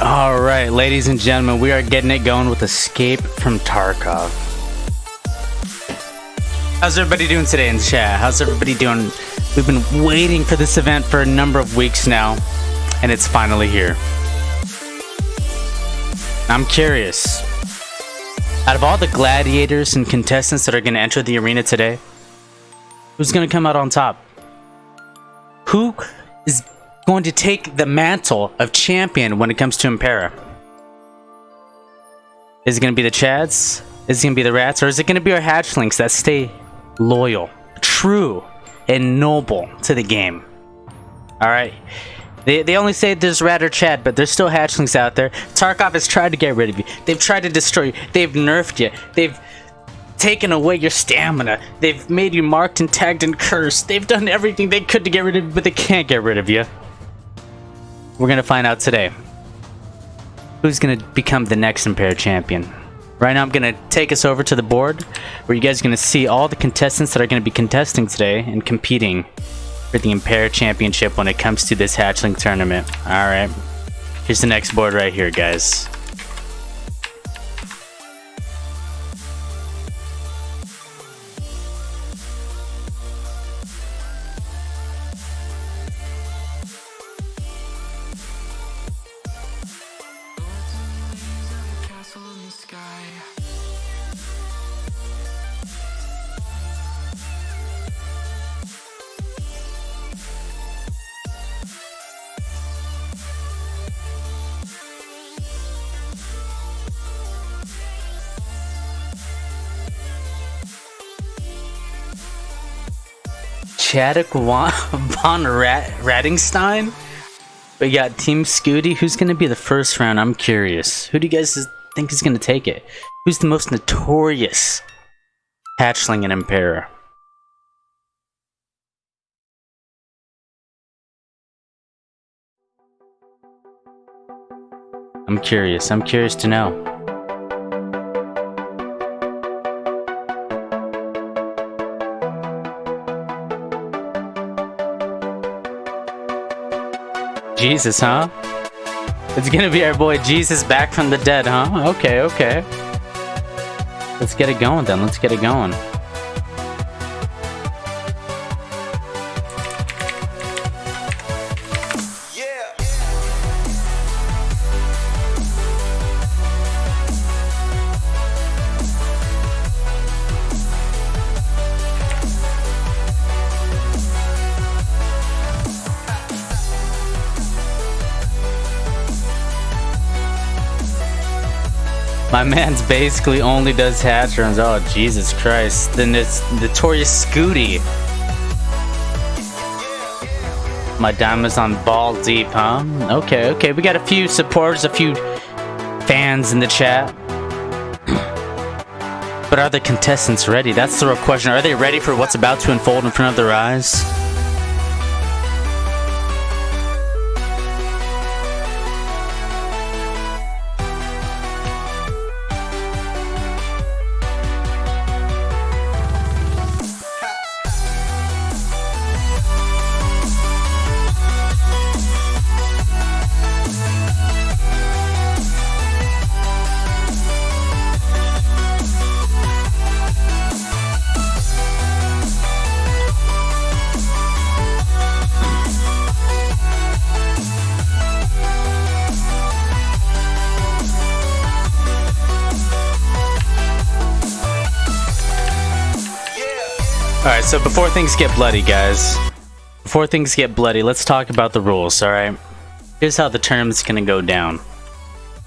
Alright, ladies and gentlemen, we are getting it going with Escape from Tarkov. How's everybody doing today in chat? How's everybody doing? We've been waiting for this event for a number of weeks now, and it's finally here. I'm curious, out of all the gladiators and contestants that are going to enter the arena today, who's going to come out on top? Who is going to take the mantle of champion when it comes to Impera? Is it going to be the Chads? Is it going to be the Rats? Or is it going to be our hatchlings that stay loyal, true, and noble to the game? Alright. They only say there's Rat or Chad, but there's still hatchlings out there. Tarkov has tried to get rid of you. They've tried to destroy you. They've nerfed you. They've taken away your stamina. They've made you marked and tagged and cursed. They've done everything they could to get rid of you, but they can't get rid of you. We're gonna find out today who's gonna become the next Impera champion. Right now I'm gonna take us over to the board where you guys are gonna see all the contestants that are gonna be contesting today and competing for the Impera championship when it comes to this hatchling tournament. Alright, here's the next board right here, guys. Chadwick von Ratingstein? We got Team Scooty. Who's going to be the first round? I'm curious. Who do you guys think is going to take it? Who's the most notorious hatchling in Impera? I'm curious. I'm curious to know. Jesus, huh? It's gonna be our boy Jesus back from the dead, huh? Okay, okay. Let's get it going then. Let's get it going. My man's basically only does hatch runs. Oh, Jesus Christ. Then it's Notorious Scooty. My diamond's on ball deep, huh? Okay, okay. We got a few supporters, a few fans in the chat. But are the contestants ready? That's the real question. Are they ready for what's about to unfold in front of their eyes? Alright, so before things get bloody, guys, let's talk about the rules, alright? Here's how the tournament's gonna go down.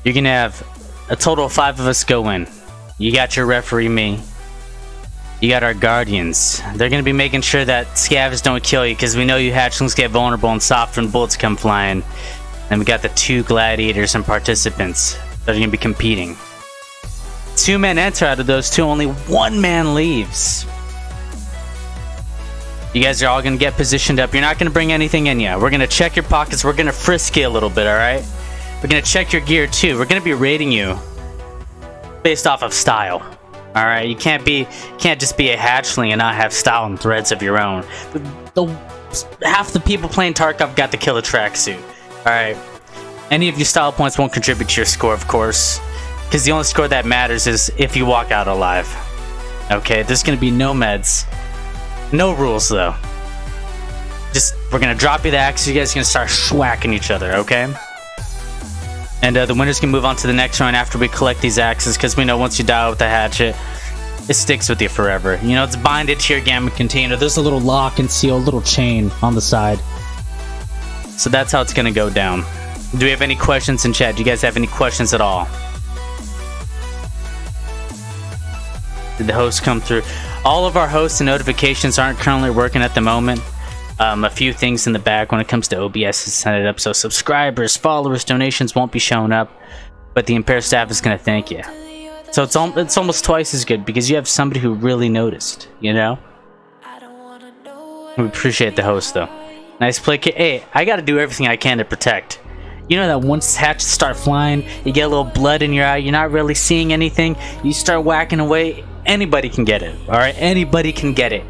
You're gonna have a total of 5 of us go in. You got your referee, me. You got our guardians. They're gonna be making sure that scavs don't kill you, because we know you hatchlings get vulnerable and soft when bullets come flying. And we got the 2 gladiators and participants that are gonna be competing. 2 men enter. Out of those 2, only 1 man leaves. You guys are all gonna get positioned up. You're not gonna bring anything in yet. We're gonna check your pockets. We're gonna frisk you a little bit, alright? We're gonna check your gear too. We're gonna be rating you based off of style. Alright, you can't just be a hatchling and not have style and threads of your own. Half the people playing Tarkov got the killer tracksuit. Alright. Any of your style points won't contribute to your score, of course, because the only score that matters is if you walk out alive. Okay, there's gonna be no meds, no rules though. Just, we're gonna drop you the axe, you guys are gonna start schwacking each other, okay? And the winners can move on to the next round after we collect these axes, because we know once you die with the hatchet, it sticks with you forever. You know, it's binded to your gamma container. There's a little lock and seal, a little chain on the side. So that's how it's gonna go down. Do we have any questions in chat? Do you guys have any questions at all? Did the host come through? All of our hosts and notifications aren't currently working at the moment. A few things in the back when it comes to OBS is set it up, so subscribers, followers, donations won't be showing up, but the Impera staff is gonna thank you. So it's almost twice as good because you have somebody who really noticed, you know? We appreciate the host though. Nice play, kid. Hey, I gotta do everything I can to protect. You know that once hatches start flying, you get a little blood in your eye, you're not really seeing anything, you start whacking away, anybody can get it, alright? Anybody can get it.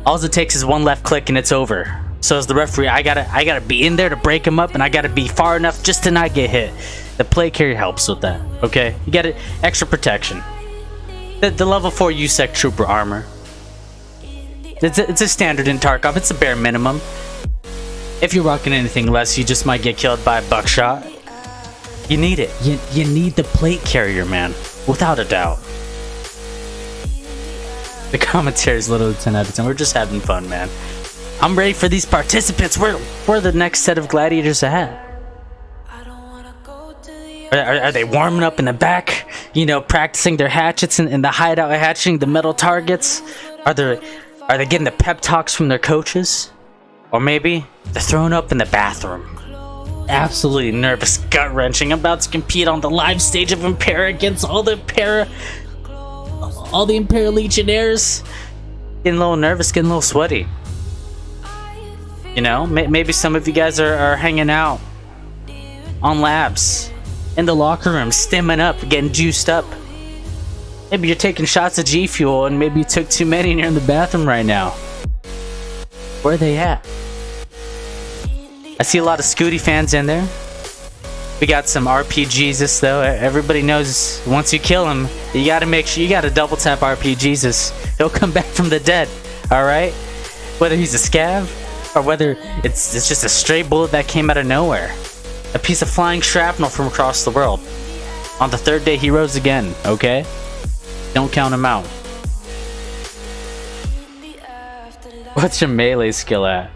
All it takes is one left click and it's over. So as the referee, I gotta be in there to break him up, and I gotta be far enough just to not get hit. The play carrier helps with that, okay? You get it, extra protection. The level 4 USEC Trooper armor. It's a standard in Tarkov, it's a bare minimum. If you're rocking anything less, you just might get killed by a buckshot. You need it. You need the plate carrier, man. Without a doubt. The commentary is literally 10 out of 10. We're just having fun, man. I'm ready for these participants. We're the next set of gladiators ahead. Are they warming up in the back? You know, practicing their hatchets in the hideout, hatching the metal targets? Are they getting the pep talks from their coaches? Or maybe they're thrown up in the bathroom. Absolutely nervous, gut-wrenching, about to compete on the live stage of Impera against all the Impera Legionnaires. Getting a little nervous, getting a little sweaty. You know, maybe some of you guys are hanging out on labs, in the locker room, stimming up, getting juiced up. Maybe you're taking shots of G Fuel and maybe you took too many and you're in the bathroom right now. Where are they at? I see a lot of Scooty fans in there. We got some RPGesus though. Everybody knows once you kill him, you gotta make sure you gotta double tap RPGesus. He'll come back from the dead, alright? Whether he's a scav, or whether it's just a stray bullet that came out of nowhere. A piece of flying shrapnel from across the world. On the third day he rose again, okay? Don't count him out. What's your melee skill at?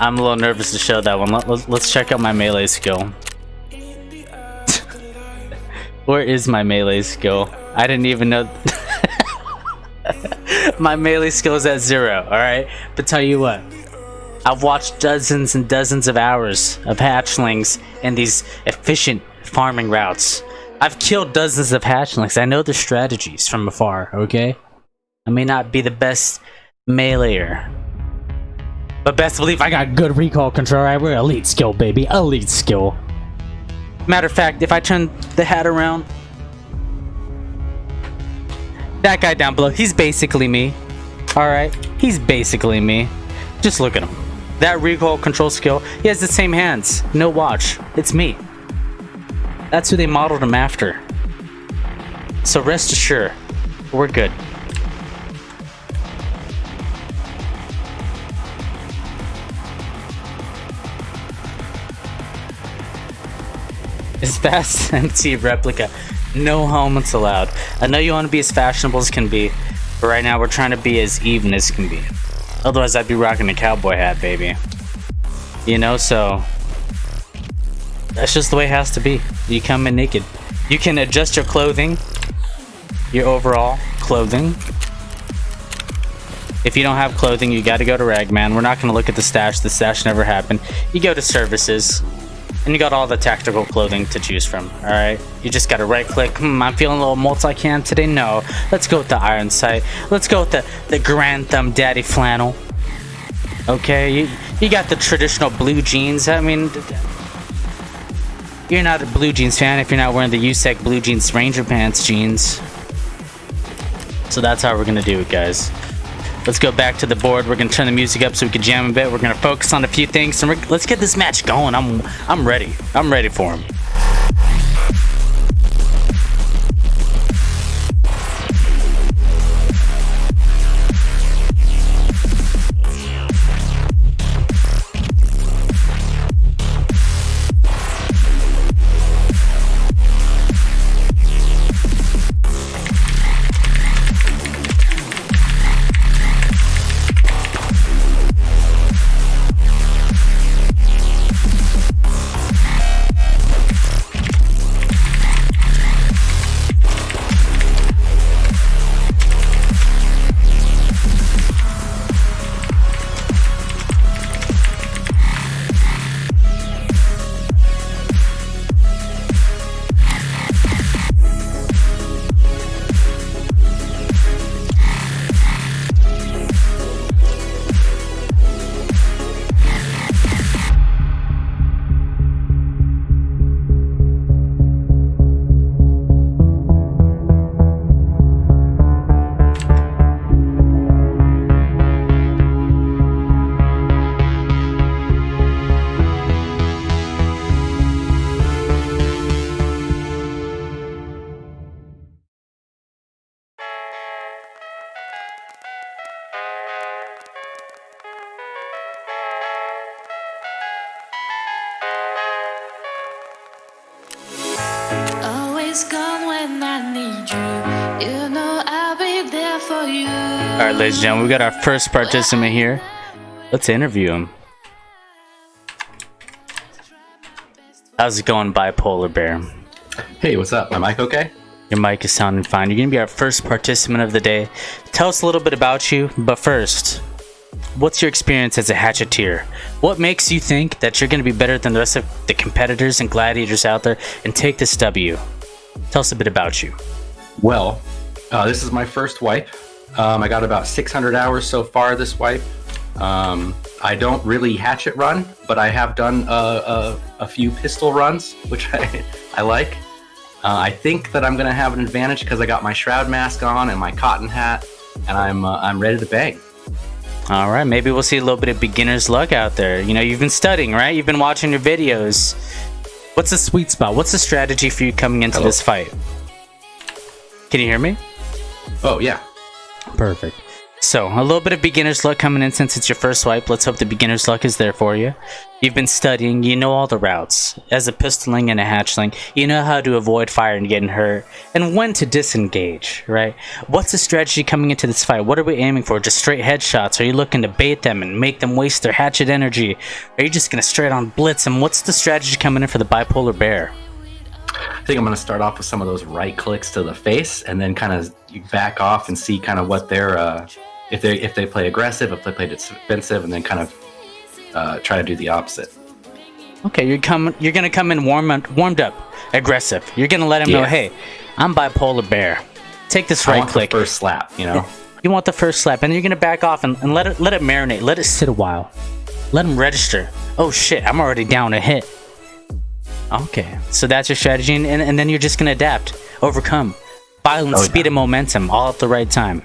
I'm a little nervous to show that one. Let's check out my melee skill. Where is my melee skill? I didn't even know. My melee skill is at 0, alright? But tell you what, I've watched dozens and dozens of hours of hatchlings and these efficient farming routes. I've killed dozens of hatchlings. I know their strategies from afar, okay? I may not be the best meleeer, but best believe I got good recall control. Right, we're elite skill, baby. Elite skill. Matter of fact, if I turn the hat around, that guy down below, he's basically me. Alright, he's basically me. Just look at him. That recoil control skill, he has the same hands. No watch. It's me. That's who they modeled him after. So rest assured, we're good. Is fast empty replica. No helmets allowed. I know you want to be as fashionable as can be, but right now we're trying to be as even as can be. Otherwise I'd be rocking a cowboy hat, baby. You know, so that's just the way it has to be. You come in naked. You can adjust your clothing, your overall clothing. If you don't have clothing, you gotta go to Ragman. We're not gonna look at the stash. The stash never happened. You go to services, and you got all the tactical clothing to choose from. Alright? You just gotta right click. I'm feeling a little multi-cam today. No. Let's go with the iron sight. Let's go with the Grand Thumb Daddy flannel. Okay? You got the traditional blue jeans. I mean, you're not a blue jeans fan if you're not wearing the USEC blue jeans Ranger Pants jeans. So that's how we're gonna do it, guys. Let's go back to the board. We're gonna turn the music up so we can jam a bit. We're gonna focus on a few things, and let's get this match going. I'm ready. I'm ready for him. Alright, ladies and gentlemen, we got our first participant here. Let's interview him. How's it going, Bipolar Bear? Hey, what's up? My mic okay? Your mic is sounding fine. You're going to be our first participant of the day. Tell us a little bit about you, but first, what's your experience as a hatcheteer? What makes you think that you're going to be better than the rest of the competitors and gladiators out there and take this W? Tell us a bit about you. Well, this is my first wipe. I got about 600 hours so far this wipe. I don't really hatchet run, but I have done a few pistol runs, which I like. I think that I'm going to have an advantage because I got my shroud mask on and my cotton hat, and I'm ready to bang. All right, maybe we'll see a little bit of beginner's luck out there. You know, you've been studying, right? You've been watching your videos. What's the sweet spot? What's the strategy for you coming into this fight? Can you hear me? Oh, yeah. Perfect. So, a little bit of beginner's luck coming in since it's your first wipe. Let's hope the beginner's luck is there for you. You've been studying, you know all the routes. As a pistoling and a hatchling, you know how to avoid fire and getting hurt, and when to disengage, right? What's the strategy coming into this fight? What are we aiming for? Just straight headshots? Are you looking to bait them and make them waste their hatchet energy? Are you just going to straight on blitz? And what's the strategy coming in for the Bipolar Bear? I think I'm going to start off with some of those right clicks to the face, and then kind of back off and see kind of what they're if they play aggressive, if they play defensive, and then kind of try to do the opposite. Okay, you're gonna come in warmed up, aggressive. You're gonna let him know, hey, I'm Bipolar Bear. Take this right click. The first slap, you know. You want the first slap, and you're gonna back off and let it marinate, let it sit a while, let him register. Oh shit, I'm already down a hit. Okay, so that's your strategy, and then you're just gonna adapt, overcome, violence, speed, and momentum, all at the right time.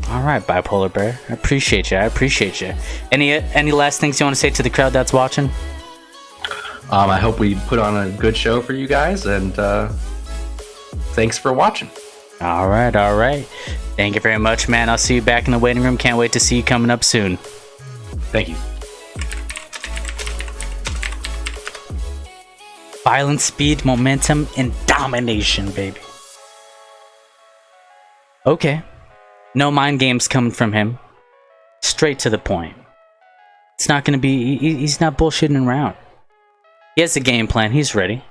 All right, Bipolar Bear, I appreciate you. Any last things you want to say to the crowd that's watching? I hope we put on a good show for you guys, and thanks for watching. All right. Thank you very much, man. I'll see you back in the waiting room. Can't wait to see you coming up soon. Thank you. Violence, speed, momentum, and domination, baby. Okay. No mind games coming from him. Straight to the point. It's not gonna be... He's not bullshitting around. He has a game plan. He's ready.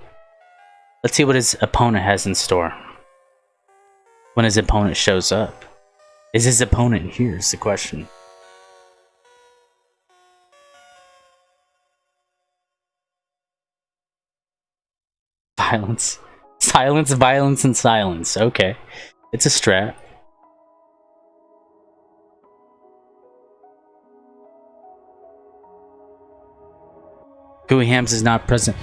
Let's see what his opponent has in store. When his opponent shows up. Is his opponent here is the question. Violence. Silence, violence, and silence. Okay. It's a strat. Gooey Hams is not present.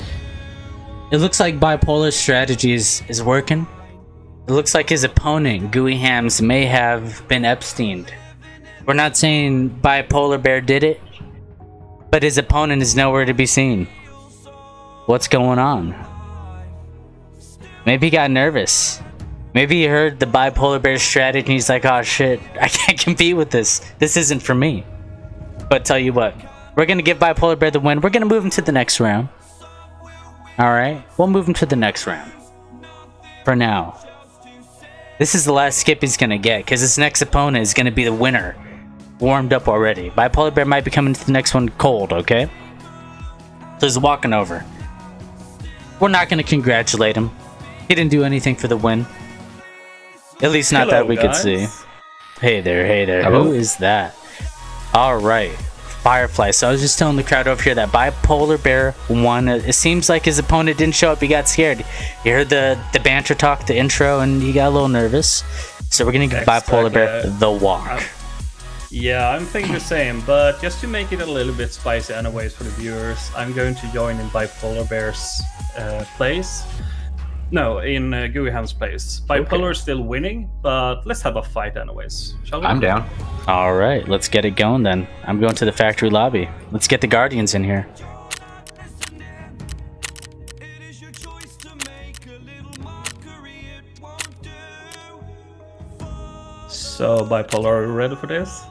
It looks like Bipolar's strategy is working. It looks like his opponent, Gooey Hams, may have been Epsteined. We're not saying Bipolar Bear did it, but his opponent is nowhere to be seen. What's going on? Maybe he got nervous. Maybe he heard the Bipolar Bear strategy and he's like, oh shit, I can't compete with this. This isn't for me. But tell you what, we're going to give Bipolar Bear the win. We're going to move him to the next round. Alright, we'll move him to the next round. For now. This is the last skip he's going to get, because his next opponent is going to be the winner. Warmed up already. Bipolar Bear might be coming to the next one cold, okay? So he's walking over. We're not going to congratulate him. He didn't do anything for the win. At least not that we could see. Hey there, hey there. Hello? Who is that? Alright. Firefly. So I was just telling the crowd over here that Bipolar Bear won. It seems like his opponent didn't show up. He got scared. He heard the banter talk, the intro, and he got a little nervous. So we're going to give Bipolar Bear the walk. Yeah, I'm thinking the same, but just to make it a little bit spicy anyways for the viewers, I'm going to join in Bipolar Bear's place. No, in Gooey Ham's place. Bipolar is still winning, but let's have a fight anyways. Shall we? I'm down. Alright, let's get it going then. I'm going to the factory lobby. Let's get the Guardians in here. So, Bipolar, are you ready for this?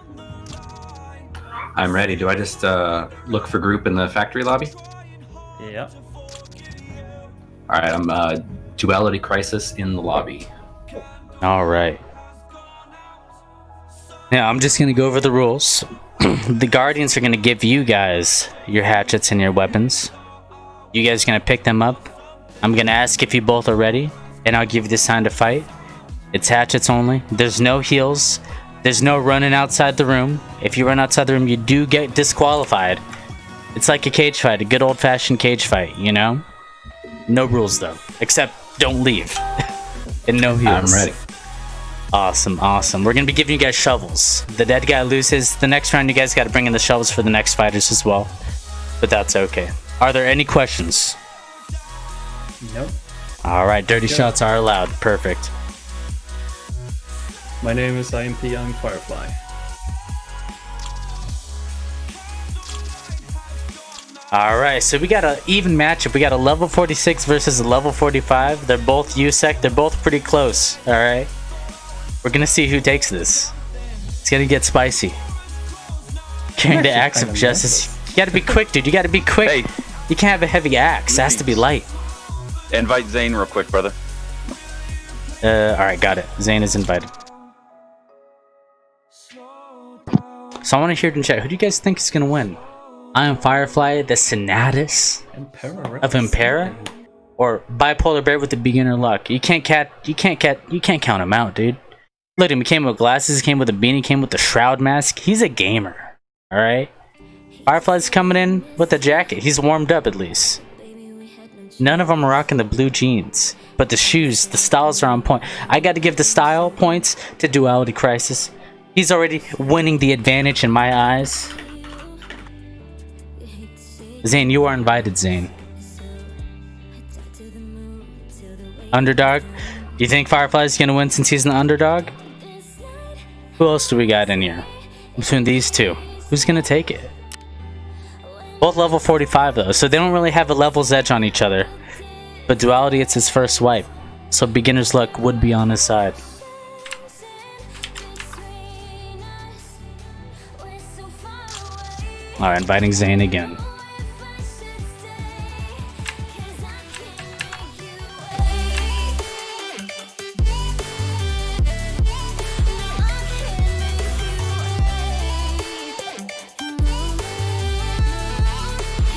I'm ready. Do I just look for group in the factory lobby? Yeah. All right, I'm Duality Crisis in the lobby. Alright. Now, I'm just going to go over the rules. The Guardians are going to give you guys your hatchets and your weapons. You guys are going to pick them up. I'm going to ask if you both are ready, and I'll give you the sign to fight. It's hatchets only. There's no heals. There's no running outside the room. If you run outside the room, you do get disqualified. It's like a cage fight, a good old-fashioned cage fight, you know? No rules, though. Except, don't leave. And no heals. I'm ready. Awesome, awesome. We're going to be giving you guys shovels. The dead guy loses. The next round, you guys got to bring in the shovels for the next fighters as well. But that's okay. Are there any questions? Nope. Alright, dirty shots are allowed. Perfect. My name is IMP Young Firefly. Alright, so we got an even matchup. We got a level 46 versus a level 45. They're both USEC. They're both pretty close. Alright. We're gonna see who takes this. It's gonna get spicy. Carrying the axe of justice. You gotta be quick, dude. You gotta be quick. Hey. You can't have a heavy axe. It has to be light. Invite Zane real quick, brother. Alright, got it. Zane is invited. So I want to hear it in chat. Who do you guys think is gonna win? I am Firefly, the Senatus of Impera, or Bipolar Bear with the beginner luck. You can't count him out, dude. Look at him. He came with glasses. He came with a beanie. He came with the shroud mask. He's a gamer. All right. Firefly's coming in with a jacket. He's warmed up at least. None of them are rocking the blue jeans, but the shoes, the styles are on point. I got to give the style points to Duality Crisis. He's already winning the advantage in my eyes. Zane, you are invited, Zane. Underdog? Do you think Firefly's gonna win since he's an underdog? Who else do we got in here? Between these two, who's gonna take it? Both level 45 though, so they don't really have a level's edge on each other. But Duality, it's his first swipe, so beginner's luck would be on his side. Alright, inviting Zane again.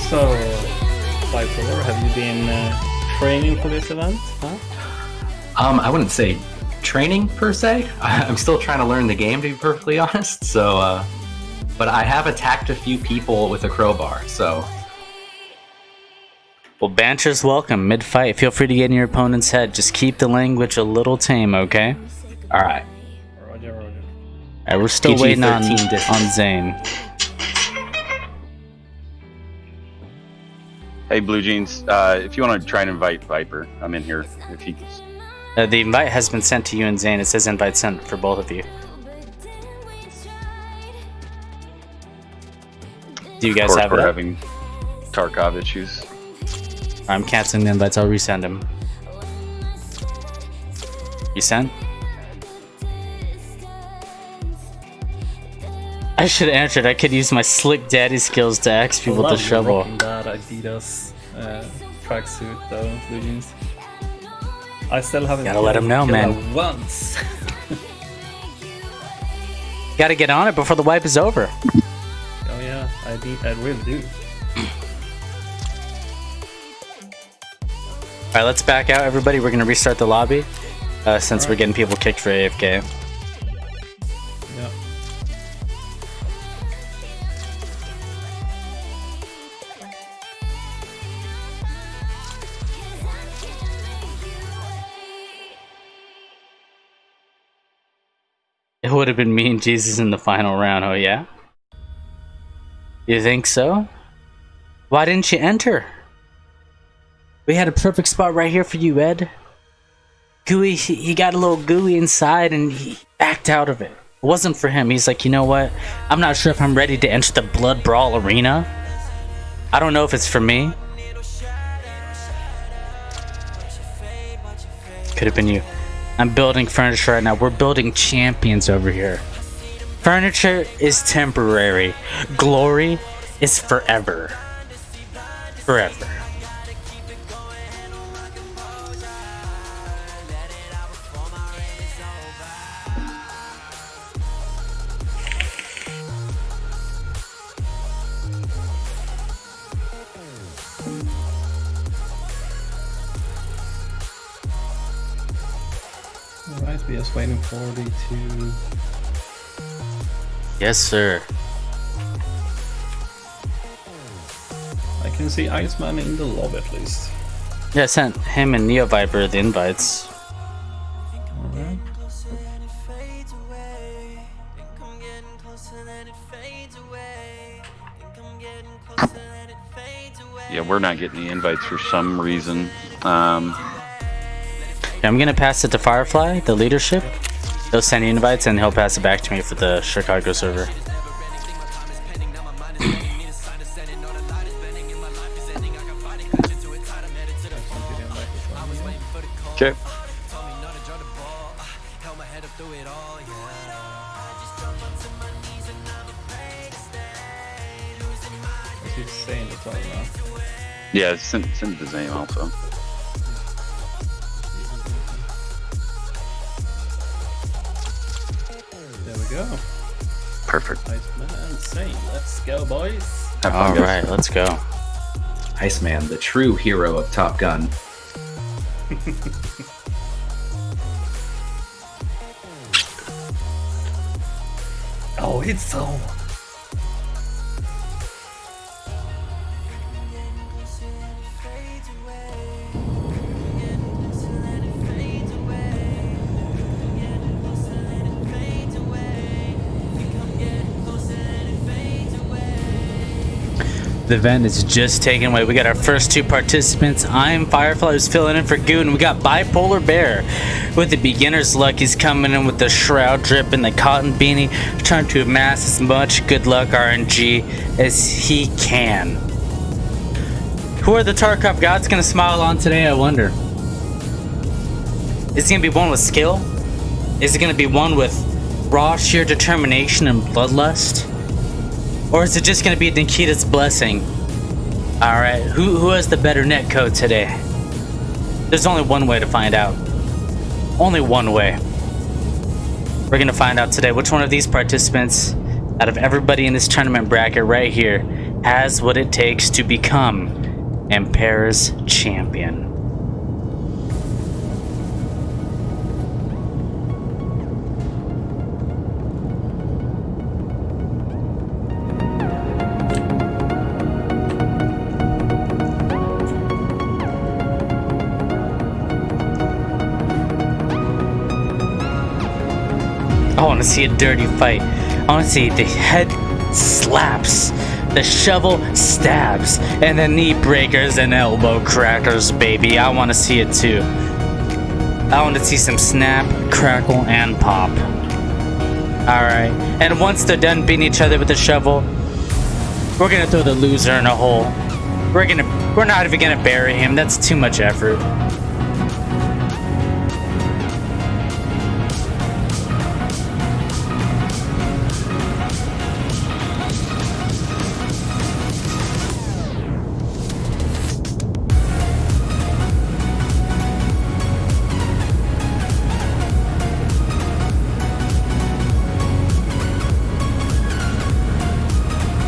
So, Bipolar, have you been training for this event? Huh? I wouldn't say training per se. I'm still trying to learn the game, to be perfectly honest. So, but I have attacked a few people with a crowbar. So, well, banter's welcome mid-fight. Feel free to get in your opponent's head. Just keep the language a little tame, okay? all right. Roger, Roger. Alright, we're still waiting on distance. Zane. Hey, Blue Jeans. If you want to try and invite Viper, I'm in here. If he The invite has been sent to you and Zane. It says invite sent for both of you. Do you guys Of course, have we're that? having Tarkov issues. I'm canceling the invites. I'll resend them. Resend? I should have answered. I could use my slick daddy skills to ask people to Love shovel. rocking that Adidas tracksuit though, blue jeans. I still haven't. Gotta let killed him know, killer man. Once. Gotta get on it before the wipe is over. Oh yeah, I really do. Alright, let's back out, everybody. We're gonna restart the lobby since we're getting people kicked for AFK. Yeah. It would have been me and Jesus in the final round. Oh yeah? You think so? Why didn't you enter? We had a perfect spot right here for you, Ed. Gooey, he got a little gooey inside and he backed out of it. It wasn't for him. He's like, you know what? I'm not sure if I'm ready to enter the Blood Brawl arena. I don't know if it's for me. Could have been you. I'm building furniture right now. We're building champions over here. Furniture is temporary. Glory is forever. Forever. Alright, we're just waiting for the two. Yes, sir. I can see Iceman in the lobby at least. Yeah, I sent him and Neo Viper the invites. Alright. Yeah, we're not getting the invites for some reason. I'm gonna pass it to Firefly, the leadership. He'll send you invites and he'll pass it back to me for the Chicago server. Okay. What's he saying at all now? Yeah, send it to Zane also. There we go. Perfect. Iceman and Sane. Let's go, boys. Have fun, guys. Alright, let's go. Iceman, the true hero of Top Gun. Oh, it's so. The event is just taken away. We got our first two participants. I'm Firefly who's filling in for Goo, and we got Bipolar Bear with the beginner's luck. He's coming in with the shroud drip and the cotton beanie, trying to amass as much good luck RNG as he can. Who are the Tarkov gods gonna smile on today, I wonder? Is it gonna be one with skill? Is it gonna be one with raw sheer determination and bloodlust? Or is it just gonna be Nikita's blessing? Alright, who has the better netcode today? There's only one way to find out. Only one way. We're gonna find out today which one of these participants, out of everybody in this tournament bracket right here, has what it takes to become Impera's champion. I want to see a dirty fight. I want to see the head slaps, the shovel stabs, and the knee breakers and elbow crackers, baby. I want to see it too. I want to see some snap, crackle, and pop. Alright, and once they're done beating each other with the shovel, we're gonna throw the loser in a hole. We're not even gonna bury him, that's too much effort.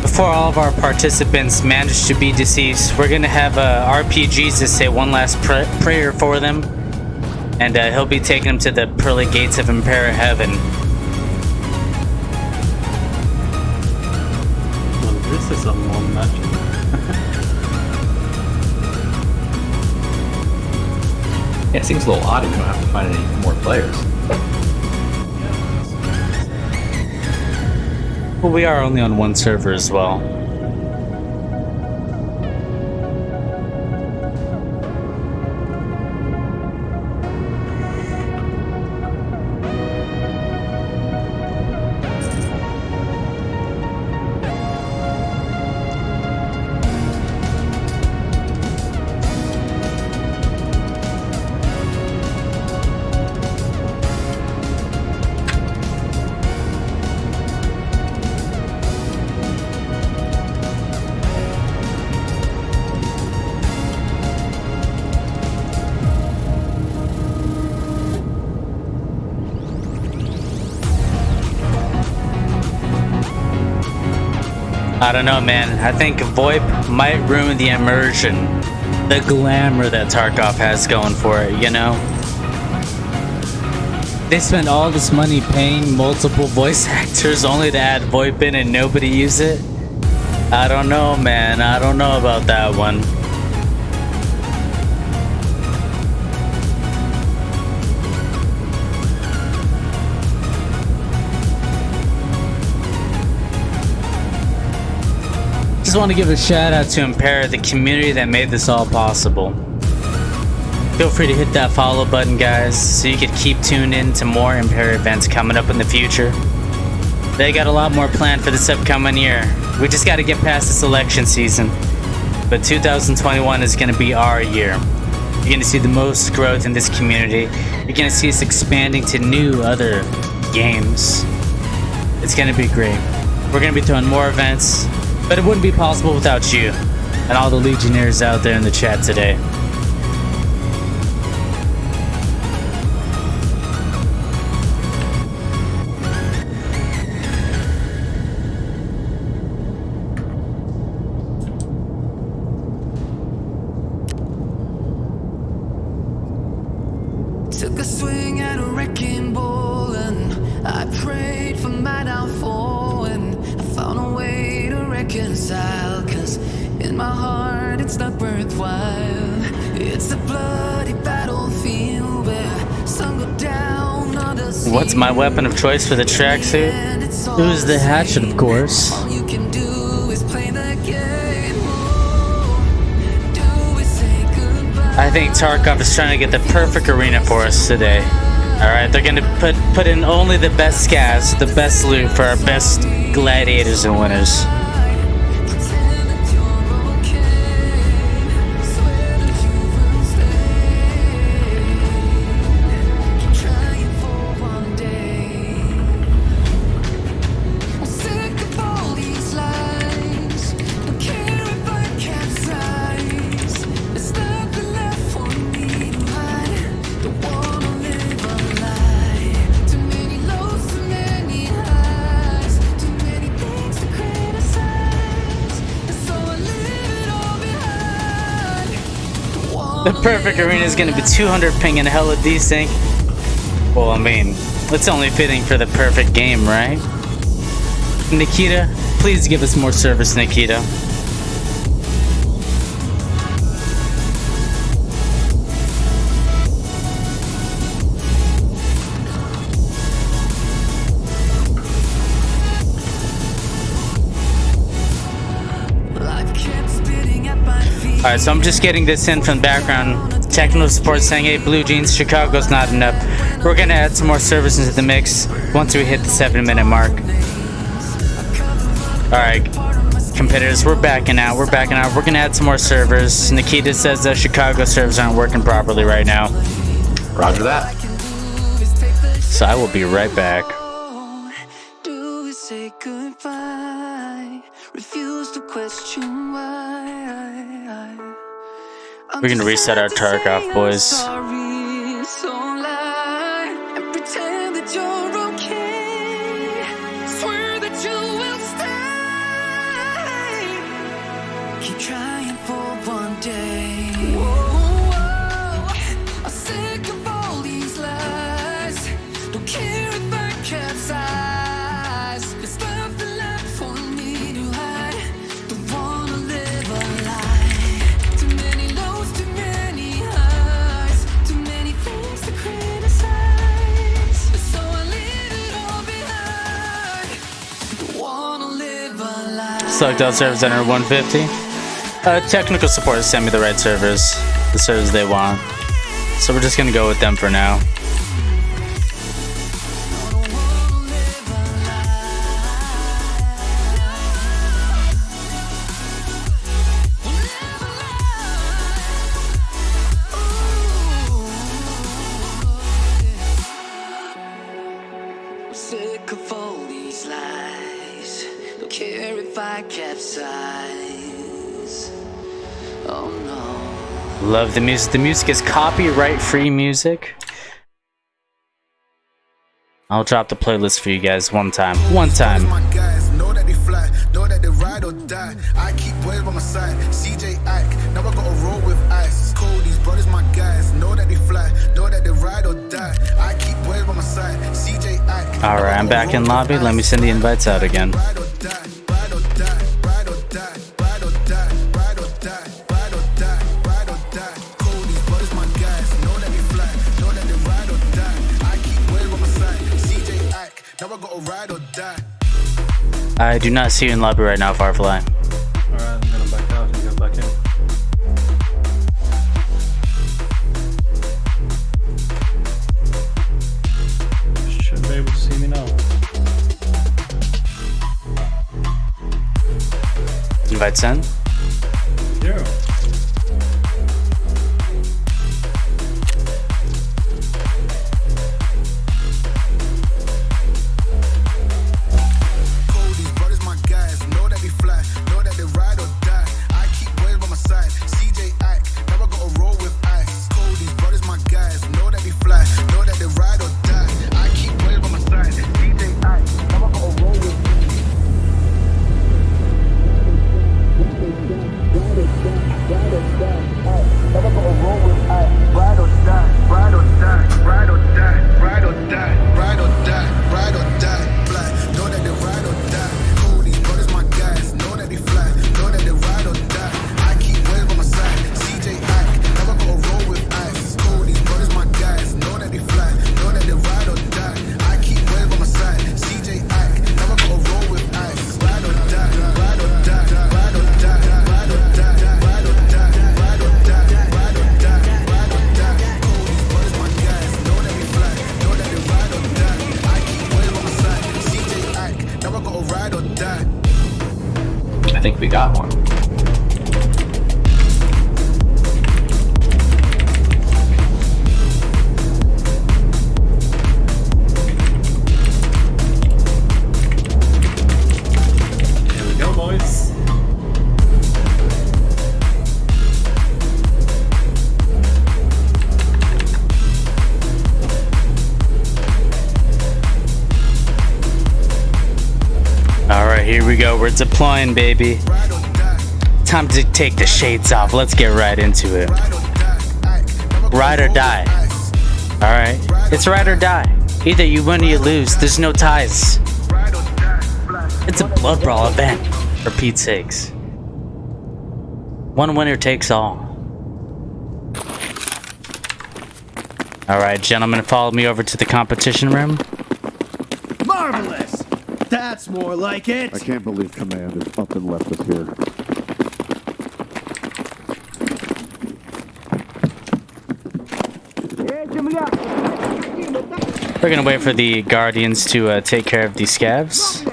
Before all of our participants manage to be deceased, we're gonna have RPGs to say one last prayer for them, and he'll be taking them to the pearly gates of Impera Heaven. Well, this is a long match. Yeah, it seems a little odd if you don't have to find any more players. Well, we are only on one server as well. I don't know, man. I think VoIP might ruin the immersion, the glamour that Tarkov has going for it, you know? They spend all this money paying multiple voice actors only to add VoIP in and nobody use it? I don't know, man. I don't know about that one. Just want to give a shout out to Impera, the community that made this all possible. Feel free to hit that follow button, guys, so you can keep tuned in to more Impera events coming up in the future. They got a lot more planned for this upcoming year. We just got to get past this election season. But 2021 is going to be our year. You're going to see the most growth in this community. You're going to see us expanding to new other games. It's going to be great. We're going to be throwing more events. But it wouldn't be possible without you and all the Legionnaires out there in the chat today. Took a swing at a wrecking ball and I prayed for my downfall, and I found a way to reconcile, 'cause in my heart it's not worthwhile. It's a bloody battlefield where some go down on the sea. What's my weapon of choice for the tracksuit? It was the hatchet, of course. All you can do is play the game. Do we say goodbye? I think Tarkov is trying to get the perfect arena for us today. Alright, they're gonna put in only the best scavs, the best loot for our best gladiators and winners. Pretend that you're okay. Swear that you will stay. Keep trying for one day. I'm sick of all these lies. Don't care if I capsize. There's nothing left for me to hide. Don't wanna live a lie. Too many lows, too many highs. Too many things to criticize. And so I leave it all behind. Don't wanna The perfect arena is gonna be 200 ping and hella desync. Well, I mean, it's only fitting for the perfect game, right? Nikita, please give us more service, Nikita. Life kept spitting at my feet. Alright, so I'm just getting this in from the background. Technical support saying, hey, Blue Jeans, Chicago's not enough. We're gonna add some more servers into the mix once we hit the 7-minute mark. Alright, competitors, we're backing out. We're gonna add some more servers. Nikita says the Chicago servers aren't working properly right now. Roger that. So I will be right back. Do we say goodbye? Refuse to question why. We're gonna reset our Tarkov, boys. Sorry, so lie and pretend that you're okay. Swear that you will stay. Keep trying for one day. Whoa, I'm sick of all these lies. Don't care if I capsize. There's nothing left for me to hide. Don't wanna live a lie. Too many lows, too many highs. Too many things to criticize. So I leave it all behind. Don't wanna live a lie. Select out servers under 150. Technical support sent me the right servers. The servers they want. So we're just gonna go with them for now. Sick of all these lies. Don't care if I capsize. Oh no. Love the music. The music is copyright-free music. I'll drop the playlist for you guys one time. One time. My guys know that they fly, know that they ride or die. I keep boys by my side. CJ Ike, now I gotta roll with ice. Cold, these brothers, my guys know that they fly, know that they ride or die. I keep boys by my side. CJ Ike. Alright, I'm back in lobby. Let me send the invites out again. Ride or die, ride or die, ride or die, ride or die, ride or die, ride or die, ride or die. Cold, these brothers, my guys know that they fly, know that they ride or die. I keep boys by my side. CJ Ike, now I gotta ride or die. I do not see you in lobby right now, Firefly. Alright, I'm gonna back out and go back in. Should be able to see me now. Invite sent. Yeah. Cold, these brothers, my guys know that they fly, know that they ride or die. I keep boys by my side. CJ Ike, never gotta roll with ice. Cold, these brothers, my guys know that they fly, know that they ride or die. I keep boys by my side. CJ Ike, never gotta roll with never gotta roll with ice. Ride or die, ride or die, ride or die, ride or die, ride or die, ride or die. Fly, know that they ride or die. Cold, these brothers, my guys know that they fly, know that they ride or die. I keep boys by my side. CJ Ike, never gotta roll with ice. Cold, these brothers, my guys know that they fly, know that they ride or die. I keep boys by my side. CJ Ike, never gotta roll with ice. Ride or die, ride or die, ride or die, ride or die, ride or die, ride or die, ride or die, ride or die. Cold, these brothers, my guys know that they fly, know that they ride or die. I keep boys by my side. CJ Ike, never gotta ride or die. I think we got one. Here we go, boys. Alright, here we go. We're deploying, baby. Time to take the shades off. Let's get right into it. Ride or die. Alright. It's ride or die. Either you win or you lose. There's no ties. It's a blood brawl event, for Pete's sakes. One winner takes all. Alright, gentlemen, follow me over to the competition room. Marvelous! That's more like it! I can't believe Command is up and left us here. We're gonna wait for the guardians to take care of these scavs.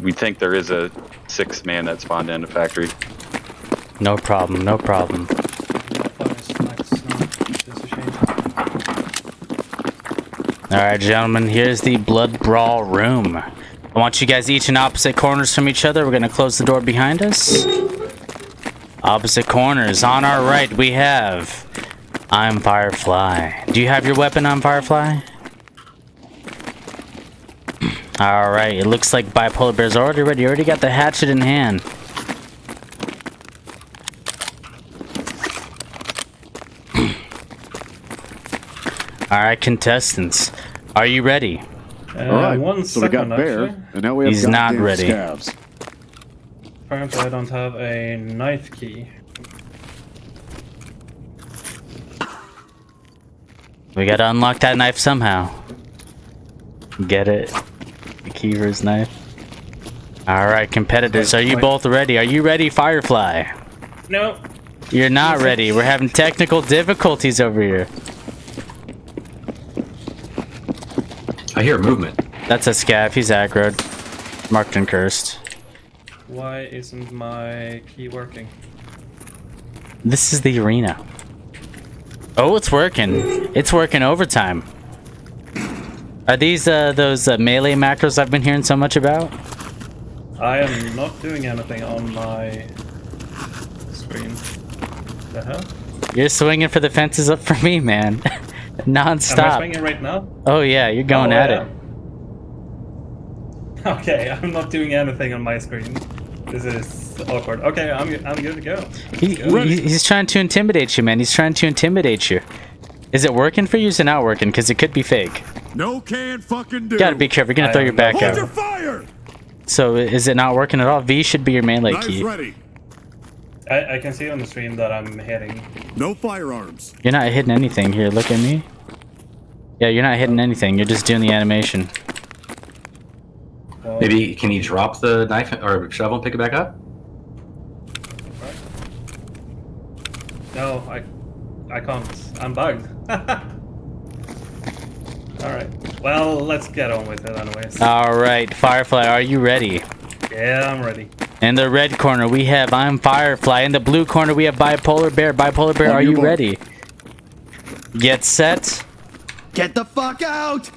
We think there is a 6th man that spawned in the factory. No problem, no problem. Alright, gentlemen, here's the Blood Brawl room. I want you guys each in opposite corners from each other. We're gonna close the door behind us. Opposite corners. On our right, we have... I'm Firefly. Do you have your weapon on, Firefly? Alright, it looks like Bipolar Bear's already ready. You already got the hatchet in hand. Alright, contestants. Are you ready? Alright, One so we got second, Bear, actually. and now we have He's not goddamn ready. scabs. Apparently I don't have a knife key. We gotta unlock that knife somehow. Get it? The key for his knife. Alright, competitors, are you both ready? Are you ready, Firefly? No. You're not ready. We're having technical difficulties over here. I hear movement. That's a scav. He's aggroed. Marked and cursed. Why isn't my key working? This is the arena. Oh, it's working. It's working overtime. Are these those melee macros I've been hearing so much about? I am not doing anything on my screen. The hell? You're swinging for the fences up for me, man. Non-stop. Am I swinging right now? Oh yeah, you're going Oh, at yeah. it. Okay, I'm not doing anything on my screen. This is awkward. Okay, I'm good to go. He's trying to intimidate you, man. He's trying to intimidate you. Is it working for you? Or is it not working? Because it could be fake. No can fucking do. You gotta be careful. You're gonna throw your back Hold your out. fire! So is it not working at all? V should be your melee Knives key. ready. I can see on the stream that I'm hitting. No firearms. You're not hitting anything here. Look at me. Yeah, you're not hitting anything. You're just doing the animation. Well, Maybe can you drop the knife or shovel and pick it back up? no, I can't. I'm bugged. Alright. Well, let's get on with it anyways. All right, Firefly, are you ready? Yeah, I'm ready. In the red corner, we have I'm Firefly. In the blue corner, we have Bipolar Bear. Bipolar Bear, On are your you mark. ready? Get set. Get the fuck out!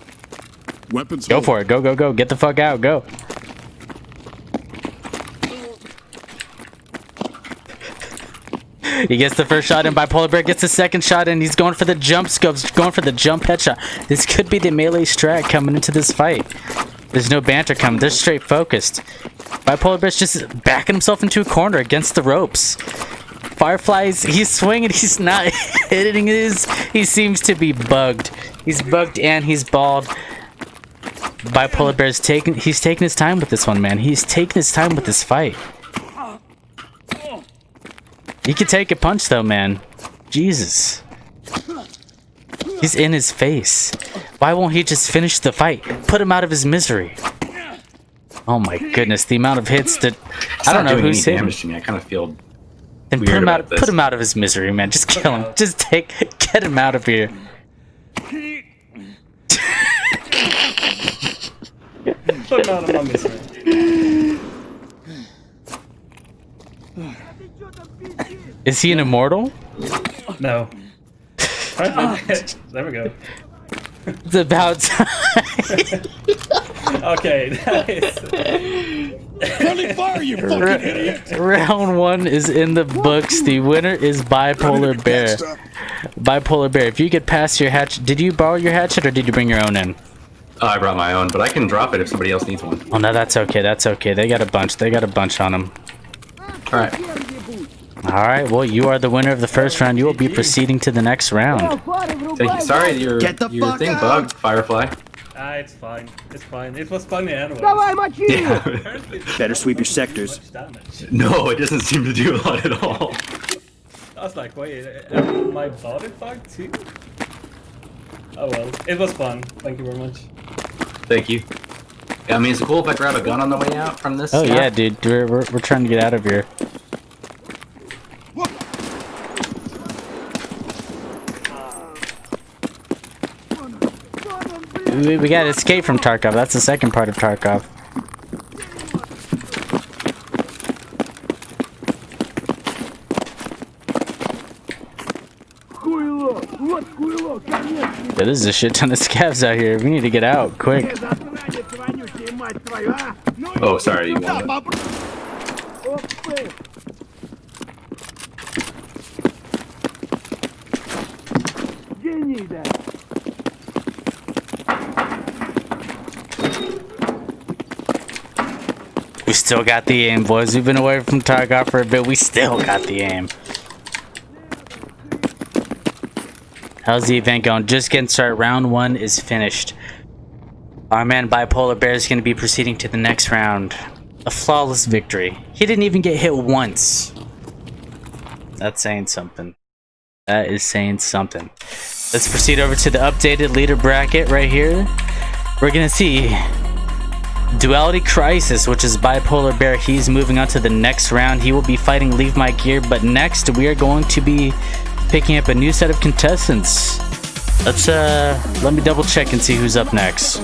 Weapons. Go hold. for it. Go, go, go. Get the fuck out. Go. He gets the first shot in. Bipolar Bear gets the second shot in. He's going for the jump scopes. Going for the jump headshot. This could be the melee strat coming into this fight. There's no banter coming. They're straight focused. Bipolar Bear's just backing himself into a corner against the ropes. Firefly's, he's swinging. He's not hitting his. He seems to be bugged. He's bugged and he's bald. Bipolar Bear's taking. He's taking his time with this one, man. He's taking his time with this fight. He can take a punch though, man. Jesus. He's in his face. Why won't he just finish the fight? Put him out of his misery. Oh my goodness, the amount of hits that I don't know who's hitting. Damage to me. I kind of feel. Then weird about this. put him out of his misery, man. Just kill him. Just get him out of here. Put him out of my misery. Is he an immortal? No. There we go. It's about time. Okay, that is... Friendly fire, you fucking idiot! Round 1 is in the books. The winner is Bipolar Bear. Bipolar Bear, if you get past your hatchet, did you borrow your hatchet or did you bring your own in? I brought my own, but I can drop it if somebody else needs one. Oh no, that's okay. That's okay. They got a bunch. They got a bunch on them. All right. All right. Well, you are the winner of the first round. You will be proceeding to the next round. Thank you. Sorry, your thing bugged, Firefly. It's fine. It's fine. It was funny anyway. Yeah. Better sweep your sectors. Much damage. No, it doesn't seem to do a lot at all. I was like, wait, my body bugged too? Oh well, it was fun. Thank you very much. Thank you. Yeah, I mean, is it cool if I grab a gun on the way out from this? Oh yeah, dude. We're trying to get out of here. We gotta escape from Tarkov. That's the second part of Tarkov. Yeah, there's a shit ton of scavs out here. We need to get out quick. Oh, sorry. You want We still got the aim, boys. We've been away from Tarkov for a bit. We still got the aim. How's the event going? Just getting started. Round 1 is finished. Our man Bipolar Bear is going to be proceeding to the next round. A flawless victory. He didn't even get hit once. That's saying something. That is saying something. Let's proceed over to the updated leader bracket right here. We're going to see Duality Crisis, which is Bipolar Bear. He's moving on to the next round. He will be fighting Leave My Gear, but next we are going to be picking up a new set of contestants. Let me double check and see who's up next.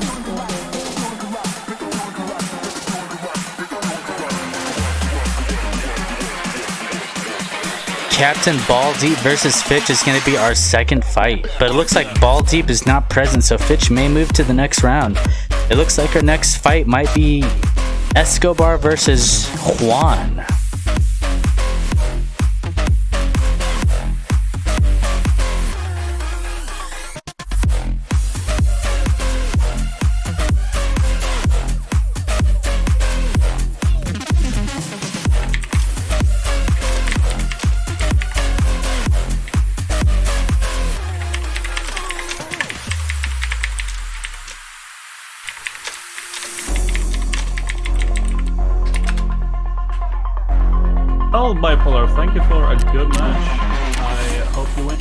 Captain Ball Deep versus Fitch is going to be our second fight, but it looks like Ball Deep is not present, so Fitch may move to the next round. It looks like our next fight might be Escobar versus Juan. Well, Bipolar, thank you for a good match. I hope you win.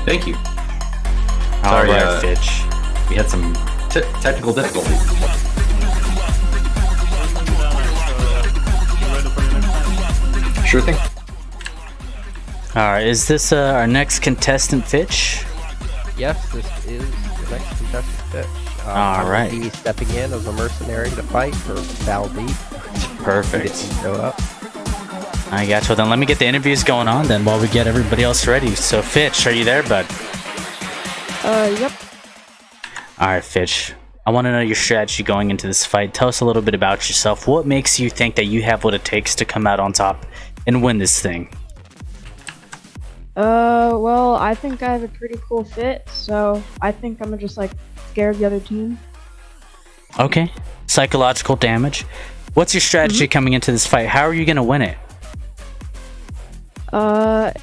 Thank you. Sorry, Sorry, Fitch. We had some technical difficulties. Sure thing. Alright, is this our next contestant, Fitch? Yes, this is the next contestant Fitch. Alright. I'll be stepping in as a mercenary to fight for Valdeep. Perfect. Didn't show up. I got you. Then let me get the interviews going on then while we get everybody else ready. So, Fitch, are you there, bud? Yep. Alright, Fitch. I want to know your strategy going into this fight. Tell us a little bit about yourself. What makes you think that you have what it takes to come out on top and win this thing? Well, I think I have a pretty cool fit, so I think I'm gonna just like scare the other team. Okay. Psychological damage. What's your strategy coming into this fight? How are you gonna win it?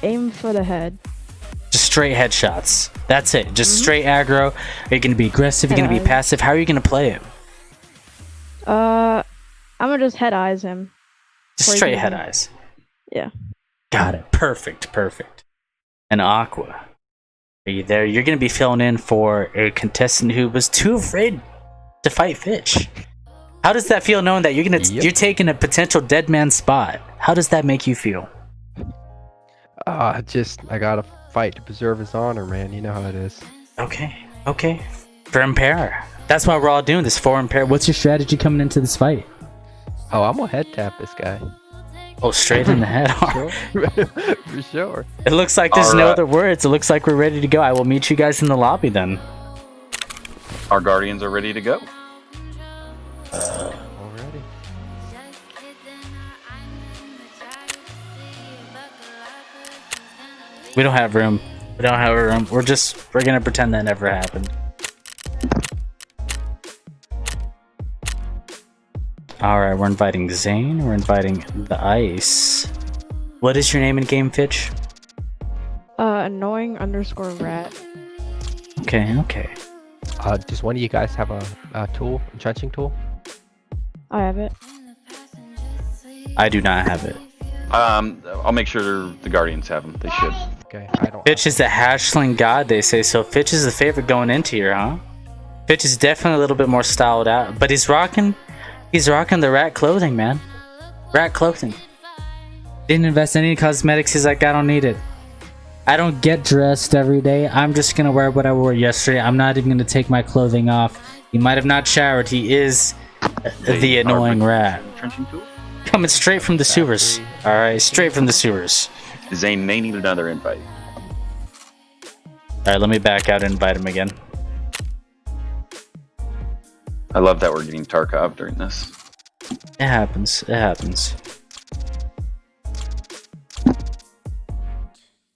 Aim for the head. Just straight headshots. That's it. Just straight aggro. Are you gonna be aggressive? Are you gonna be Head eyes. passive? How are you gonna play it? I'm gonna just head eyes him. Just Or you straight can- head eyes. Yeah. Got it. Perfect. Perfect. And Aqua, are you there? You're gonna be filling in for a contestant who was too afraid to fight Fitch. How does that feel, knowing that you're taking a potential dead man's spot? How does that make you feel? I gotta fight to preserve his honor, man. You know how it is. Okay. Okay. For Impera. That's why we're all doing this, for Impera. What's your strategy coming into this fight? Oh, I'm gonna head tap this guy. Oh, straight in the head. For sure. It looks like there's no other words. It looks like we're ready to go. I will meet you guys in the lobby then. Our guardians are ready to go. Already. We don't have room. We don't have room. We're gonna pretend that never happened. Alright, we're inviting Zane. We're inviting the Ice. What is your name in game, Fitch? Annoying_rat. Okay. Does one of you guys have a tool, entrenching tool? I have it. I do not have it. I'll make sure the Guardians have them. They should. Okay, I don't. Fitch is the hashling god, they say. So Fitch is the favorite going into here, huh? Fitch is definitely a little bit more styled out, but he's rocking the rat clothing, man. Rat clothing. Didn't invest in any cosmetics. He's like, I don't need it. I don't get dressed every day. I'm just gonna wear what I wore yesterday. I'm not even gonna take my clothing off. He might have not showered. He is the annoying rat. Entrenching tool? Coming straight from the sewers. Alright, straight from the sewers. Zane may need another invite. Alright, let me back out and invite him again. I love that we're getting Tarkov during this. It happens. It happens.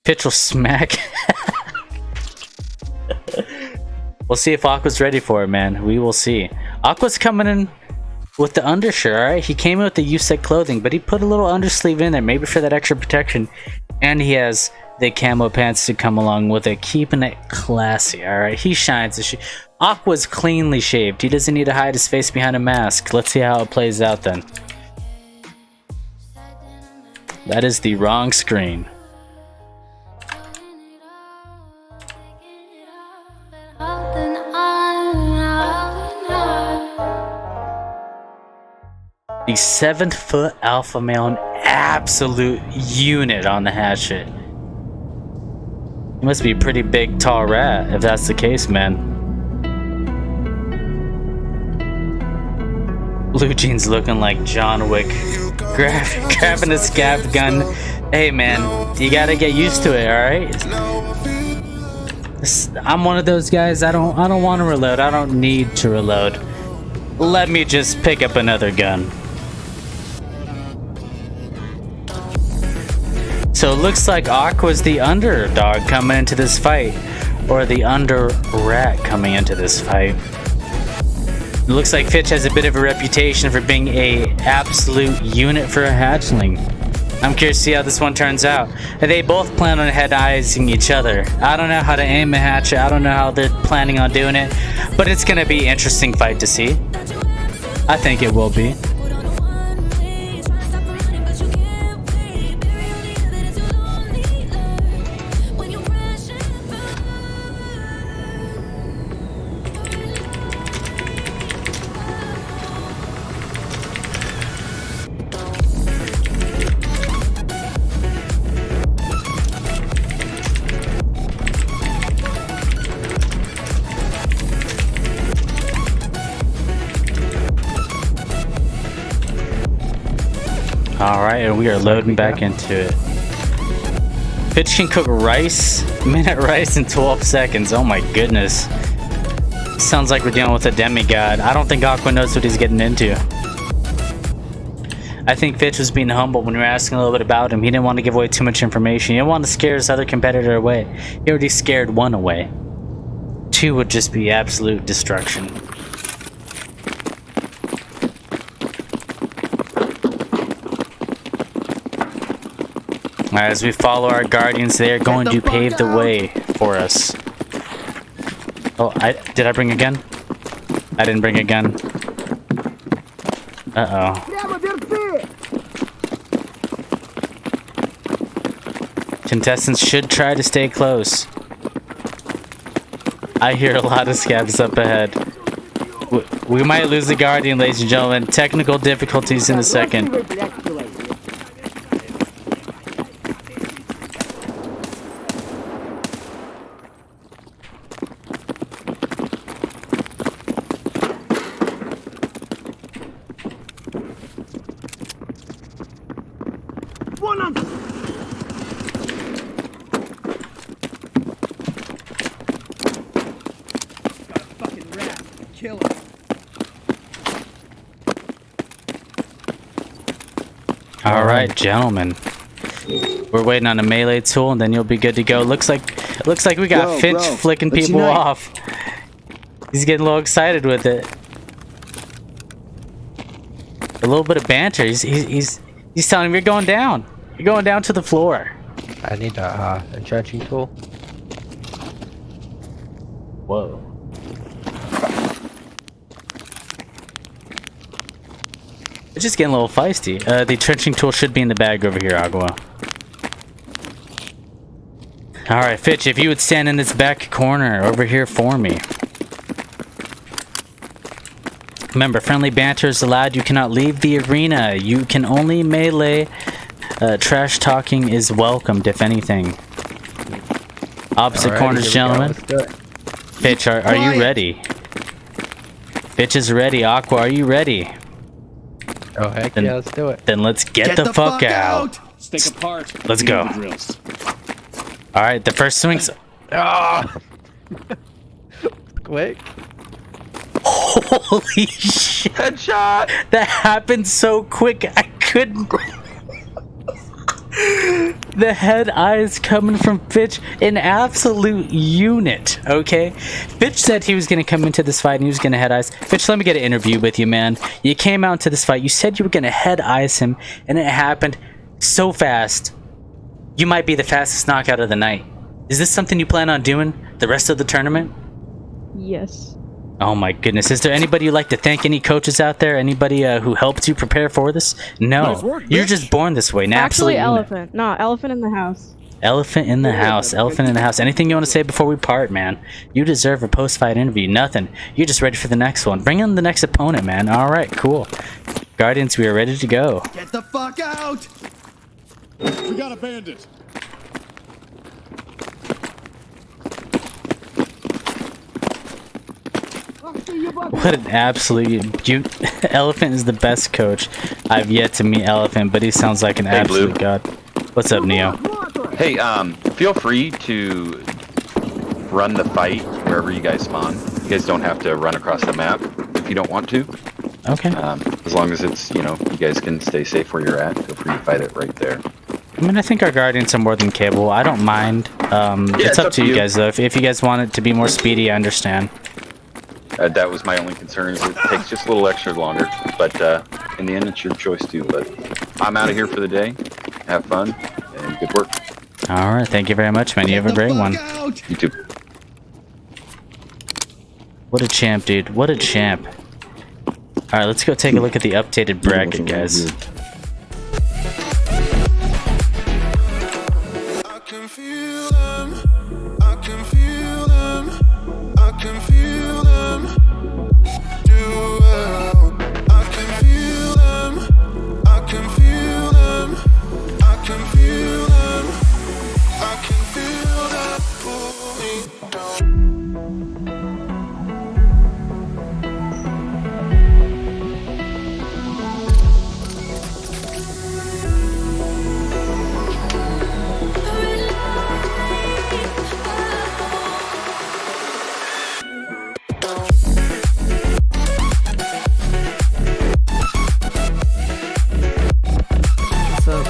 Pitch will smack. We'll see if Aqua's ready for it, man. We will see. Aqua's coming in with the undershirt, alright? He came in with the USEC clothing, but he put a little undersleeve in there, maybe for that extra protection. And he has the camo pants to come along with it, keeping it classy, alright? He shines. Aqua's cleanly shaved. He doesn't need to hide his face behind a mask. Let's see how it plays out then. That is the wrong screen. The 7-foot alpha male, an absolute unit on the hatchet. He must be a pretty big, tall rat, if that's the case, man. Blue Jeans looking like John Wick, grabbing a scav gun. Hey, man, you gotta get used to it, alright? I'm one of those guys. I don't want to reload. I don't need to reload. Let me just pick up another gun. So it looks like Aqua's the underdog coming into this fight, or the under rat coming into this fight. It looks like Fitch has a bit of a reputation for being a absolute unit for a hatchling. I'm curious to see how this one turns out. They both plan on head-eyesing each other. I don't know how to aim a hatchet. I don't know how they're planning on doing it, but it's gonna be an interesting fight to see. I think it will be. Alright, and we are loading back into it. Fitch can cook rice, minute rice in 12 seconds. Oh my goodness. Sounds like we're dealing with a demigod. I don't think Aqua knows what he's getting into. I think Fitch was being humble when we were asking a little bit about him. He didn't want to give away too much information. He didn't want to scare his other competitor away. He already scared one away. 2 would just be absolute destruction. As we follow our guardians, they are going to pave the way for us. Oh, did I bring a gun? I didn't bring a gun. Uh-oh. Contestants should try to stay close. I hear a lot of scabs up ahead. We might lose the guardian, ladies and gentlemen. Technical difficulties in a second. Alright, gentlemen. We're waiting on a melee tool, and then you'll be good to go. Looks like we got Finch flicking let's people unite. off. He's getting a little excited with it. A little bit of banter. He's telling him you're going down. You're going down to the floor. I need a entrenching tool. Whoa. It's just getting a little feisty. The trenching tool should be in the bag over here, Agua. Alright, Fitch, if you would stand in this back corner over here for me. Remember, friendly banter is allowed. You cannot leave the arena. You can only melee. Trash talking is welcomed, if anything. Opposite Alrighty, corners, here we go. gentlemen. Let's do it. Fitch, are you ready? Fitch is ready. Aqua, are you ready? Oh heck Then- yeah, let's do it. Then let's get the fuck out. Stick apart. Let's You know go. the drills. Alright, the first swing's... Ah! Quick. Holy shit. Headshot! That happened so quick, I couldn't... The head eyes coming from Fitch, an absolute unit, okay? Fitch said he was going to come into this fight and he was going to head eyes. Fitch, let me get an interview with you, man. You came out into this fight, you said you were going to head eyes him, and it happened so fast. You might be the fastest knockout of the night. Is this something you plan on doing the rest of the tournament? Yes. Oh my goodness. Is there anybody you'd like to thank? Any coaches out there? Anybody who helped you prepare for this? No. Nice work, You're bitch. just born this way. Actually, Absolutely. elephant. No, elephant in the house. Elephant in the house. Elephant in the house. Anything you want to say before we part, man? You deserve a post-fight interview. Nothing. You're just ready for the next one. Bring in the next opponent, man. All right, cool. Guardians, we are ready to go. Get the fuck out! We got a bandit. What an absolute... Elephant is the best coach. I've yet to meet Elephant, but he sounds like an Hey, Blue. absolute god. What's up, Neo? Hey, feel free to run the fight wherever you guys spawn. You guys don't have to run across the map if you don't want to. Okay. As long as it's, you guys can stay safe where you're at, feel free to fight it right there. I mean, I think our Guardians are more than capable. I don't mind. It's up to you guys, though. If you guys want it to be more speedy, I understand. That was my only concern, is it takes just a little extra longer. But in the end, it's your choice too. But I'm out of here for the day. Have fun and good work. All right. Thank you very much, man. You have a great one. Out. You too. What a champ, dude. What a champ. All right, let's go take a look at the updated bracket, guys. I can feel them. I can feel them. I can feel them. Do well. I can feel them. I can feel them. I can feel them. I can feel them pull me down. What's up?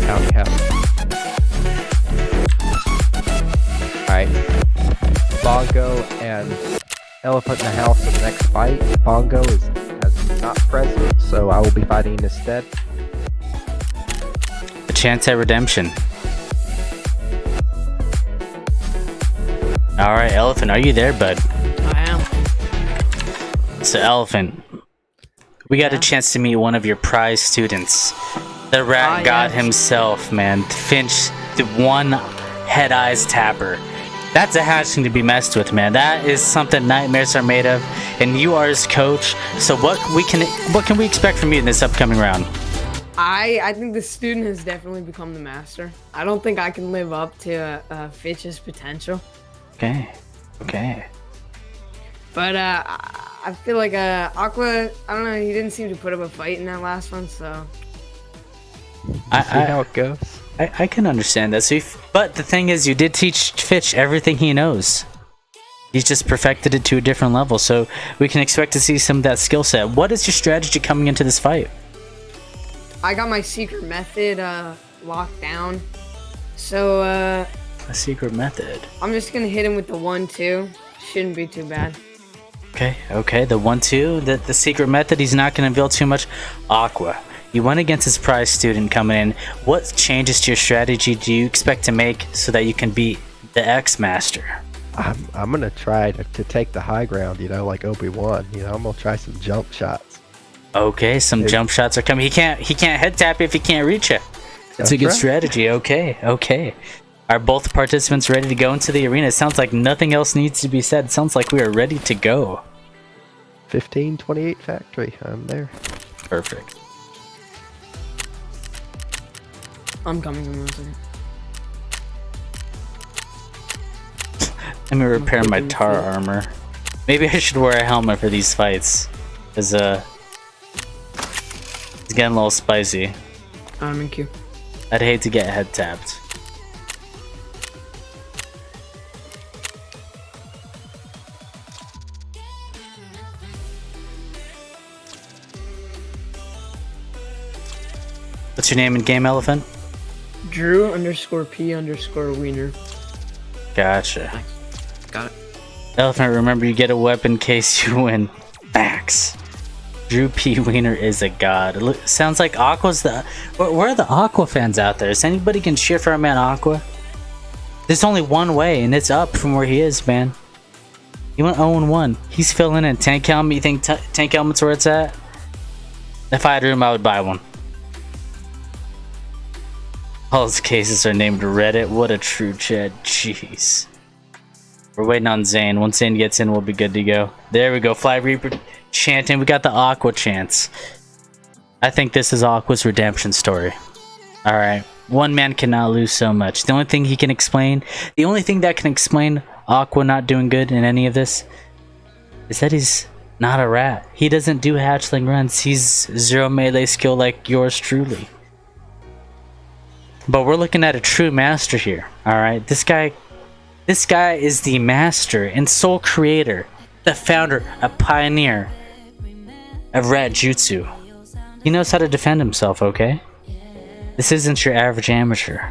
Howdy, howdy. Alright. Bongo and Elephant in the House in the next fight. Bongo has not present, so I will be fighting instead. A chance at redemption. All right, Elephant, are you there, bud? I am. So, Elephant, we got a chance to meet one of your prize students, the rat god himself, man. Finch, the one head eyes tapper. That's a hatchling to be messed with, man. That is something nightmares are made of, and you are his coach. So what can we expect from you in this upcoming round? I think the student has definitely become the master. I don't think I can live up to Fitch's potential. Okay. Okay. But I feel like Aqua, I don't know, he didn't seem to put up a fight in that last one, so. See how it goes. I can understand that. So but the thing is, you did teach Fitch everything he knows. He's just perfected it to a different level, so we can expect to see some of that skill set. What is your strategy coming into this fight? I got my secret method locked down. So A secret method. I'm just gonna hit him with the 1-2. Shouldn't be too bad. Okay, the 1-2, the secret method, he's not going to reveal too much. Aqua, you went against his prize student coming in. What changes to your strategy do you expect to make so that you can beat the X-Master? I'm gonna try to take the high ground, you know, like Obi-Wan. You know, I'm gonna try some jump shots. Okay, some jump shots are coming. He can't head tap if he can't reach you. That's a good strategy. Okay. Are both participants ready to go into the arena? It sounds like nothing else needs to be said. It sounds like we are ready to go. 1528 factory. I'm there. Perfect. I'm coming in 1 second. Let me repair my tar armor. Maybe I should wear a helmet for these fights. Cause it's getting a little spicy. I'm in queue. I'd hate to get head tapped. What's your name in game, Elephant? Drew_P_Wiener. Gotcha. Got it. Elephant, remember you get a weapon in case you win. Facts. Drew P. Wiener is a god. Sounds like Aqua's the... Where are the Aqua fans out there? Is anybody can cheer for our man Aqua? There's only one way, and it's up from where he is, man. He went 0-1. He's filling in. Tank helmet, you think tank helmet's where it's at? If I had room, I would buy one. All his cases are named Reddit. What a true chat. Jeez. We're waiting on Zane. Once Zane gets in, we'll be good to go. There we go. Fly Reaper chanting. We got the Aqua chants. I think this is Aqua's redemption story. Alright. One man cannot lose so much. The only thing he can explain, the only thing that can explain Aqua not doing good in any of this is that he's not a rat. He doesn't do hatchling runs. He's 0 melee skill like yours truly. But we're looking at a true master here. Alright. This guy is the master and sole creator, the founder, a pioneer of rat jutsu. He knows how to defend himself, okay? This isn't your average amateur.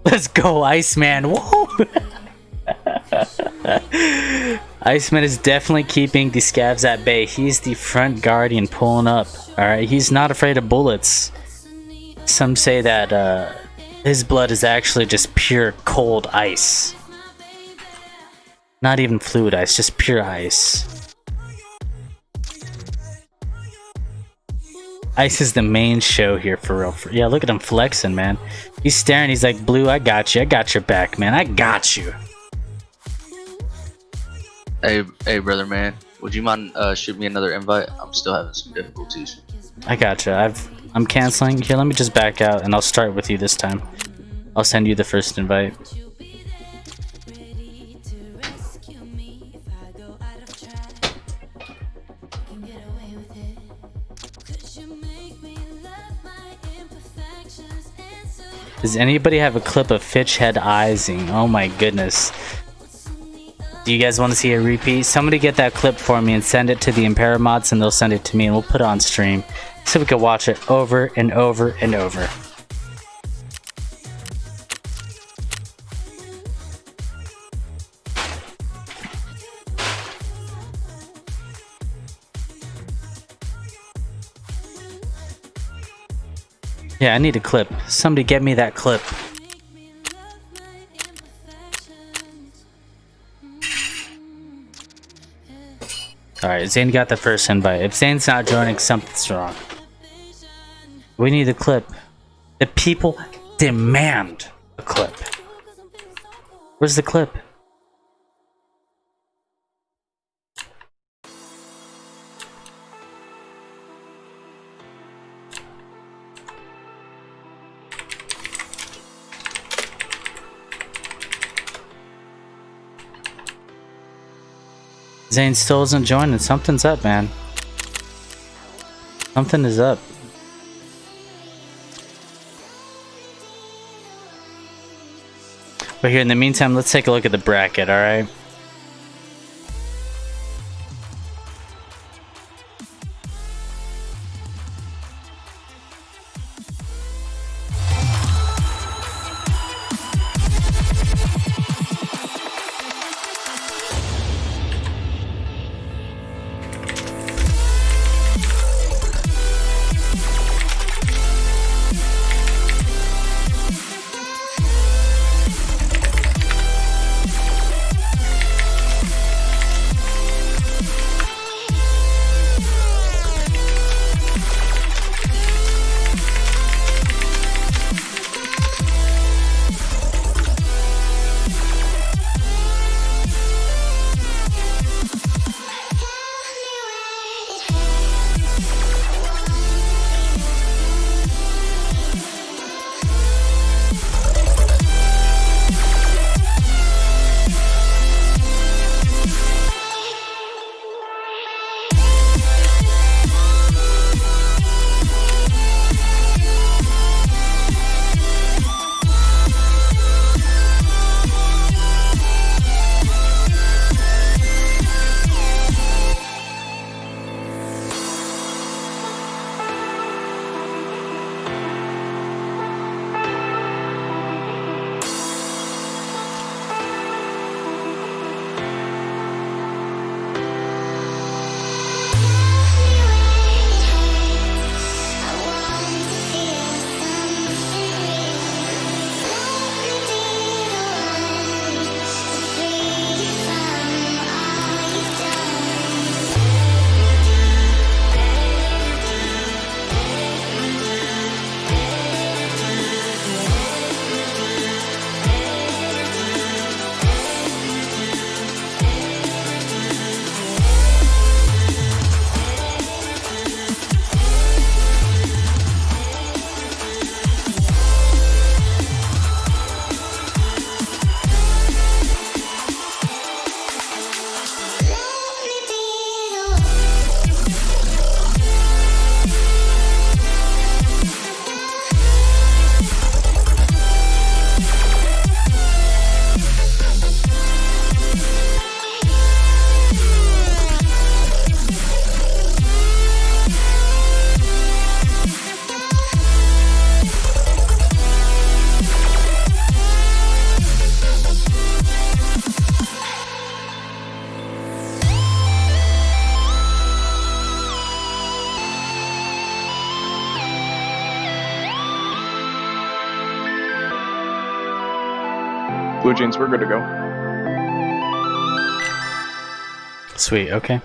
Let's go, Iceman. Whoa! Iceman is definitely keeping the scavs at bay. He's the front guardian pulling up. Alright, he's not afraid of bullets. Some say that his blood is actually just pure cold ice. Not even fluid ice, just pure ice. Ice is the main show here for real. Yeah, look at him flexing, man. He's staring, he's like, Blue, I got you. I got your back, man. I got you. Hey, brother, man. Would you mind shooting me another invite? I'm still having some difficulties. I gotcha. I'm canceling. Here, let me just back out and I'll start with you this time. I'll send you the first invite. Does anybody have a clip of Fitch head eyesing? Oh my goodness. Do you guys want to see a repeat? Somebody get that clip for me and send it to the Impera mods and they'll send it to me and we'll put it on stream so we can watch it over and over and over. Yeah, I need a clip. Somebody get me that clip. Alright, Zane got the first invite. If Zane's not joining, something's wrong. We need a clip. The people demand a clip. Where's the clip? Zane still isn't joining. Something's up, man. Something is up. But here, in the meantime, let's take a look at the bracket, alright? Jeans. We're good to go. Sweet, okay.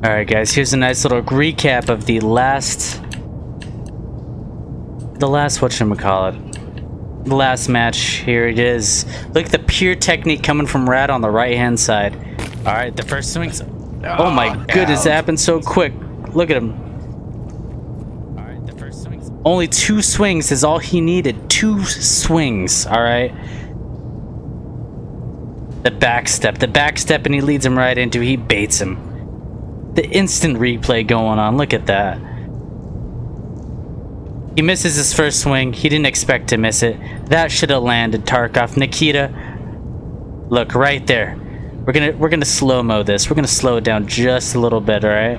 Alright guys, here's a nice little recap of the last whatchamacallit. The last match. Here it is. Look at the pure technique coming from Rad on the right hand side. Alright, the first swings. Oh my goodness, it happened so quick. Look at him. Alright, the first swings. Only 2 swings is all he needed. 2 swings, alright? The backstep, and he leads him right into, he baits him. The instant replay going on, look at that. He misses his first swing, he didn't expect to miss it. That should have landed Tarkov. Nikita, look right there. We're gonna slow-mo this. We're gonna slow it down just a little bit, alright?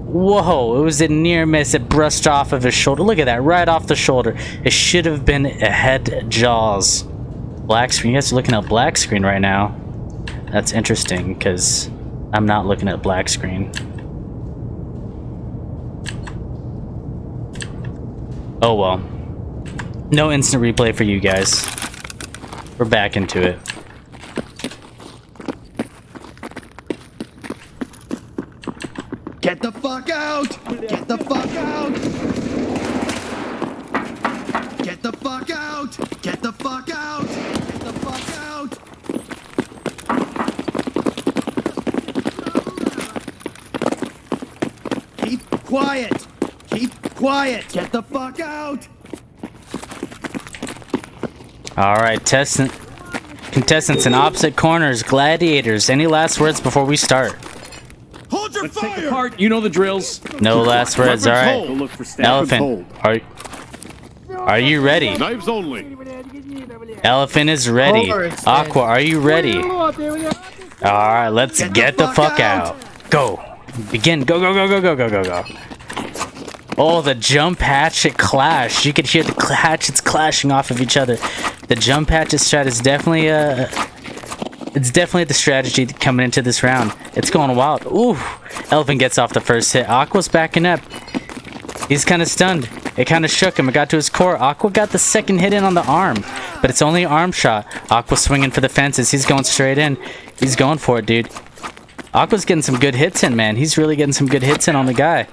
Whoa, it was a near miss. It brushed off of his shoulder. Look at that, right off the shoulder. It should have been a head jaws. Black screen, you guys are looking at black screen right now. That's interesting, because I'm not looking at black screen. Oh well. No instant replay for you guys. We're back into it. Get the fuck out! Get the fuck out! Get the fuck out! Get the fuck out! Get the fuck out! Keep quiet! Keep quiet! Get the fuck out! Alright, contestants in opposite corners, gladiators. Any last words before we start? Hold your fire! Take apart. You know the drills. No last words, alright. Elephant, are you ready? Knives only. Elephant is ready. Aqua, are you ready? Alright, let's get the fuck out. Go. Begin. Go, go, go, go, go, go, go, go. Oh, the jump hatchet clash. You could hear the hatchets clashing off of each other. The jump hatchet strat is definitely it's definitely the strategy coming into this round. It's going wild. Ooh. Elephant gets off the first hit. Aqua's backing up. He's kind of stunned. It kind of shook him. It got to his core. Aqua got the second hit in on the arm, but it's only an arm shot. Aqua swinging for the fences. He's going straight in. He's going for it, dude. Aqua's getting some good hits in, man. He's really getting some good hits in on the guy.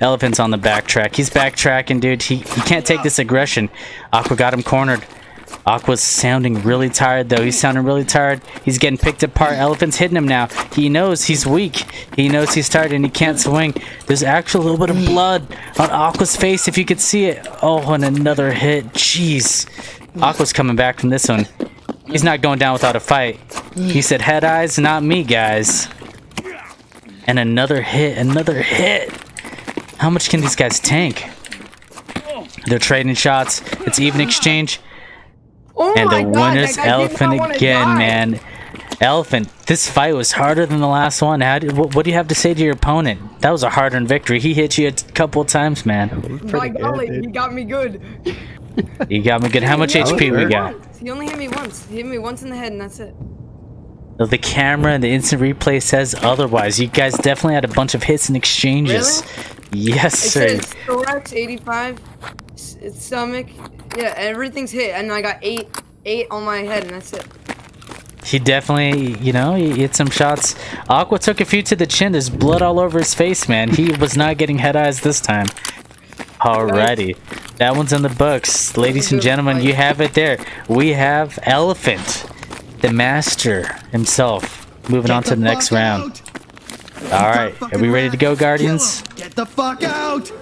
Elephant's on the backtrack. He's backtracking, dude. He can't take this aggression. Aqua got him cornered. Aqua's sounding really tired, though. He's sounding really tired. He's getting picked apart. Elephant's hitting him now. He knows he's weak. He knows he's tired and he can't swing. There's actually a little bit of blood on Aqua's face, if you could see it. Oh, and another hit. Jeez. Aqua's coming back from this one. He's not going down without a fight. He said, head eyes, not me, guys. And another hit. Another hit. How much can these guys tank? They're trading shots. It's even exchange. Oh and the God, winner's Elephant again, man. Elephant, this fight was harder than the last one. What do you have to say to your opponent? That was a hard-earned victory. He hit you a couple of times, man. My golly, he got me good. You got me good. How much HP we got? He only hit me once. He hit me once in the head and that's it. The camera and the instant replay says otherwise. You guys definitely had a bunch of hits and exchanges. Really? Yes, sir. It says thorax 85, stomach, yeah, everything's hit, and I got eight on my head, and that's it. He definitely, you know, he hit some shots. Aqua took a few to the chin. There's blood all over his face, man. He was not getting head eyes this time. Alrighty. That one's in the books. Ladies and gentlemen, you have it there. We have Elephant, the master himself, moving on to the next round. Alright, are we ready to go, Guardians? Get the fuck out!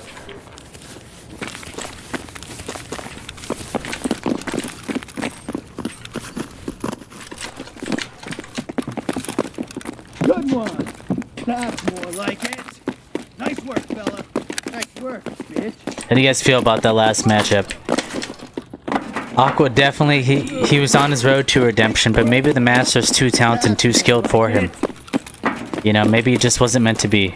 Good one. That's more like it. Nice work, fella. Nice work, bitch. How do you guys feel about that last matchup? Aqua definitely, he was on his road to redemption, but maybe the Master's too talented and too skilled for him. You know, maybe it just wasn't meant to be.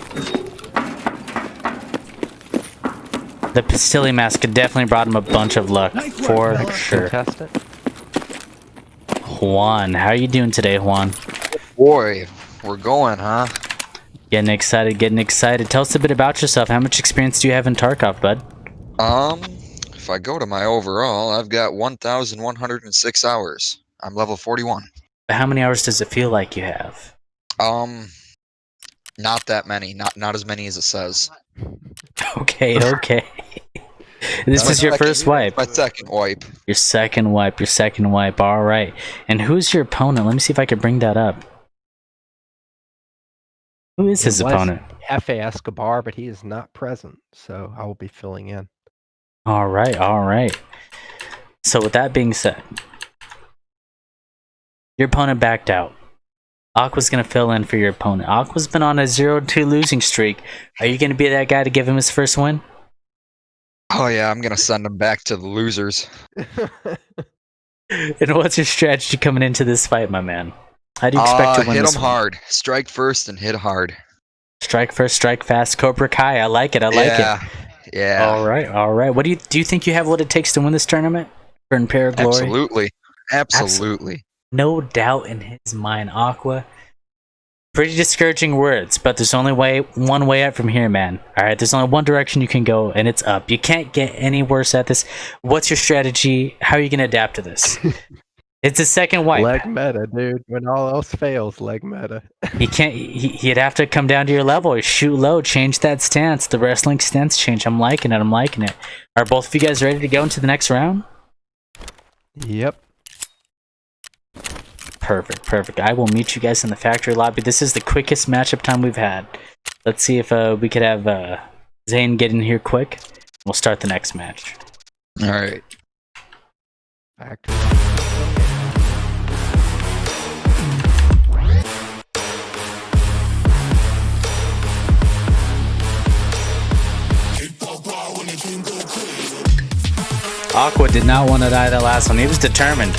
The Pastilli Mask definitely brought him a bunch of luck, for sure. Juan, how are you doing today, Juan? Boy, we're going, huh? Getting excited, getting excited. Tell us a bit about yourself. How much experience do you have in Tarkov, bud? If I go to my overall, I've got 1,106 hours. I'm level 41. How many hours does it feel like you have? Not that many. Not as many as it says. Okay. This is your first wipe. My second wipe. Your second wipe. All right. And who's your opponent? Let me see if I can bring that up. Who is his opponent? F.A. Escobar, but he is not present, so I will be filling in. All right. So with that being said, your opponent backed out. Aqua's going to fill in for your opponent. Aqua's been on a 0-2 losing streak. Are you going to be that guy to give him his first win? Oh yeah, I'm going to send him back to the losers. And what's your strategy coming into this fight, my man? How do you expect to win hit this him one? hard. Strike first and hit hard. Strike first, strike fast. Cobra Kai. I like it. Yeah. All right. What do you think you have what it takes to win this tournament for Impera Glory? Absolutely. No doubt in his mind, Aqua. Pretty discouraging words, but there's only one way out from here, man. All right, there's only one direction you can go, and it's up. You can't get any worse at this. What's your strategy? How are you gonna adapt to this? It's a second wipe. Leg meta, dude. When all else fails, leg meta. He can't. He'd have to come down to your level. Shoot low. Change that stance. The wrestling stance change. I'm liking it. Are both of you guys ready to go into the next round? Yep. Perfect. I will meet you guys in the factory lobby. This is the quickest matchup time we've had. Let's see if we could have Zane get in here quick. We'll start the next match. All right. Factory. Aqua did not want to die that last one. He was determined.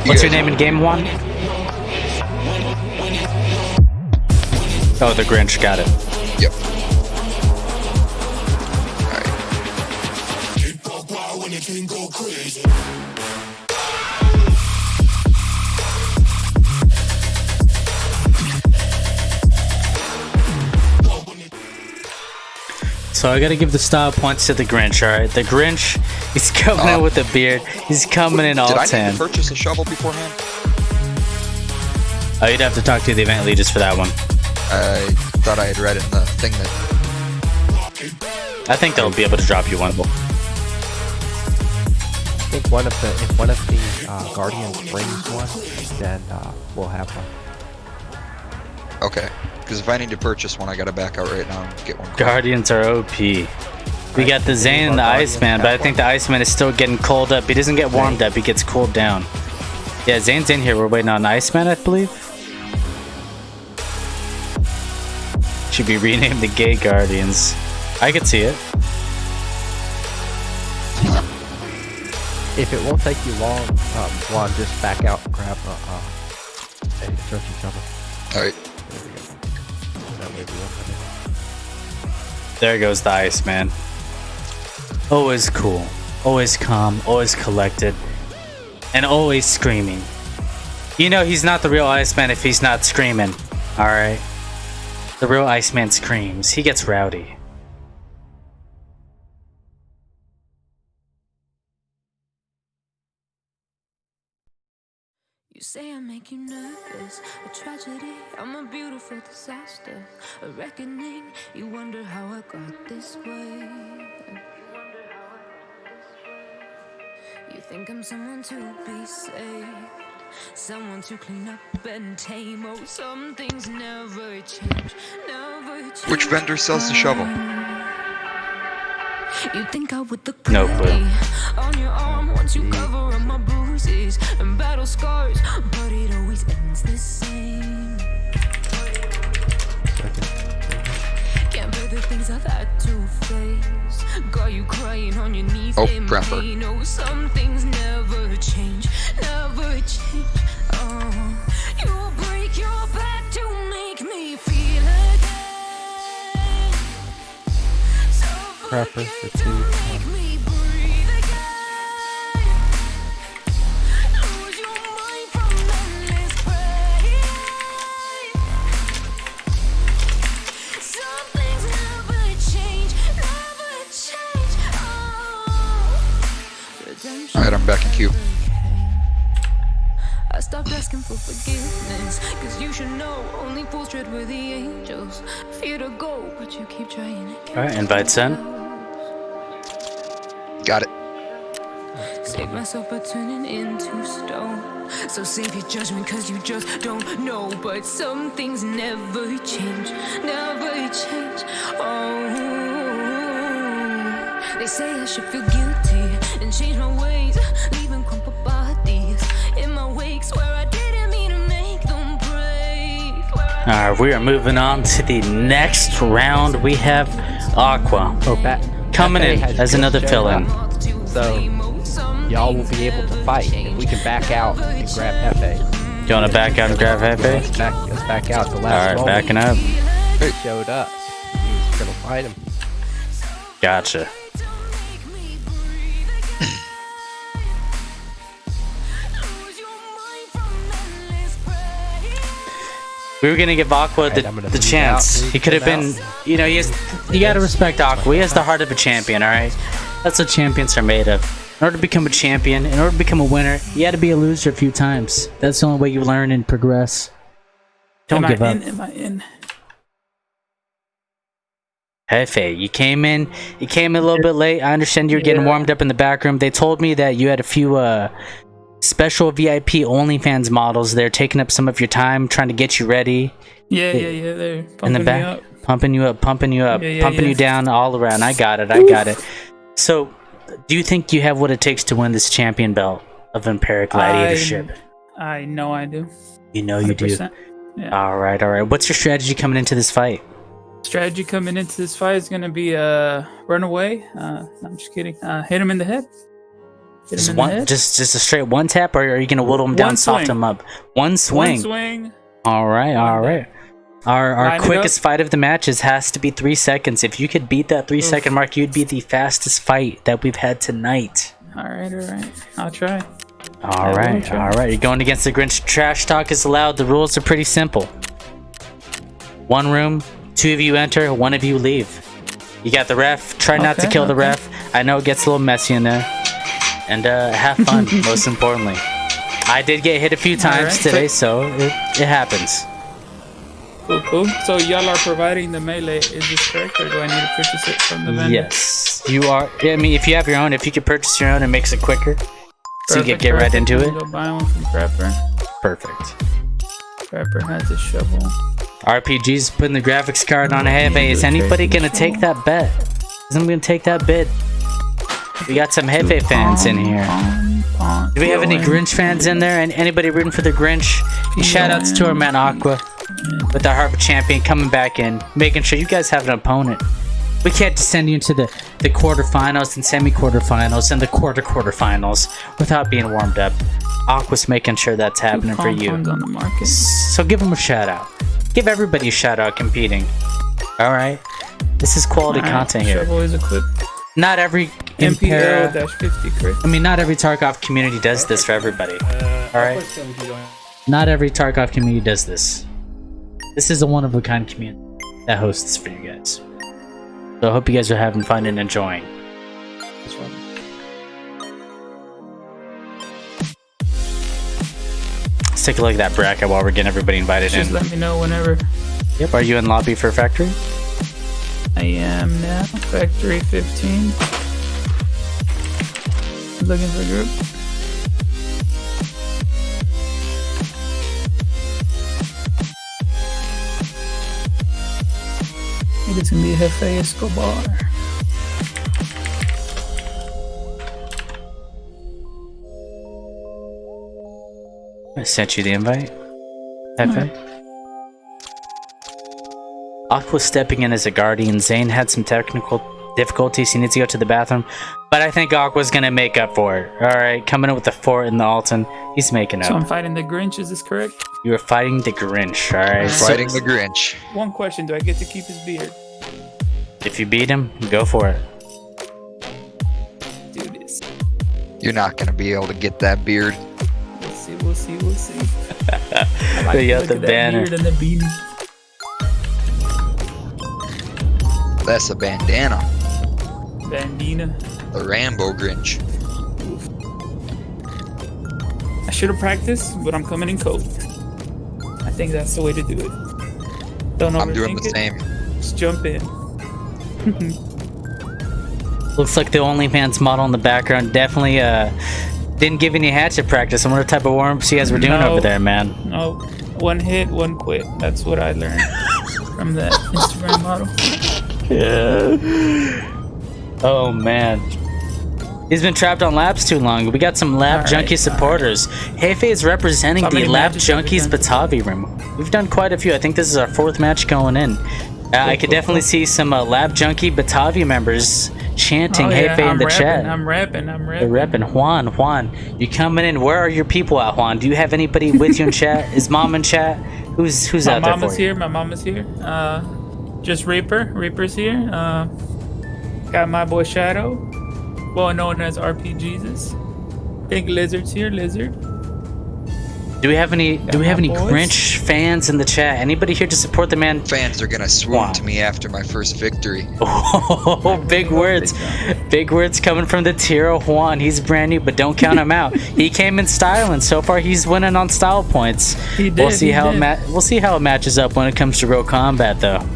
What's your name in game one? Oh, the Grinch, got it. Yep. So I gotta give the style points to the Grinch, alright? The Grinch, he's coming in with a beard. He's coming in all Did I tan. need to purchase a shovel beforehand? Oh, you'd have to talk to the event leaders for that one. I thought I had read it in the thing that... I think they'll be able to drop you one. I think if one of the Guardians brings one, then we'll have one. Okay. Because if I need to purchase one, I gotta back out right now and get one. Guardians are OP. We got the Zane and the Iceman, but I think the Iceman is still getting cold up. He doesn't get warmed up, he gets cooled down. Yeah, Zane's in here. We're waiting on the Iceman, I believe. Should be renamed the Gay Guardians. I could see it. If it won't take you long, Juan, just back out and grab a searching shovel. Alright. There we go. That way we won't have it. There goes the Iceman. Always cool, always calm, always collected, and always screaming. You know he's not the real Iceman if he's not screaming, alright? The real Iceman screams. He gets rowdy. You say I make you nervous, a tragedy, I'm a beautiful disaster, a reckoning, you wonder how I got this way. You think I'm someone to be saved, someone to clean up and tame. Oh, some things never change, never change. Which vendor sells the shovel? You think I would look No pretty clue. on your arm once you cover up my bruises and battle scars, but it always ends the same. Can't bear the things I've had to face. Got you crying on your knees. Oh, in prepper. pain. Oh, some things never change, never change. Oh, you break your back to make me feel again. Prepper, fatigue. Make me breathe again. Lose your mind from endless pain. Some things never change, never change. Oh, redemption. Alright, I'm back in queue. I stopped asking for forgiveness, cause you should know only fools tread with the angels. Fear to go, but you keep trying. Alright, invite sent. Got it. Save myself by turning into stone. So save your judgment cause you just don't know. But some things never change, never change. Oh, they say I should feel guilty and change my ways, leaving crumpled bodies in my wake. Swear I didn't mean to make them break. Alright, we are moving on to the next round. We have Aqua coming in as another fill-in. So, y'all will be able to fight if we can back out and grab Hefe. You want to back out and grab Hefe? Let's back out. The last Alright, moment backing up. he showed up. He was gonna fight him. Gotcha. We were gonna give Aqua the chance. He could have been, you know, you gotta respect Aqua. He has the heart of a champion, alright? That's what champions are made of. In order to become a champion, in order to become a winner, you had to be a loser a few times. That's the only way you learn and progress. Don't give up. Am I in? Hefe, you came in a little bit late. I understand you're getting warmed up in the back room. They told me that you had a few special VIP OnlyFans models. They're taking up some of your time, trying to get you ready. Yeah. They're In the back, me up. pumping you up, pumping you down all around. I got it. So, do you think you have what it takes to win this champion belt of Impera Gladiatorship? I know I do. You know you do. 100%. Yeah. All right. What's your strategy coming into this fight? Strategy coming into this fight is gonna be run away. No, I'm just kidding. Hit him in the head. Just a straight one tap, or are you gonna whittle him down, soft him up? One swing. One swing. All right. Our Line it quickest fight of the matches has to be 3 seconds. If you could beat that 3-second mark, you'd be the fastest fight that we've had tonight. All right. I'll try. All right. You're going against the Grinch. Trash talk is allowed. The rules are pretty simple. One room, 2 of you enter, 1 of you leave. You got the ref. Try not to kill the ref. I know it gets a little messy in there. And have fun, most importantly. I did get hit a few times today, so it happens. Cool. So y'all are providing the melee. Is this correct, or do I need to purchase it from the vendor? Yes, you are. I mean, if you have your own, if you could purchase your own, it makes it quicker. So you can get right into it. Go buy one from Prepper. Perfect. Prepper has a shovel. RPG's putting the graphics card on a Hefe. Is anybody gonna take that bet? Is anyone gonna take that bid? We got some Hefe fans in here. Do we have any Grinch fans in there? And anybody rooting for the Grinch? Shout outs to our man Aqua with the Harvard champion coming back in, making sure you guys have an opponent. We can't send you into the quarterfinals and semi-quarterfinals and the quarterfinals without being warmed up. Aqua's making sure that's happening for you. On the market. So give him a shout out. Give everybody a shout out competing. All right. This is quality content here. Shovel is equipped. Not every Impera, MPL-50 crit. I mean, not every Tarkov community does this for everybody. All right. Not every Tarkov community does this. This is a one-of-a-kind community that hosts for you guys. So I hope you guys are having fun and enjoying. Let's take a look at that bracket while we're getting everybody invited in. Just let me know whenever. Yep. Are you in lobby for factory? I am now. Factory 15. Looking for a group. It's gonna be Jefe Escobar. I sent you the invite. Jefe. Aqua's stepping in as a guardian. Zane had some technical difficulties. He needs to go to the bathroom. But I think Aqua's gonna make up for it. Alright, coming in with the fort in the Alton. He's making up. So I'm fighting the Grinch, is this correct? You are fighting the Grinch, alright? Fighting the Grinch. One question, do I get to keep his beard? If you beat him, go for it. Do this. You're not gonna be able to get that beard. We'll see, we'll see, we'll see. They got the banner. Beard and the beanie. That's a bandana. Bandana. The Rambo Grinch. I should have practiced, but I'm coming in cold. I think that's the way to do it. Don't overthink I'm doing the it. same. Just jump in. Looks like the OnlyFans model in the background definitely didn't give any hatchet practice. I wonder what type of warm-ups you guys were doing over there, man. No, one hit, one quit. That's what I learned from that Instagram model. Yeah. Oh man. He's been trapped on labs too long. We got some lab junkie supporters. Hefe is representing the Lab Junkies Batavi room. We've done quite a few. I think this is our 4th match going in. I could definitely see some Lab Junkie Batavi members chanting Hefe in the chat. I'm rapping. They're repping. Juan, you coming in? Where are your people at, Juan? Do you have anybody with you in chat? Is mom in chat? Who's out there for you? My mama's here. Just Reaper. Reaper's here. Got my boy Shadow, well known as RP Jesus. Think Lizard's here. Lizard. Do we have any Grinch fans in the chat? Anybody here to support the man? Fans are gonna swoon to me after my first victory. Oh, big words. Big words coming from the Tiro Juan. He's brand new, but don't count him out. He came in style, and so far he's winning on style points. We'll see how it matches up when it comes to real combat, though.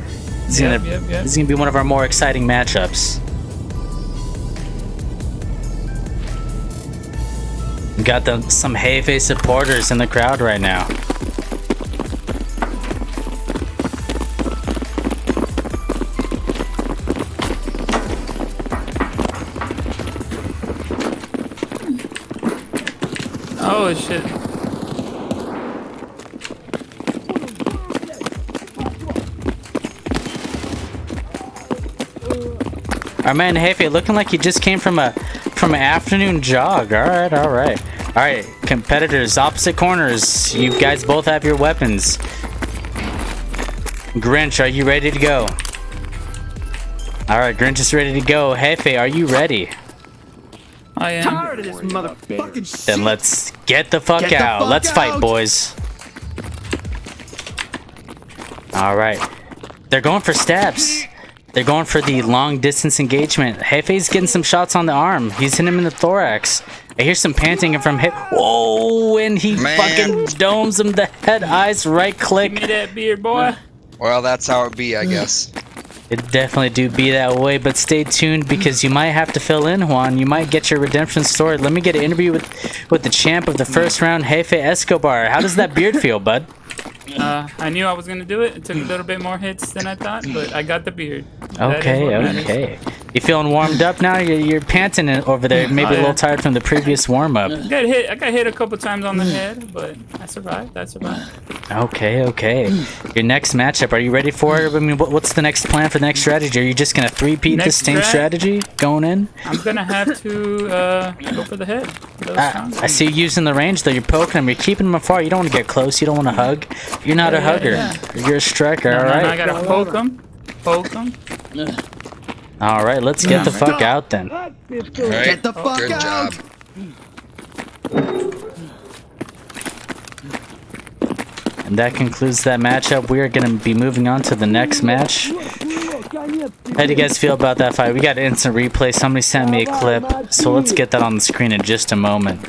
This is gonna be one of our more exciting matchups. We got some Hefe supporters in the crowd right now. Oh shit. Our man Hefe looking like he just came from an afternoon jog. All right, competitors, opposite corners. You guys both have your weapons. Grinch, are you ready to go? All right, Grinch is ready to go. Hefe, are you ready? I am. Tired of this motherfucking shit. Then let's get the fuck out. Let's fight, boys. All right, they're going for stabs. They're going for the long distance engagement. Hefe's getting some shots on the arm. He's hitting him in the thorax. I hear some panting from Hefe. Whoa, and he fucking domes him the head, eyes, right click. Give me that beard, boy. Well, that's how it be, I guess. It definitely do be that way, but stay tuned because you might have to fill in, Juan. You might get your redemption story. Let me get an interview with the champ of the first round, Jefe Escobar. How does that beard feel, bud? I knew I was gonna do it. It took a little bit more hits than I thought, but I got the beard. Okay. You feeling warmed up now? You're panting over there. Maybe a little tired from the previous warm up. I got hit a couple times on the head, but I survived. Okay. Your next matchup. Are you ready for it? I mean, what's the next plan for the next strategy? Are you just gonna three-peat the same strategy going in? I'm gonna have to go for the head. I see you using the range though. You're poking him. You're keeping him afar. You don't want to get close. You don't want to hug. You're not a hugger. Yeah. You're a striker. All right. I gotta poke him. All right. Let's get the fuck out then. All right. Get the fuck Good out. job. And that concludes that matchup. We are going to be moving on to the next match. How do you guys feel about that fight? We got instant replay. Somebody sent me a clip, so let's get that on the screen in just a moment.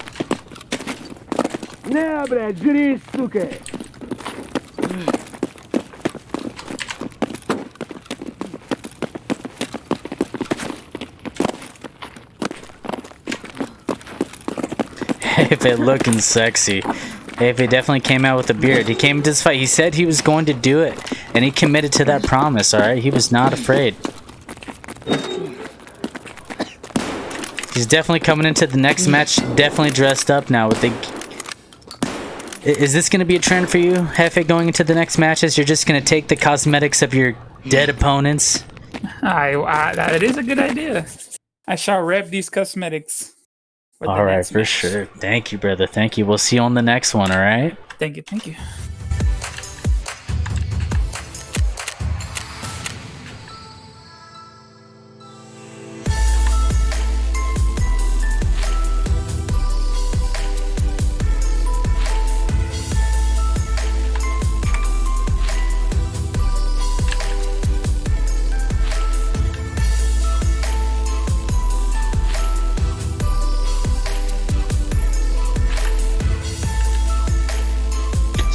Hefe looking sexy. Hefe definitely came out with a beard. He came into this fight. He said he was going to do it, and he committed to that promise, alright? He was not afraid. He's definitely coming into the next match, definitely dressed up now with the... Is this going to be a trend for you, Hefe, going into the next matches? You're just going to take the cosmetics of your dead opponents? That is a good idea. I shall rep these cosmetics. All right, for sure. Thank you, brother. Thank you. We'll see you on the next one, all right? Thank you.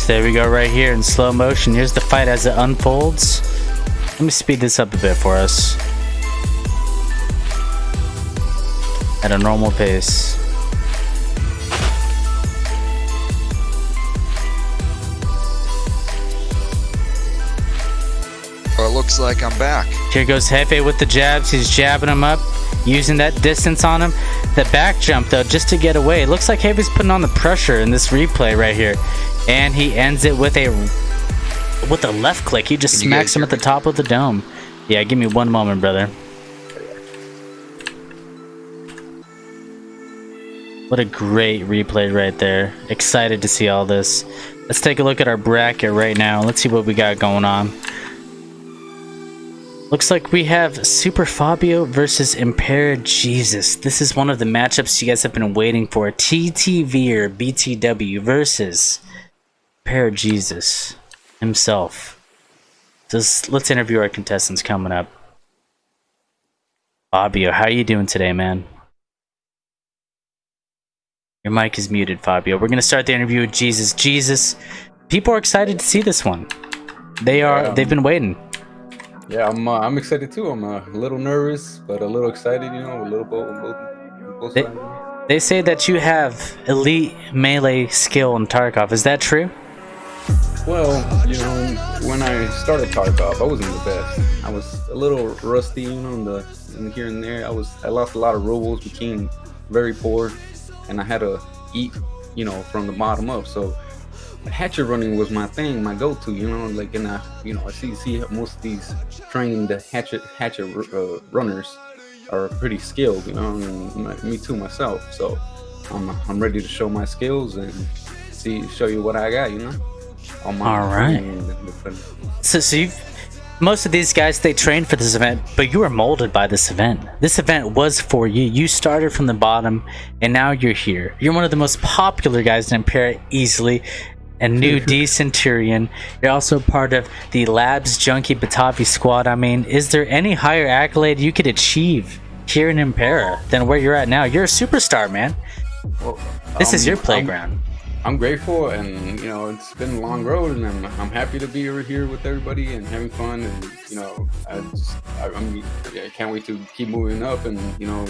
There we go, right here in slow motion. Here's the fight as it unfolds. Let me speed this up a bit for us. At a normal pace. Well, it looks like I'm back. Here goes Hefe with the jabs. He's jabbing him up, using that distance on him. The back jump, though, just to get away. It looks like Hefe's putting on the pressure in this replay right here. And he ends it with a left click. He just smacks him at the top of the dome. Yeah, give me one moment, brother. What a great replay right there. Excited to see all this. Let's take a look at our bracket right now. Let's see what we got going on. Looks like we have Super Fabio versus Impera Jesus. This is one of the matchups you guys have been waiting for. TTV or BTW versus Impera Jesus himself. Let's interview our contestants coming up. Fabio, how are you doing today, man? Your mic is muted, Fabio. We're gonna start the interview with Jesus. Jesus, people are excited to see this one. They've been waiting. Yeah, I'm excited too. I'm a little nervous, but a little excited. You know, a little both sides. They say that you have elite melee skill in Tarkov. Is that true? Well, you know, when I started Tarkov, I wasn't the best. I was a little rusty, you know, in here and there. I lost a lot of robles, became very poor, and I had to eat, you know, from the bottom up. So hatchet running was my thing, my go-to, you know, like, and I see most of these trained hatchet runners are pretty skilled, you know, and me too myself. So I'm ready to show my skills and show you what I got, you know. All right. So most of these guys, they trained for this event, but you were molded by this event. This event was for you. You started from the bottom, and now you're here. You're one of the most popular guys in Impera, easily. A new D Centurion. You're also part of the Labs Junkie Batavi squad. I mean, is there any higher accolade you could achieve here in Impera than where you're at now? You're a superstar, man. Well, this is your playground. I'm grateful, and you know, it's been a long road, and I'm happy to be over here with everybody and having fun, and you know, I can't wait to keep moving up, and you know,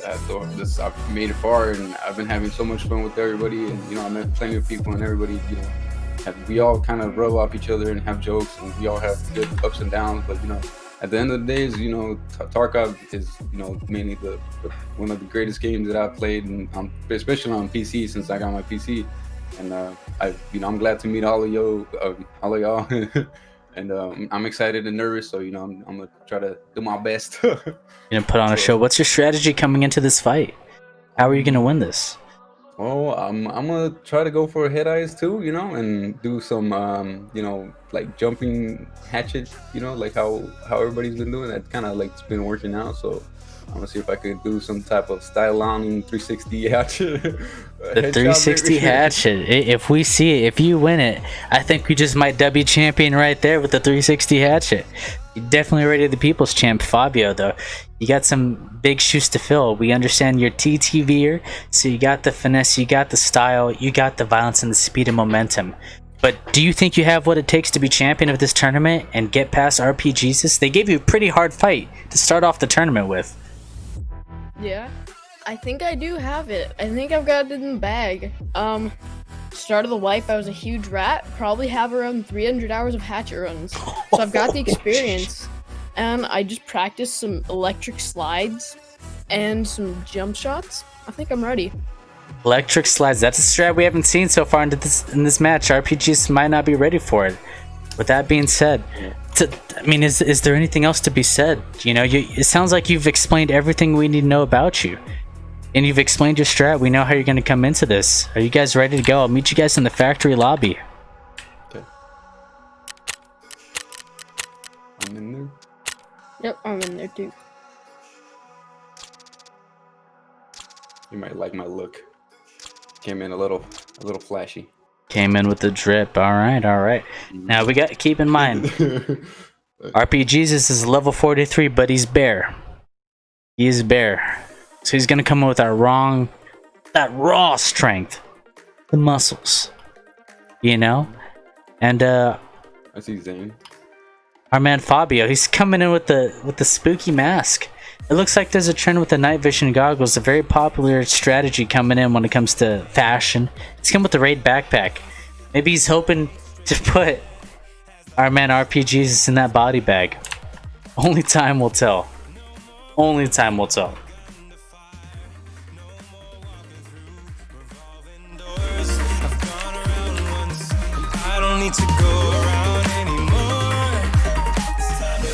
I've made it far, and I've been having so much fun with everybody, and you know, I met plenty of people, and everybody, you know, we all kind of rub off each other and have jokes, and we all have good ups and downs, but you know, at the end of the day, is Tarkov is mainly the one of the greatest games that I've played, and especially on PC since I got my PC. And I'm glad to meet all of y'all, and I'm excited and nervous. So I'm gonna try to do my best. You're gonna put on a show. What's your strategy coming into this fight? How are you gonna win this? Well, I'm gonna try to go for head eyes too, and do some like jumping hatchet, like how everybody's been doing. That kind of like it's been working out. So I'm gonna see if I could do some type of style on 360 hatchet. The 360 hatchet. If we see it, if you win it, I think we just might W champion right there with the 360 hatchet. You're definitely already the people's champ, Fabio, though. You got some big shoes to fill. We understand you're TTVer, so you got the finesse, you got the style, you got the violence and the speed and momentum. But do you think you have what it takes to be champion of this tournament and get past RPGesus? They gave you a pretty hard fight to start off the tournament with. Yeah, I think I do have it. I think I've got it in the bag. Start of the wipe, I was a huge rat. Probably have around 300 hours of hatchet runs. So I've got the experience. And I just practiced some electric slides and some jump shots. I think I'm ready. Electric slides, that's a strat we haven't seen so far in this match. RPGs might not be ready for it. With that being said, is there anything else to be said? It sounds like you've explained everything we need to know about you. And you've explained your strat. We know how you're going to come into this. Are you guys ready to go? I'll meet you guys in the factory lobby. Okay. I'm in there. Yep, I'm in there too. You might like my look. Came in a little flashy. Came in with the drip. All right. Now we got to keep in mind, RPGesus is level 43, but he's bare. He is bare. So he's gonna come in with that raw strength, the muscles, And I see Zane. Our man Fabio, he's coming in with the spooky mask. It looks like there's a trend with the night vision goggles, a very popular strategy coming in when it comes to fashion. He's come with the raid backpack. Maybe he's hoping to put our man RPGesus in that body bag. Only time will tell. Only time will tell. I don't need to go around anymore. It's time to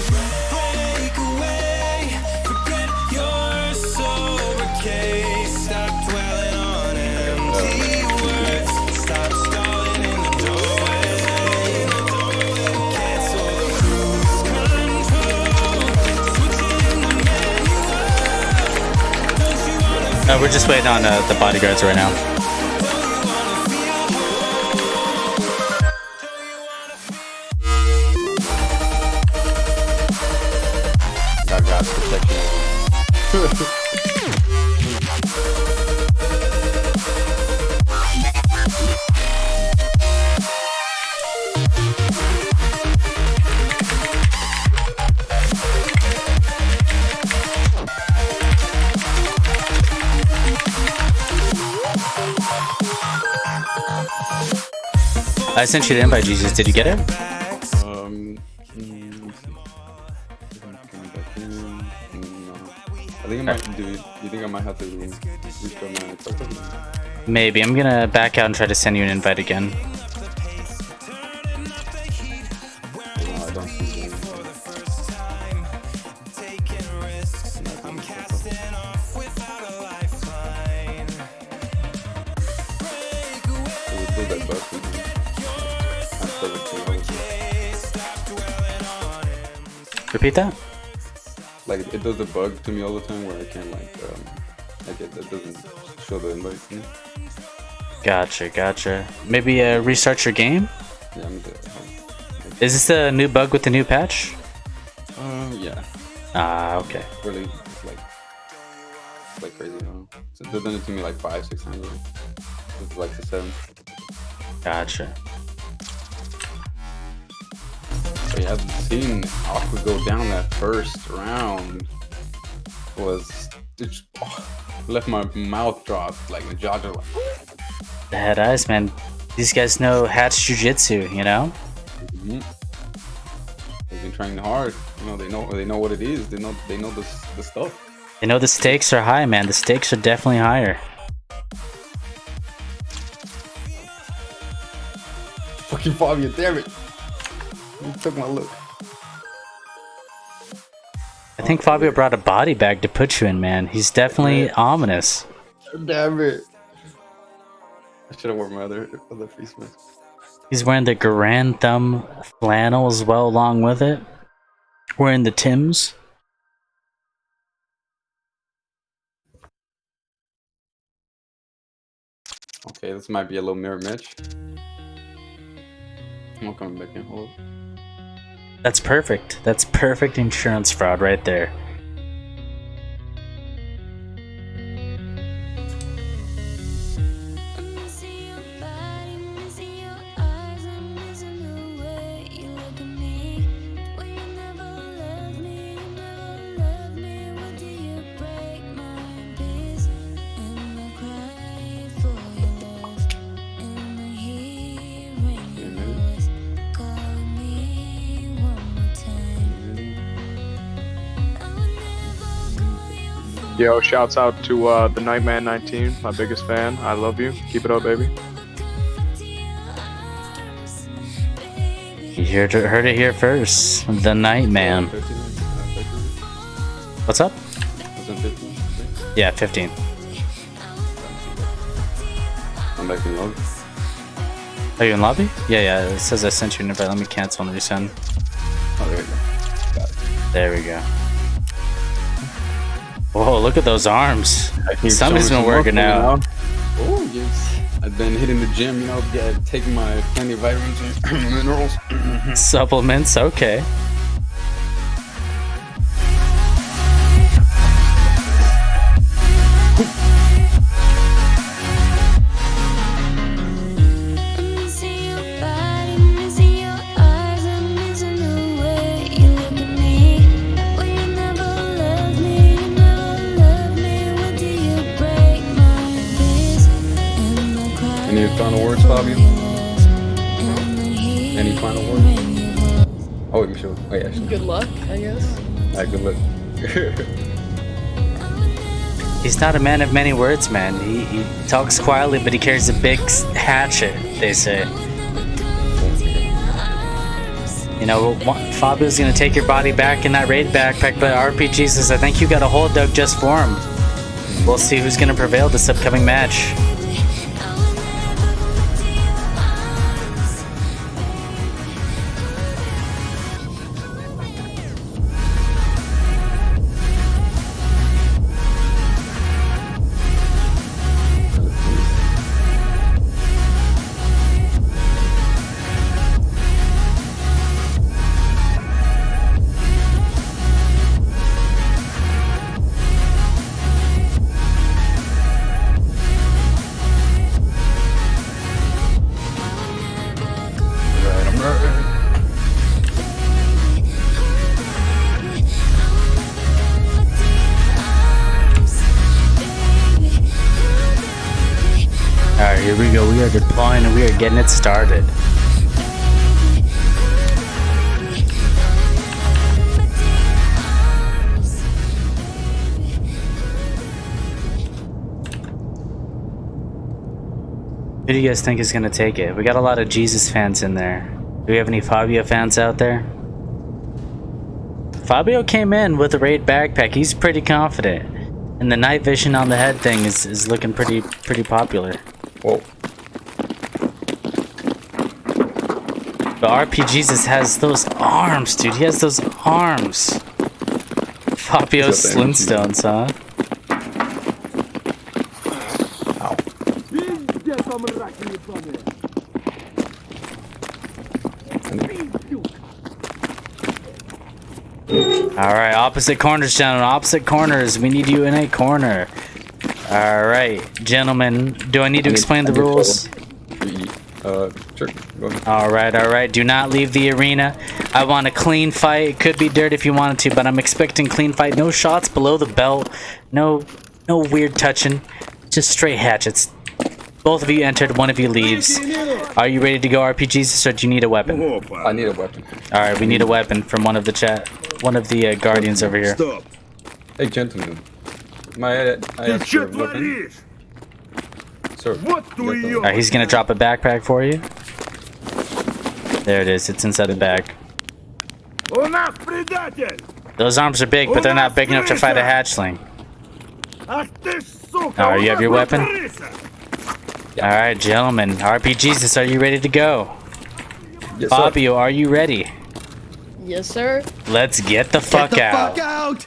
break away. Forget your sober case. Stop dwelling on empty words. Stop stalling in the doorway. Cancel the cruise control. Switching the manual. Don't you wanna We're just waiting on the bodyguards right now. I sent you the invite, Jesus. Did you get it? Let me see. No. I think I might do it. You think I might have to restart my Tarkov? Maybe. I'm gonna back out and try to send you an invite again. No, I don't see it. That bug. Repeat that? Like it does the bug to me all the time where I can't it doesn't show the invite to me. Gotcha. Maybe restart your game? Yeah, I'm good. Is this a new bug with the new patch? Yeah. Ah, okay. Really, it's like crazy, So they've done it to me like 5-6 times. It's like the 7th. Gotcha. But yeah, I've seen Aqua go down that first round. It just left my mouth drop, like the jaw dropped. The head eyes, man. These guys know Hatch Jiu-Jitsu, Mm-hmm. They've been trained hard. You know, they know what it is. They know the stuff. You know the stakes are high, man. The stakes are definitely higher. Fucking Fabio, damn it! You took my look. I think Fabio brought a body bag to put you in, man. He's definitely ominous. Damn it! I should have worn my other face mask. He's wearing the Grand Thumb flannel as well, along with it. Wearing the Tims. Okay, this might be a little mirror match. I'm coming back in. Hold up. That's perfect. That's perfect insurance fraud right there. Yo, shouts out to the Nightman 19, my biggest fan. I love you. Keep it up, baby. You heard it here first. The Nightman. What's up? Yeah, 15. I'm back in lobby. Are you in lobby? Yeah, it says I sent you an invite. Let me cancel and resend. Oh, there we go. Got it. There we go. Whoa, look at those arms. Somebody's been working out. Oh, yes. I've been hitting the gym, you know, taking my plenty of vitamins and minerals. Supplements, okay. Any final words, Fabio? Any final words? Oh, wait, Michelle. Oh, yeah. Good luck, I guess. Alright, good luck. He's not a man of many words, man. He talks quietly, but he carries a big hatchet, they say. You know, Fabio's gonna take your body back in that raid backpack, but RPG says, I think you got a hole dug just for him. We'll see who's gonna prevail this upcoming match. Alright, here we go. We are deploying and we are getting it started. Who do you guys think is going to take it? We got a lot of Jesus fans in there. Do we have any Fabio fans out there? Fabio came in with a raid backpack. He's pretty confident. And the night vision on the head thing is looking pretty popular. Whoa. But RPGesus has those arms, dude. He has those arms. Fabio Slimstones, huh? Alright, opposite corners, gentlemen. Opposite corners. We need you in a corner. Alright, gentlemen. Do I need to explain the rules? Sure. Go ahead. Alright. Do not leave the arena. I want a clean fight. It could be dirt if you wanted to, but I'm expecting clean fight. No shots below the belt. No weird touching. Just straight hatchets. Both of you entered, one of you leaves. Are you ready to go RPGs, or do you need a weapon? I need a weapon. Alright, we need a weapon from one of the guardians over here. Stop. Hey, gentlemen. I ask for a weapon? Sir. Alright, he's gonna drop a backpack for you. There it is, it's inside the bag. Those arms are big, but they're not big enough to fight a hatchling. Alright, you have your weapon? Alright, gentlemen. RPGs, are you ready to go? Yes, Fabio, are you ready? Yes, sir. Let's get the fuck out.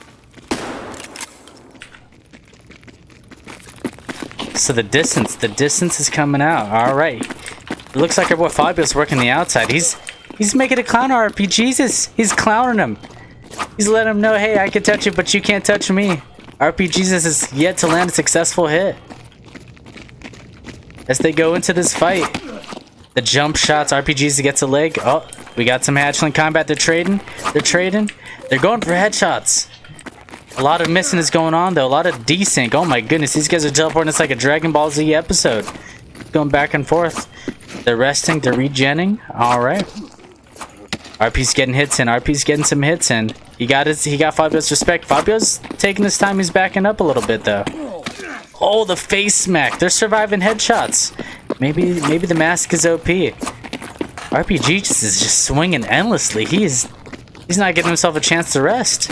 So the distance is coming out. Alright. It looks like our boy Fabio's working the outside. He's making a clown RPGs. He's clowning him. He's letting him know, hey, I can touch you, but you can't touch me. RPGs is yet to land a successful hit. As they go into this fight, the jump shots, RPGs gets a leg. Oh, we got some hatchling combat. They're trading. They're going for headshots. A lot of missing is going on, though. A lot of desync. Oh my goodness, these guys are teleporting. It's like a Dragon Ball Z episode. Going back and forth. They're resting. They're regenning. All right. RP's getting hits in. RP's getting some hits in. He got Fabio's respect. Fabio's taking his time. He's backing up a little bit, though. Oh, the face smack. They're surviving headshots. Maybe the mask is OP. RPG is just swinging endlessly. He's not giving himself a chance to rest.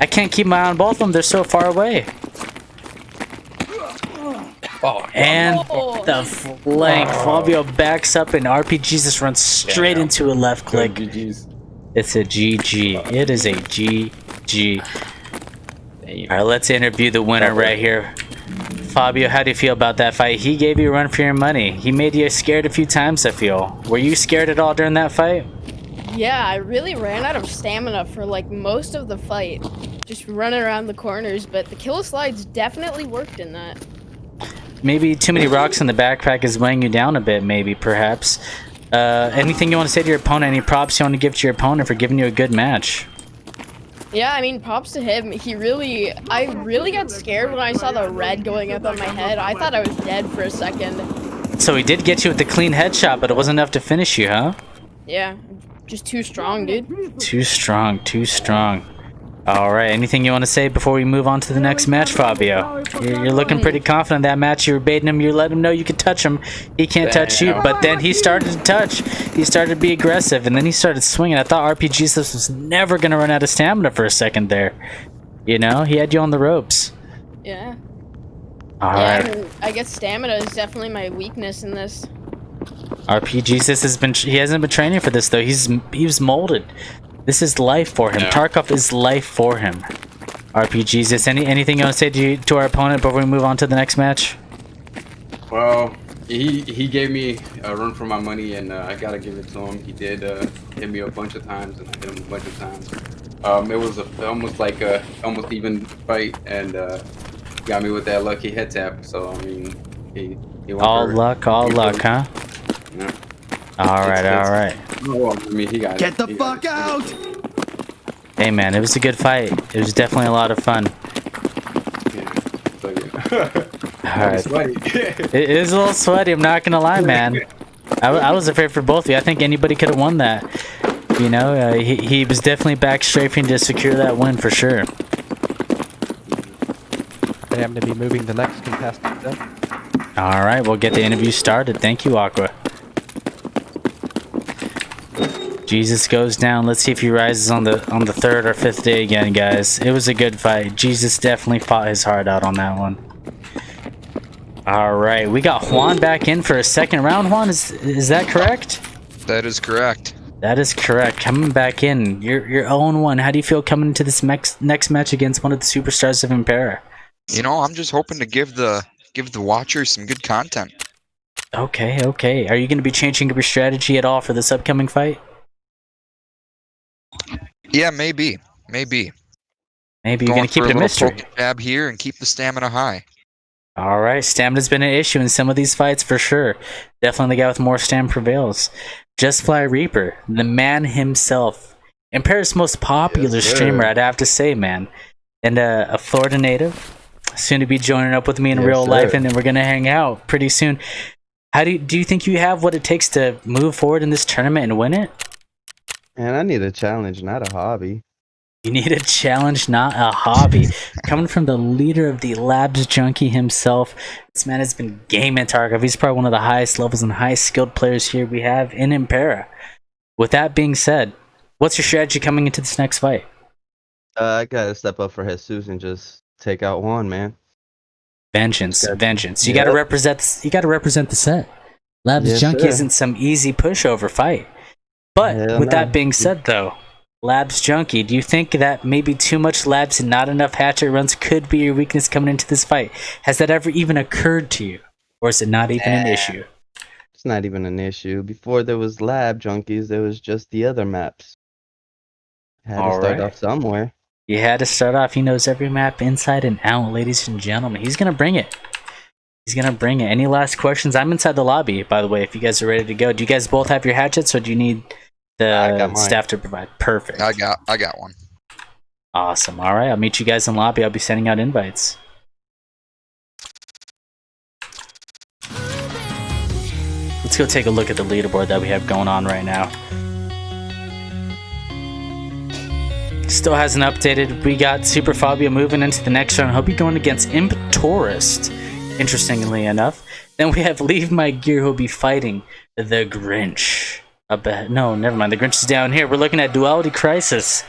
I can't keep my eye on both of them. They're so far away. And the flank. Fabio backs up and RPG just runs straight into a left click. It's a GG. It is a GG. Alright, let's interview the winner right here. Fabio, how do you feel about that fight? He gave you a run for your money. He made you scared a few times, I feel. Were you scared at all during that fight? Yeah, I really ran out of stamina for like most of the fight. Just running around the corners, but the kill slides definitely worked in that. Maybe too many rocks in the backpack is weighing you down a bit, maybe, perhaps. Anything you want to say to your opponent? Any props you want to give to your opponent for giving you a good match? Yeah, I mean, props to him. I really got scared when I saw the red going up on my head. I thought I was dead for a second. So he did get you with the clean headshot, but it wasn't enough to finish you, huh? Yeah, just too strong, dude. Too strong, too strong. Alright, anything you want to say before we move on to the next match, Fabio? You're looking pretty confident in that match. You were baiting him, you let him know you could touch him. He can't touch you, but then he started to touch. He started to be aggressive, and then he started swinging. I thought RPG was never going to run out of stamina for a second there. You know, he had you on the ropes. Yeah. Alright. Yeah, I guess stamina is definitely my weakness in this. RPG he hasn't been training for this, though. He was molded. This is life for him. Yeah. Tarkov is life for him. RPGs, anything you want to say to our opponent before we move on to the next match? Well, he gave me a run for my money, and I gotta give it to him. He did hit me a bunch of times, and I hit him a bunch of times. It was almost like a almost even fight, and got me with that lucky head tap. So I mean, he went all luck, huh? Yeah. All right. Well, I mean, Get the fuck out! Hey man, it was a good fight. It was definitely a lot of fun. Alright. It is a little sweaty, I'm not gonna lie, man. I was afraid for both of you. I think anybody could have won that. You know, he was definitely back strafing to secure that win for sure. They happen to be moving the next contestant then. Alright, we'll get the interview started. Thank you, Aqua. Jesus goes down. Let's see if he rises on the third or fifth day again, guys. It was a good fight. Jesus definitely fought his heart out on that one. All right, we got Juan back in for a second round. Juan, is that correct? That is correct. That is correct. Coming back in, you're 0-1. How do you feel coming into this next match against one of the superstars of Impera? You know, I'm just hoping to give the watchers some good content. Okay. Are you going to be changing up your strategy at all for this upcoming fight? Yeah, maybe. Maybe you're gonna keep it a mystery. Jab here and keep the stamina high. All right, stamina's been an issue in some of these fights for sure. Definitely the guy with more stamina prevails. Just Fly Reaper, the man himself, Impera's most popular streamer, I'd have to say, man, and a Florida native. soon to be joining up with me in Yes, real sir. life, and then we're gonna hang out pretty soon. How do you think you have what it takes to move forward in this tournament and win it? And I need a challenge, not a hobby. You need a challenge, not a hobby. Coming from the leader of the Labs Junkie himself, this man has been gaming Tarkov. He's probably one of the highest levels and highest skilled players here we have in Impera. With that being said, what's your strategy coming into this next fight? I gotta step up for Jesus and just take out Juan, man. Vengeance. You Yep. gotta represent. You gotta represent the set. Labs Yes, Junkie sir. isn't some easy pushover fight. But Hell with no. that being said, though, Labs Junkie, do you think that maybe too much labs and not enough hatchet runs could be your weakness coming into this fight? Has that ever even occurred to you, or is it not even an issue? It's not even an issue. Before there was lab junkies, there was just the other maps. Had to start Alright. off somewhere. You had to start off. He knows every map inside and out, ladies and gentlemen. He's gonna bring it. He's gonna bring it. Any last questions? I'm inside the lobby, by the way, if you guys are ready to go. Do you guys both have your hatchets, or do you need I the got mine. staff to provide? Perfect. I got one. Awesome. All right, I'll meet you guys in lobby. I'll be sending out invites. Let's go take a look at the leaderboard that we have going on right now. Still hasn't updated. We got Super Fabio moving into the next round. He'll be going against Imp Tourist, interestingly enough. Then we have Leave My Gear, who'll be fighting the Grinch. No, never mind. The Grinch is down here. We're looking at Duality Crisis.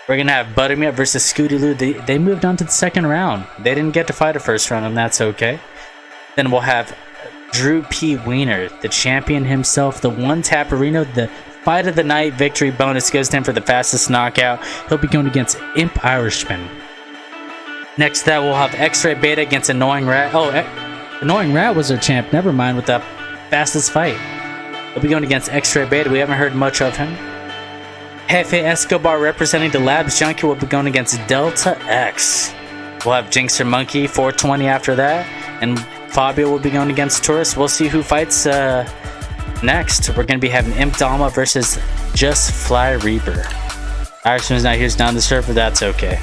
We're going to have Buttermeat versus Scooty Loo. They moved on to the second round. They didn't get to fight a first round, and that's okay. Then we'll have Drew P. Wiener, the champion himself, the one-tapperino, the fight of the night victory bonus goes to him for the fastest knockout. He'll be going against Imp Irishman. Next, that we'll have X-Ray Beta against Annoying Rat. Oh, Annoying Rat was our champ. Never mind with the fastest fight. He'll be going against X-Ray Beta. We haven't heard much of him. Jefe Escobar representing the Labs Junkie will be going against Delta X. We'll have Jinxer Monkey 420 after that. And Fabio will be going against Taurus. We'll see who fights next. We're going to be having Imp Dalma versus Just Fly Reaper. Irishman's not here. He's down the server. That's okay.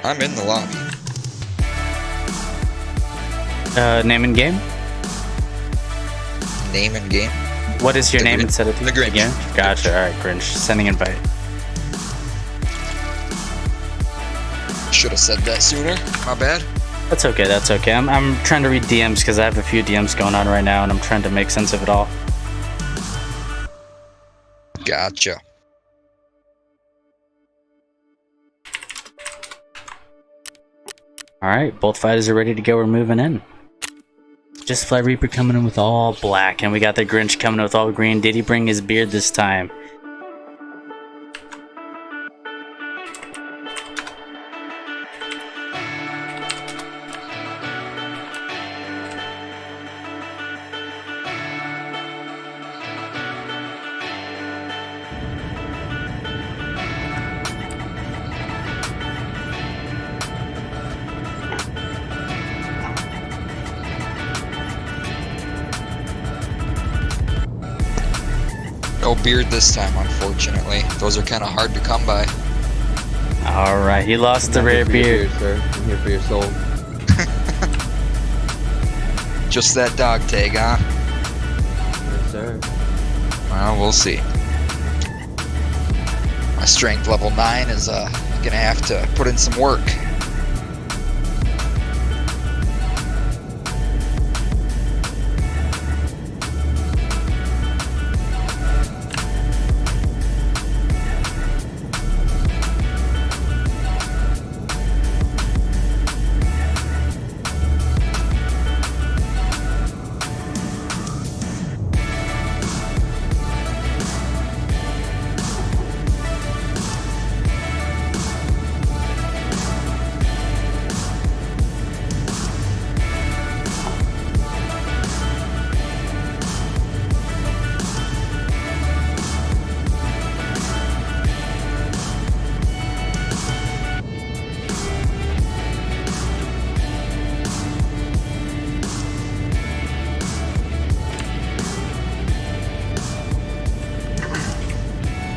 I'm in the lobby. Name and game? Name and game? What is your name instead of the Grinch? Again? Gotcha. Alright, Grinch. Sending invite. Should have said that sooner. My bad. That's okay. That's okay. I'm trying to read DMs because I have a few DMs going on right now, and I'm trying to make sense of it all. Gotcha. Alright, both fighters are ready to go. We're moving in. Just Fly Reaper coming in with all black, and we got the Grinch coming in with all green. Did he bring his beard this time? No beard this time, unfortunately. Those are kind of hard to come by. Alright, he lost the rare beard. Sir. I'm here for your soul. Just that dog tag, huh? Yes, sir. Well, we'll see. My strength level 9 is gonna have to put in some work.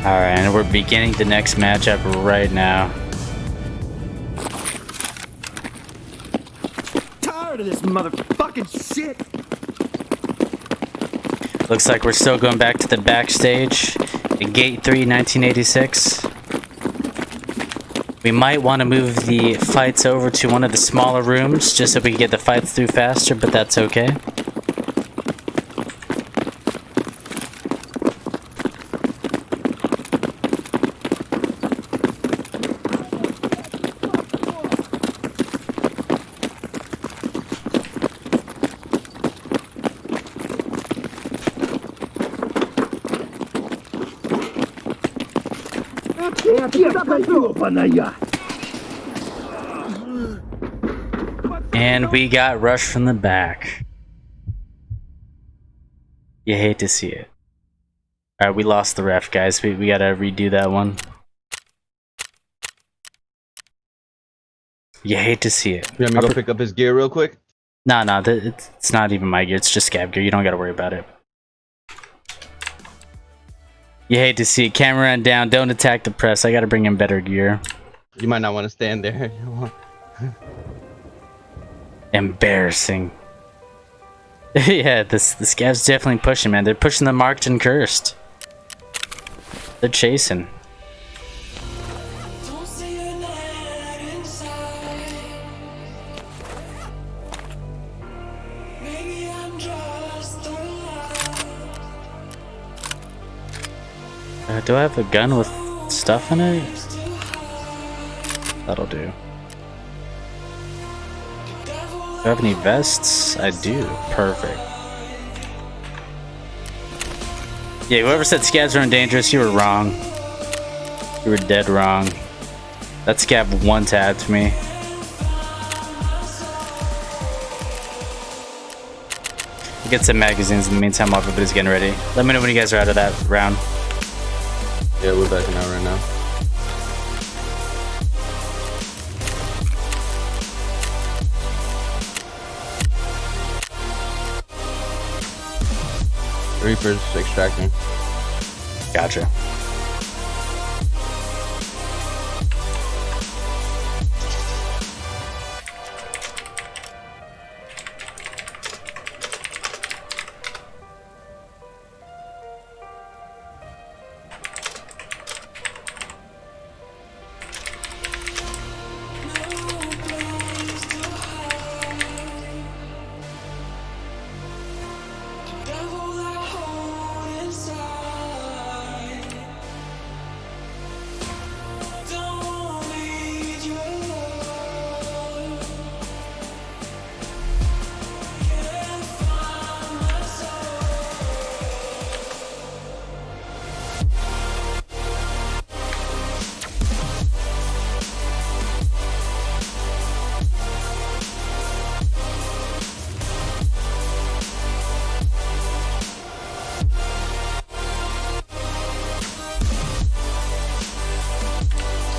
Alright, and we're beginning the next matchup right now. Tired of this motherfucking shit. Looks like we're still going back to the backstage. The Gate 3, 1986. We might want to move the fights over to one of the smaller rooms just so we can get the fights through faster, but that's okay. And we got rushed from the back. You hate to see it. Alright, we lost the ref, guys. We gotta redo that one. You hate to see it. You want me to go pick up his gear real quick? Nah, it's not even my gear. It's just scab gear. You don't gotta worry about it. You hate to see it. Camera run down. Don't attack the press. I gotta bring in better gear. You might not want to stand there. Embarrassing. Yeah, the scab's definitely pushing, man. They're pushing the marked and cursed. They're chasing. Do I have a gun with stuff in it? That'll do. Do I have any vests? I do. Perfect. Yeah, whoever said scabs are dangerous, you were wrong. You were dead wrong. That scab one-tapped me. We'll get some magazines in the meantime while everybody's getting ready. Let me know when you guys are out of that round. Yeah, we're backing out right now. Reaper's extracting. Gotcha.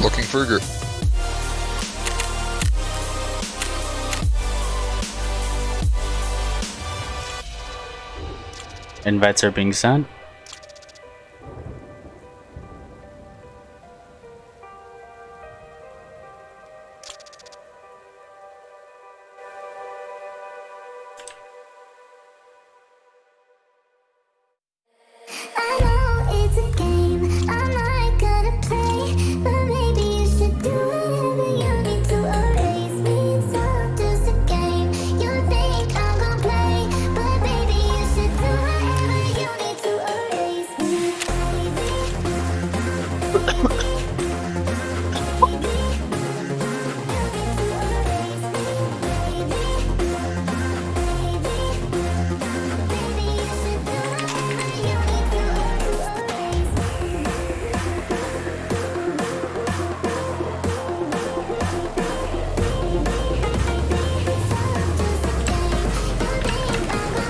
Looking for a group. Invites are being sent.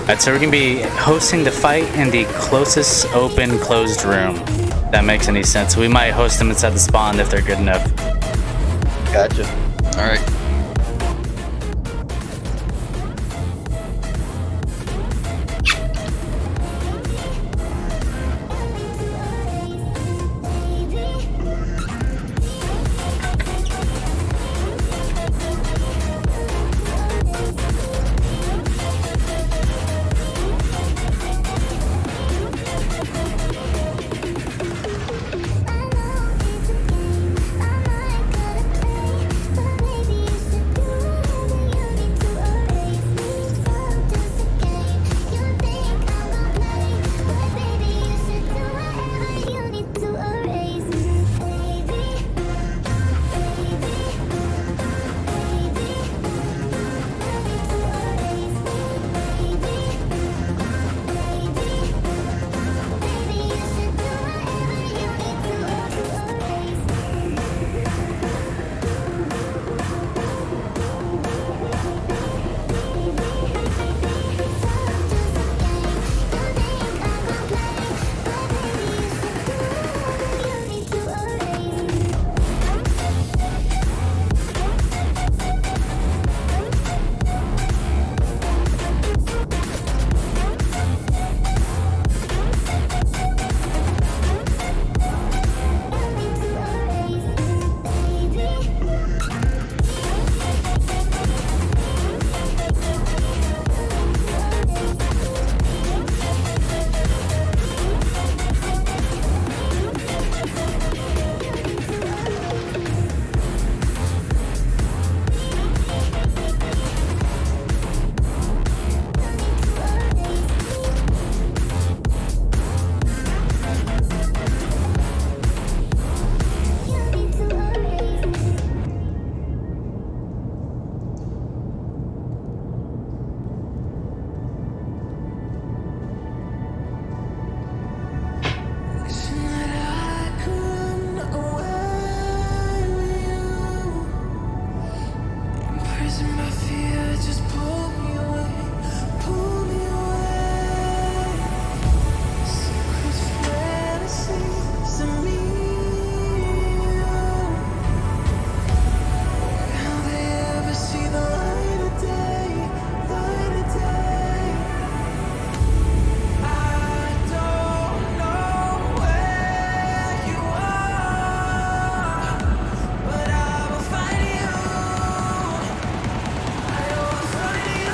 Alright, so we're gonna be hosting the fight in the closest open closed room. If that makes any sense. We might host them inside the spawn if they're good enough. Gotcha. Alright. Imprisoned by fear, just pull me away, pull me away. Secret fantasies of me. Will they ever see the light of day, light of day? I don't know where you are, but I will find you. I will find you.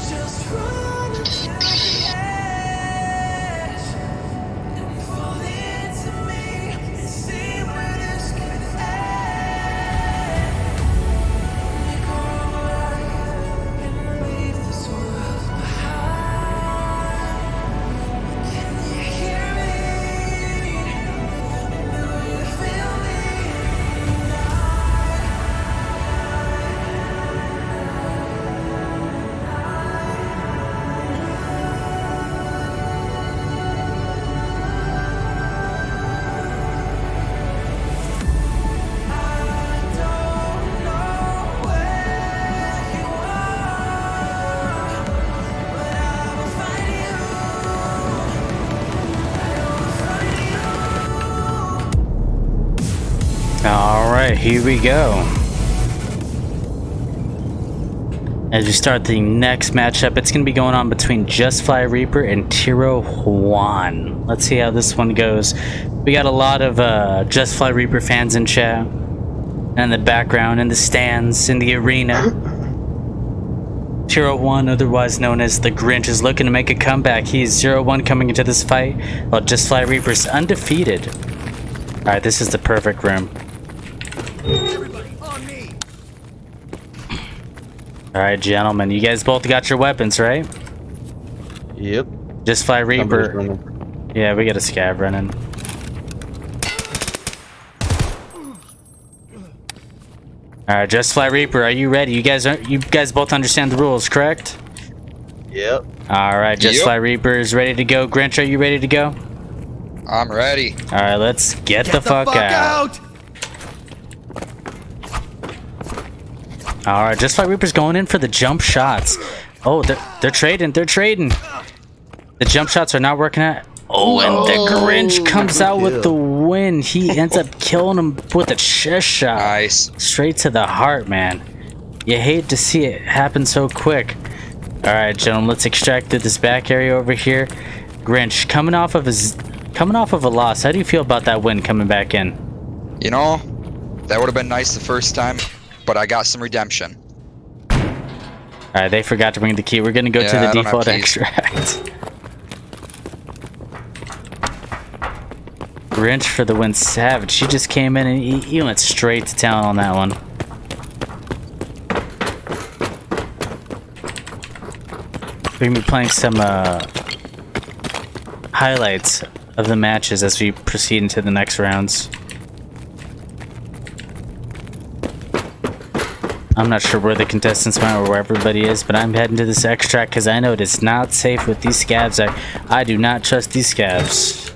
Just run until the edge and fall into me and see where this can end. Make our own life and leave this world behind. Can you hear me? Do you feel me? Alright, here we go. As we start the next matchup, it's going to be going on between Just Fly Reaper and Tiro Juan. Let's see how this one goes. We got a lot of Just Fly Reaper fans in chat. And in the background, in the stands, in the arena. Tiro Juan, otherwise known as the Grinch, is looking to make a comeback. He's 0-1 coming into this fight, while Just Fly Reaper's undefeated. Alright, this is the perfect room. Alright, gentlemen, you guys both got your weapons, right? Yep. Just Fly Reaper. Yeah, we got a scav running. Alright, Just Fly Reaper, are you ready? You guys both understand the rules, correct? Yep. Alright, Just Fly Reaper is ready to go. Grinch, are you ready to go? I'm ready. Alright, let's get the fuck out. Alright, Just Fly Reaper's going in for the jump shots. Oh, they're trading. They're trading. The jump shots are not working out. Oh, and the Grinch comes out with the win. He ends up killing him with a chest shot. Nice. Straight to the heart, man. You hate to see it happen so quick. Alright, gentlemen, let's extract through this back area over here. Grinch, coming off of a loss, how do you feel about that win coming back in? You know, that would have been nice the first time, but I got some redemption. Alright, they forgot to bring the key. We're gonna go to the default extract. Grinch for the win. Savage. She just came in and he went straight to town on that one. We're gonna be playing some highlights of the matches as we proceed into the next rounds. I'm not sure where the contestants went or where everybody is, but I'm heading to this extract because I know it is not safe with these scabs. I do not trust these scabs.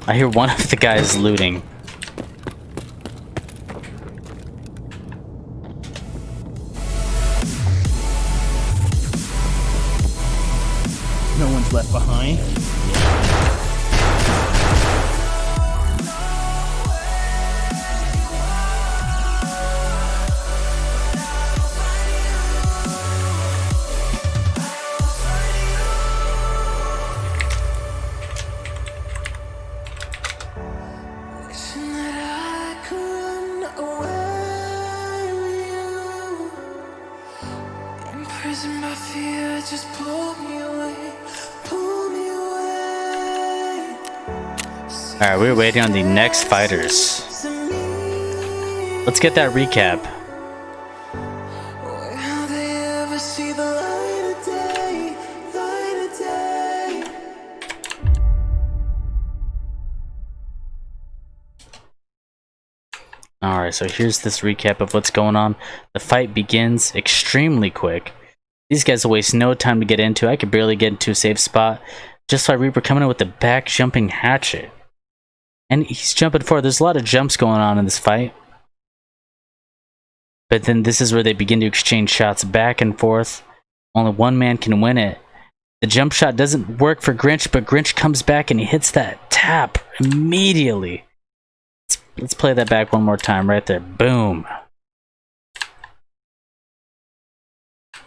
I hear one of the guys looting. No one's left behind. Wishing that I could run away with you. Imprisoned by fear, just pull me away, pull me away. Alright, we're waiting on the next fighters. Let's get that recap. Will they ever see the light of day? Light of day. Alright, so here's this recap of what's going on. The fight begins extremely quick. These guys will waste no time to get into. I could barely get into a safe spot. Just saw Reaper coming in with the back jumping hatchet. And he's jumping forward. There's a lot of jumps going on in this fight. But then this is where they begin to exchange shots back and forth. Only one man can win it. The jump shot doesn't work for Grinch, but Grinch comes back and he hits that tap immediately. Let's play that back one more time right there. Boom.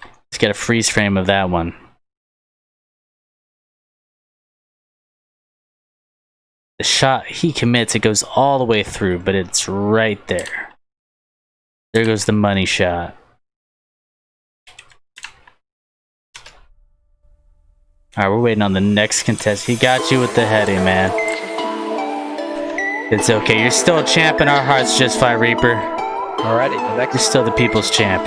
Let's get a freeze frame of that one. The shot he commits, it goes all the way through, but it's right there. There goes the money shot. Alright, we're waiting on the next contest. He got you with the heady, man. It's okay. You're still a champ in our hearts, Just Fly Reaper. Alrighty, the next. You're still the people's champ.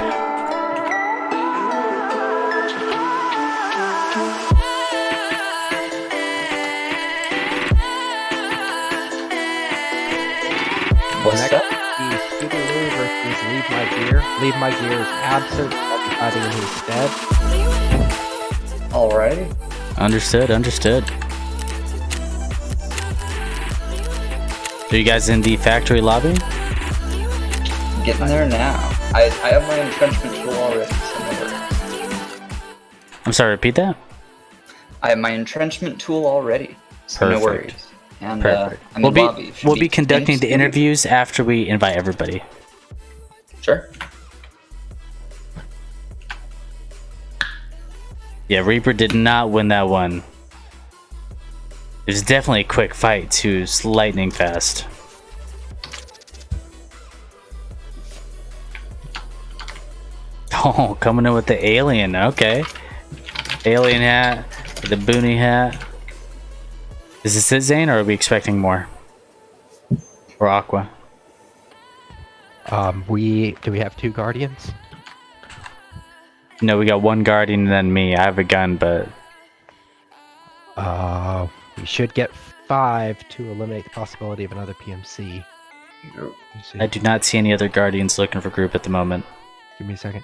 What's up? Scooby-Doo versus Leave My Gear. Leave My Gear is absent. I'll be fighting in his stead. Alrighty. Understood, understood. So you guys in the factory lobby? Getting there now. I have my entrenchment tool already, so no worries. I'm sorry, repeat that? I have my entrenchment tool already, so no worries. And Perfect. I'm in lobby. We'll be conducting the interviews after we invite everybody. Sure. Yeah, Reaper did not win that one. It was definitely a quick fight too. It's lightning fast. Oh, coming in with the alien. Okay. Alien hat, the boonie hat. Is this it, Zane, or are we expecting more? Or Aqua? Do we have 2 guardians? No, we got 1 guardian and then me. I have a gun, but we should get 5 to eliminate the possibility of another PMC. I do not see any other guardians looking for group at the moment. Give me a second.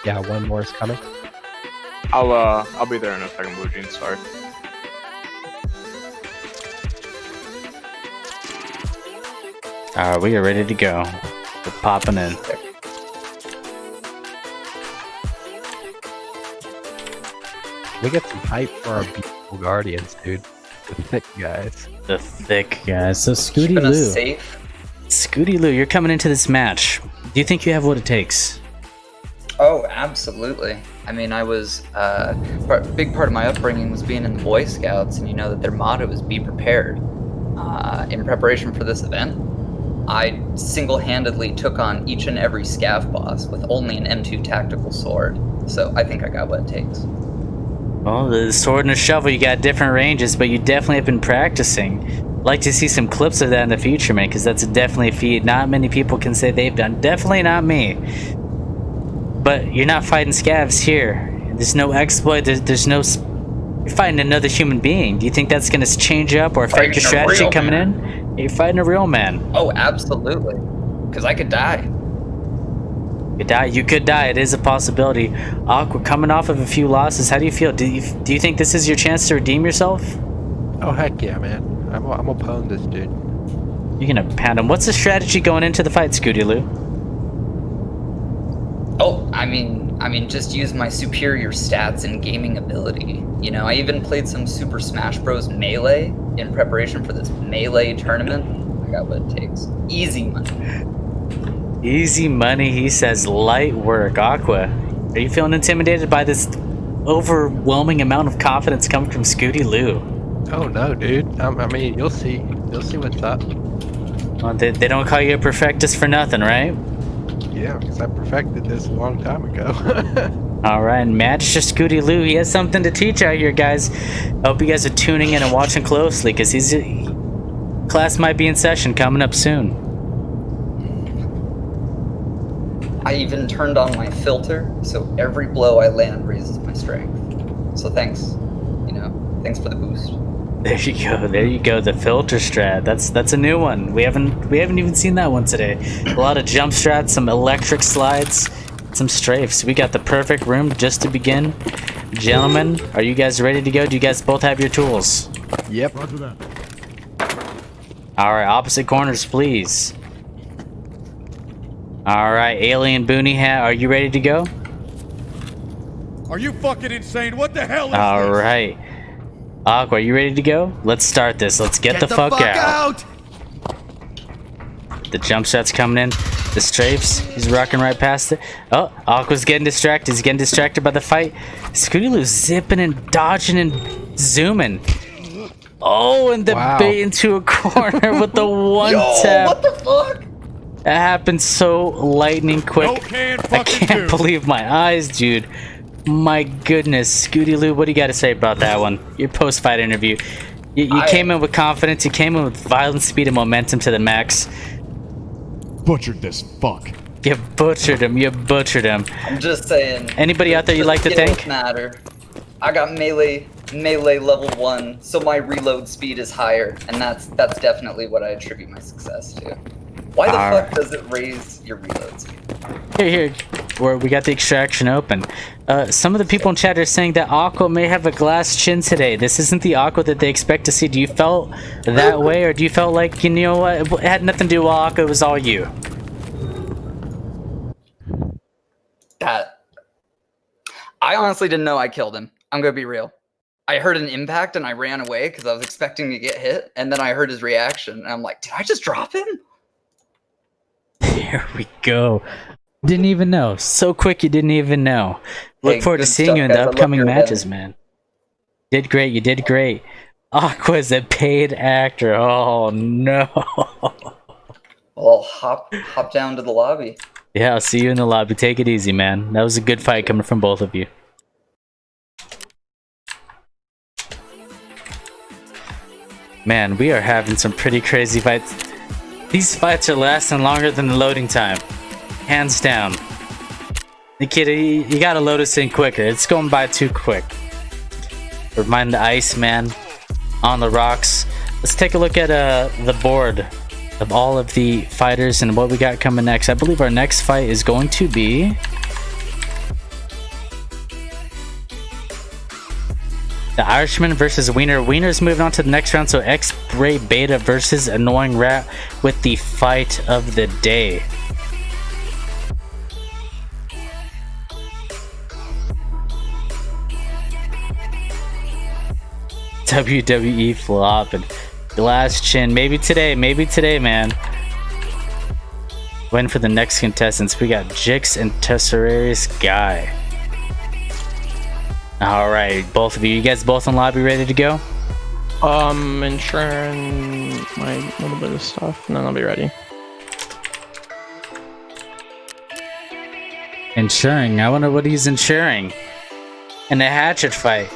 Yeah, 1 more is coming. I'll be there in a second, Blue Jeans. Sorry. We are ready to go. We're popping in. We get some hype for our beautiful guardians, dude. The thick guys. The thick guys. So Scooty Keeping us Lou. safe. Scooty Lou, you're coming into this match. Do you think you have what it takes? Oh, absolutely. I mean, I was big part of my upbringing was being in the Boy Scouts, and you know that their motto is "Be prepared." In preparation for this event, I single-handedly took on each and every scav boss with only an M2 tactical sword. So I think I got what it takes. Well, the sword and a shovel, you got different ranges, but you definitely have been practicing. I'd like to see some clips of that in the future, man, because that's definitely a feat not many people can say they've done. Definitely not me. But you're not fighting scavs here. There's no exploit. There's no. You're fighting another human being. Do you think that's going to change up or affect your strategy coming in? You're fighting a real man. Oh, absolutely. Because I could die. You die. You could die. It is a possibility. Aqua, coming off of a few losses, how do you feel? Do you think this is your chance to redeem yourself? Oh heck yeah, man! I'm gonna pound this dude. You're gonna pound him. What's the strategy going into the fight, Scooty Lou? Oh, I mean, just use my superior stats and gaming ability. You know, I even played some Super Smash Bros. Melee in preparation for this Melee tournament. I got what it takes. Easy money. Easy money, he says. Light work. Aqua, are you feeling intimidated by this overwhelming amount of confidence coming from Scooty Lou? Oh no, dude. I mean, you'll see. You'll see what's up. Well, they don't call you a perfectus for nothing, right? Yeah, because I perfected this a long time ago. Alright, Magister Scooty Lou, he has something to teach out here, guys. I hope you guys are tuning in and watching closely, because class might be in session coming up soon. I even turned on my filter, so every blow I land raises my strength. So thanks, thanks for the boost. There you go, the filter strat. That's a new one. We haven't even seen that one today. A lot of jump strats, some electric slides, some strafes. We got the perfect room just to begin. Gentlemen, are you guys ready to go? Do you guys both have your tools? Yep. Alright, opposite corners, please. Alright, Alien Boonie Hat, are you ready to go? Are you fucking insane? What the hell is Alright. Aqua, are you ready to go? Let's start this. Let's get the fuck out. The jump shot's coming in. The strafes, he's rocking right past it. Oh, Aqua's getting distracted. He's getting distracted by the fight. Scooty Lou's zipping and dodging and zooming. Oh, and the bait into a corner with the one tap. What the fuck? That happened so lightning quick. I can't believe my eyes, dude. My goodness. Scooty Lou, what do you got to say about that one? Your post-fight interview. You came in with confidence. You came in with violent speed and momentum to the max. Butchered this fuck. You butchered him. You butchered him. I'm just saying. Anybody out there you'd like to thank? Matter. I got melee level 1, so my reload speed is higher, and that's definitely what I attribute my success to. Why the fuck does it raise your reload speed? Here, where we got the extraction open. Some of the people in chat are saying that Aqua may have a glass chin today. This isn't the Aqua that they expect to see. Do you felt that way, or do you felt like, you know what, it had nothing to do with Aqua, it was all you? I honestly didn't know I killed him. I'm gonna be real. I heard an impact and I ran away because I was expecting to get hit, and then I heard his reaction, and I'm like, did I just drop him? Here we go. Didn't even know. So quick you didn't even know. Look forward to seeing you in the upcoming matches, man. Did great. You did great. Aqua's a paid actor. Oh, no. Well, hop down to the lobby. Yeah, I'll see you in the lobby. Take it easy, man. That was a good fight coming from both of you. Man, we are having some pretty crazy fights. These fights are lasting longer than the loading time. Hands down. The kid, you gotta load us in quicker. It's going by too quick. Remind the Iceman on the rocks. Let's take a look at the board of all of the fighters and what we got coming next. I believe our next fight is going to be the Irishman versus Wiener. Wiener's moving on to the next round, so X-Ray Beta versus Annoying Rat with the fight of the day. WWE flop and glass chin. Maybe today, man. Waiting for the next contestants. We got Jix and Tesserarius Guy. Alright, both of you. You guys both in lobby ready to go? Ensuring my little bit of stuff, and then I'll be ready. Ensuring? I wonder what he's ensuring. In a hatchet fight.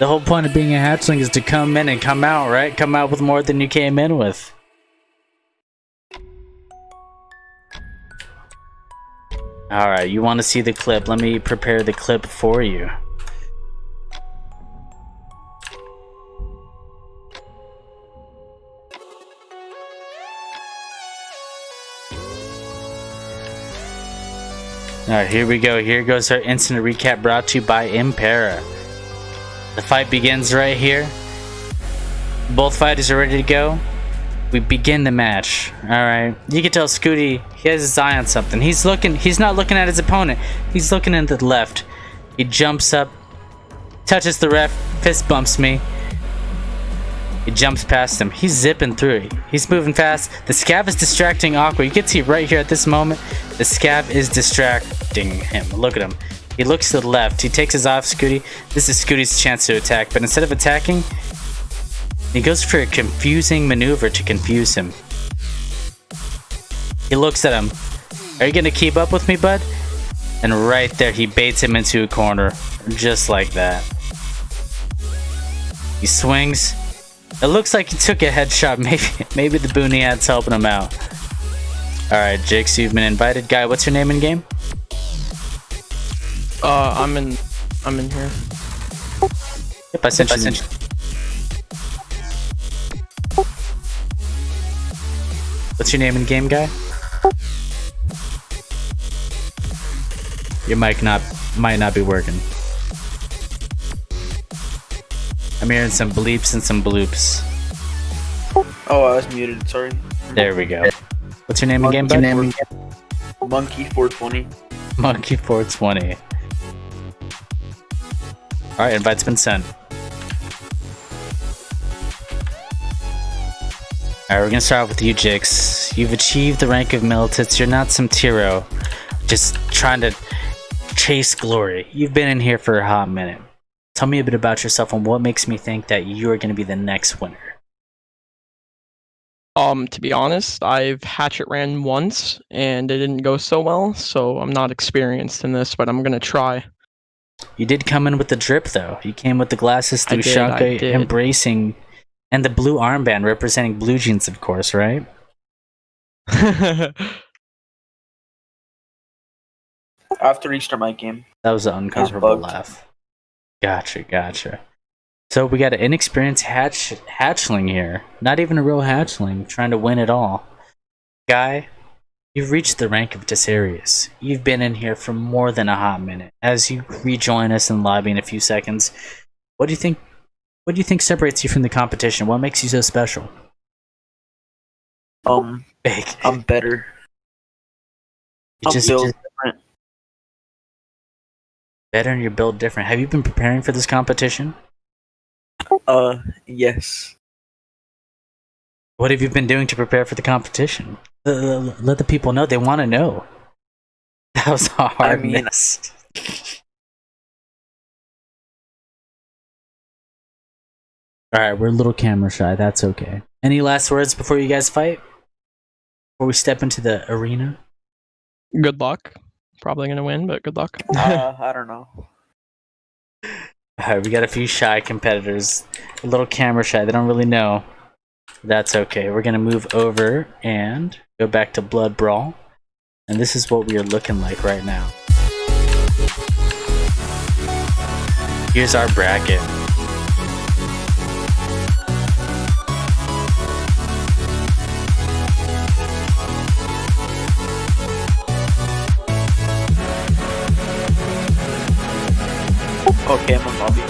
The whole point of being a hatchling is to come in and come out, right? Come out with more than you came in with. Alright, you want to see the clip. Let me prepare the clip for you. Alright, here we go. Here goes our instant recap brought to you by Impera. The fight begins right here. Both fighters are ready to go. We begin the match. Alright. You can tell Scooty, he has his eye on something. He's not looking at his opponent. He's looking in the left. He jumps up, touches the ref, fist bumps me. He jumps past him. He's zipping through it. He's moving fast. The scav is distracting Aqua. You can see right here at this moment, the scav is distracting him. Look at him. He looks to the left. He takes his eye off Scooty. This is Scooty's chance to attack, but instead of attacking, he goes for a confusing maneuver to confuse him. He looks at him. Are you gonna keep up with me, bud? And right there, he baits him into a corner. Just like that. He swings. It looks like he took a headshot. Maybe the booney ad's helping him out. Alright, Jix, you've been invited. Guy, what's your name in game? I'm in here. Yep, I sent you. What's your name in game, guy? Your mic might not be working. I'm hearing some bleeps and some bloops. Oh, I was muted. Sorry. There we go. What's your name in game, bud? Monkey 420. Monkey 420. Alright, invite's been sent. Alright, we're gonna start with you, Jix. You've achieved the rank of militants. You're not some Tiro, just trying to chase glory. You've been in here for a hot minute. Tell me a bit about yourself and what makes me think that you are gonna be the next winner. To be honest, I've hatchet ran once and it didn't go so well, so I'm not experienced in this, but I'm gonna try. You did come in with the drip, though. You came with the glasses through I Shaka did. embracing, and the blue armband representing blue jeans, of course, right? After Easter my game. That was an uncomfortable laugh. Gotcha. So we got an inexperienced hatchling here. Not even a real hatchling, trying to win it all. Guy, you've reached the rank of Desarius. You've been in here for more than a hot minute. As you rejoin us in lobby in a few seconds, what do you think? What do you think separates you from the competition? What makes you so special? Big. I'm better. I'm built different. Better and you're built different. Have you been preparing for this competition? Yes. What have you been doing to prepare for the competition? Let the people know. They want to know. That was a hard miss. Alright, we're a little camera shy. That's okay. Any last words before you guys fight? Before we step into the arena? Good luck. Probably gonna win, but good luck. I don't know. Alright, we got a few shy competitors. A little camera shy. They don't really know. That's okay. We're gonna move over and go back to Blood Brawl. And this is what we are looking like right now. Here's our bracket. Okay, I'm in lobby.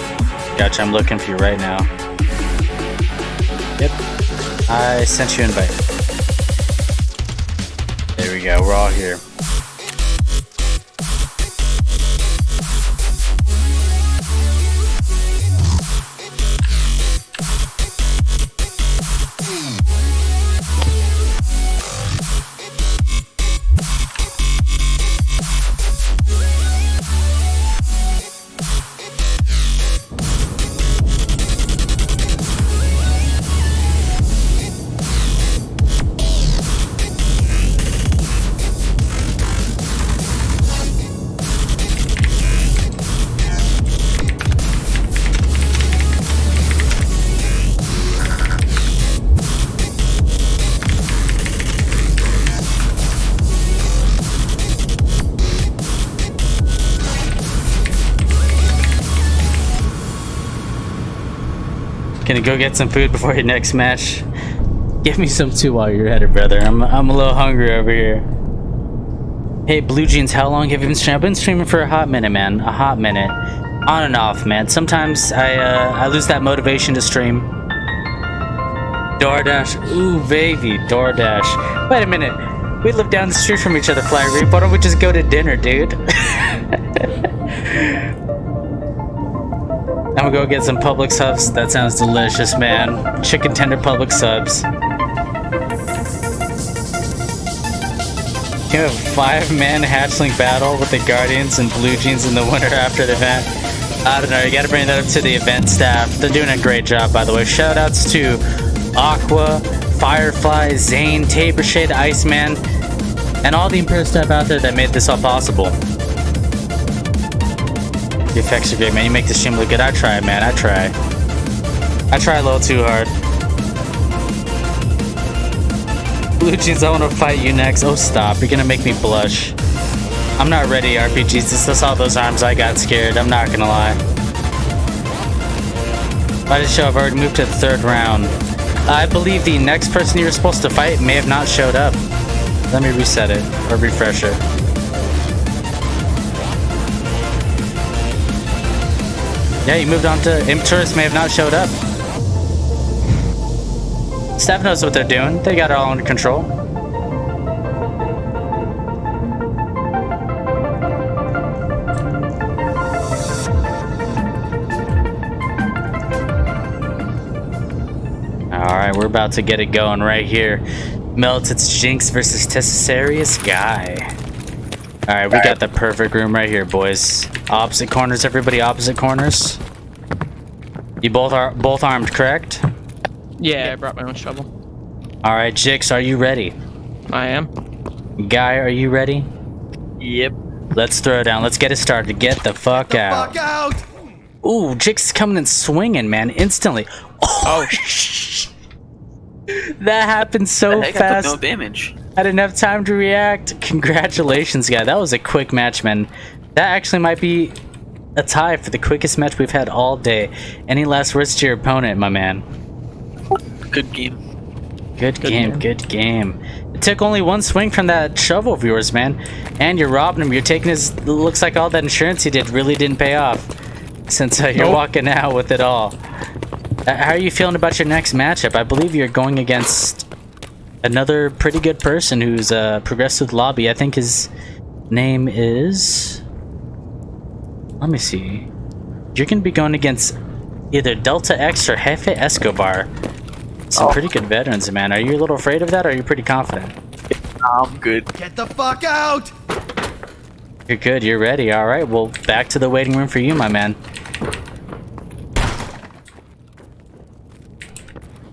Gotcha, I'm looking for you right now. Yep. I sent you an invite. There we go, we're all here. Gonna go get some food before your next match. Give me some too while you're at it, brother. I'm a little hungry over here. Hey, Blue Jeans, how long have you been streaming? I've been streaming for a hot minute, man. A hot minute. On and off, man. Sometimes I lose that motivation to stream. DoorDash. Ooh, baby. DoorDash. Wait a minute. We live down the street from each other, Fly Reap. Why don't we just go to dinner, dude? I'm gonna go get some Publix subs. That sounds delicious, man. Chicken tender Publix subs. You have a 5-man hatchling battle with the Guardians and Blue Jeans in the winter after the event. I don't know, you gotta bring that up to the event staff. They're doing a great job, by the way. Shoutouts to Aqua, Firefly, Zane, Tabershade, Iceman, and all the Impera staff out there that made this all possible. The effects are great, man. You make the stream look good. I try, man. I try. I try a little too hard. Blue Jeans, I want to fight you next. Oh, stop. You're going to make me blush. I'm not ready, RPGs. Just I saw those arms. I got scared. I'm not going to lie. By the show, I've already moved to the 3rd round. I believe the next person you were supposed to fight may have not showed up. Let me reset it or refresh it. Yeah, you moved on to Tourists may have not showed up. Staff knows what they're doing. They got it all under control. Alright, we're about to get it going right here. Melt, it's Jinx versus Tessarius Guy. Alright, we got the perfect room right here, boys. Opposite corners, everybody, opposite corners. You both are armed, correct? Yeah, I brought my own shovel. Alright, Jix, are you ready? I am. Guy, are you ready? Yep. Let's throw down. Let's get it started. Get the fuck out. Fuck out! Ooh, Jix is coming and swinging, man, instantly. Oh, that happened so Heck, fast. I took no damage. I didn't have time to react. Congratulations, guy. That was a quick match, man. That actually might be a tie for the quickest match we've had all day. Any last words to your opponent, my man? Good game. Good game. It took only one swing from that shovel of yours, man. And you're robbing him. You're taking his... Looks like all that insurance he did really didn't pay off. Since you're walking out with it all. How are you feeling about your next matchup? I believe you're going against another pretty good person who's progressed through the lobby. I think his name is... Let me see. You're going to be going against either Delta X or Jefe Escobar. Some pretty good veterans, man. Are you a little afraid of that, or are you pretty confident? I'm good. Get the fuck out! You're good. You're ready. All right. Well, back to the waiting room for you, my man.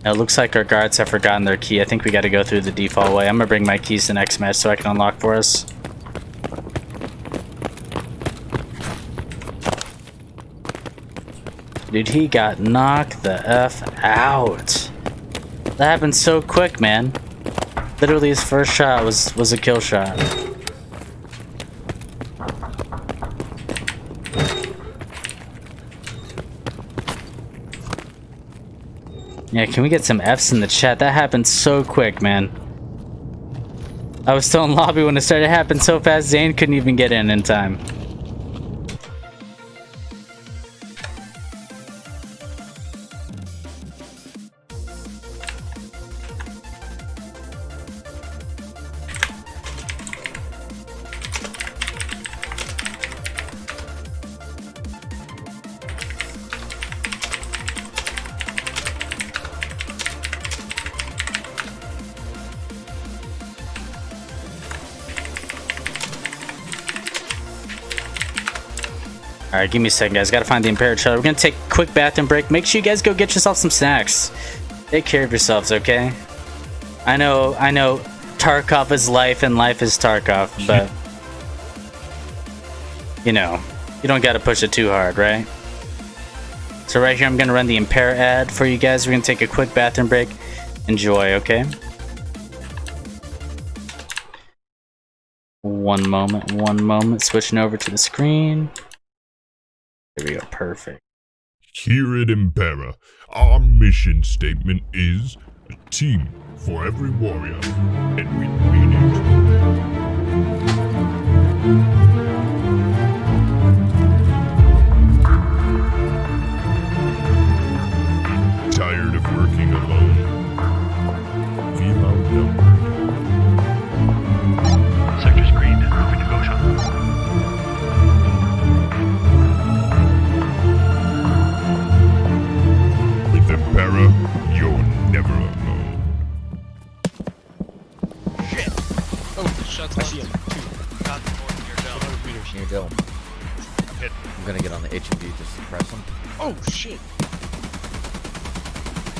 It looks like our guards have forgotten their key. I think we got to go through the default way. I'm going to bring my keys to next match so I can unlock for us. Dude, he got knocked the F out. That happened so quick, man. Literally his first shot was a kill shot. Yeah, can we get some Fs in the chat? That happened so quick, man. I was still in lobby when it started. It happened so fast, Zane couldn't even get in time. Alright, give me a second, guys. Gotta find the Impera trailer. We're gonna take a quick bathroom break. Make sure you guys go get yourself some snacks. Take care of yourselves, okay? I know Tarkov is life and life is Tarkov, but... you know, you don't gotta push it too hard, right? So right here, I'm gonna run the Impera ad for you guys. We're gonna take a quick bathroom break. Enjoy, okay? One moment. Switching over to the screen. There we go, perfect. Here at Impera, our mission statement is a team for every warrior, and we mean it. Tired of working alone? Feel outnumbered. Sector screen, moving to Gosha. Impera, you're never alone. Shit! Oh, shots I see him. 2. Got the one near Dome. 100 meters Near Dome. I'm gonna get on the HMD to suppress him. Oh, shit!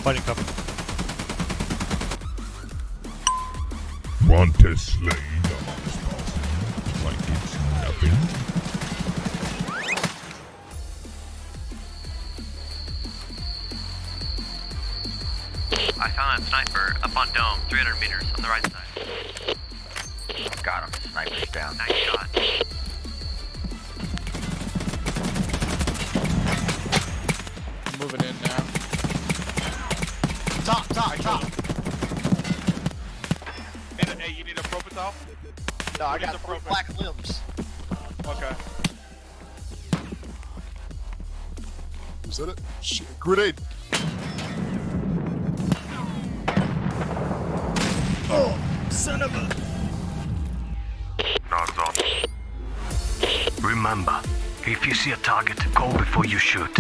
Fighting cover. Want to slay the monster like it's nothing? I found a sniper up on dome, 300 meters on the right side. Got him. Sniper's down. Nice shot. I'm moving in now. Top. Hey, you need a Propital? No, I got black limbs. Okay. Is that it? Shit, grenade! Oh, son of a... Guards on. Remember, if you see a target, go before you shoot.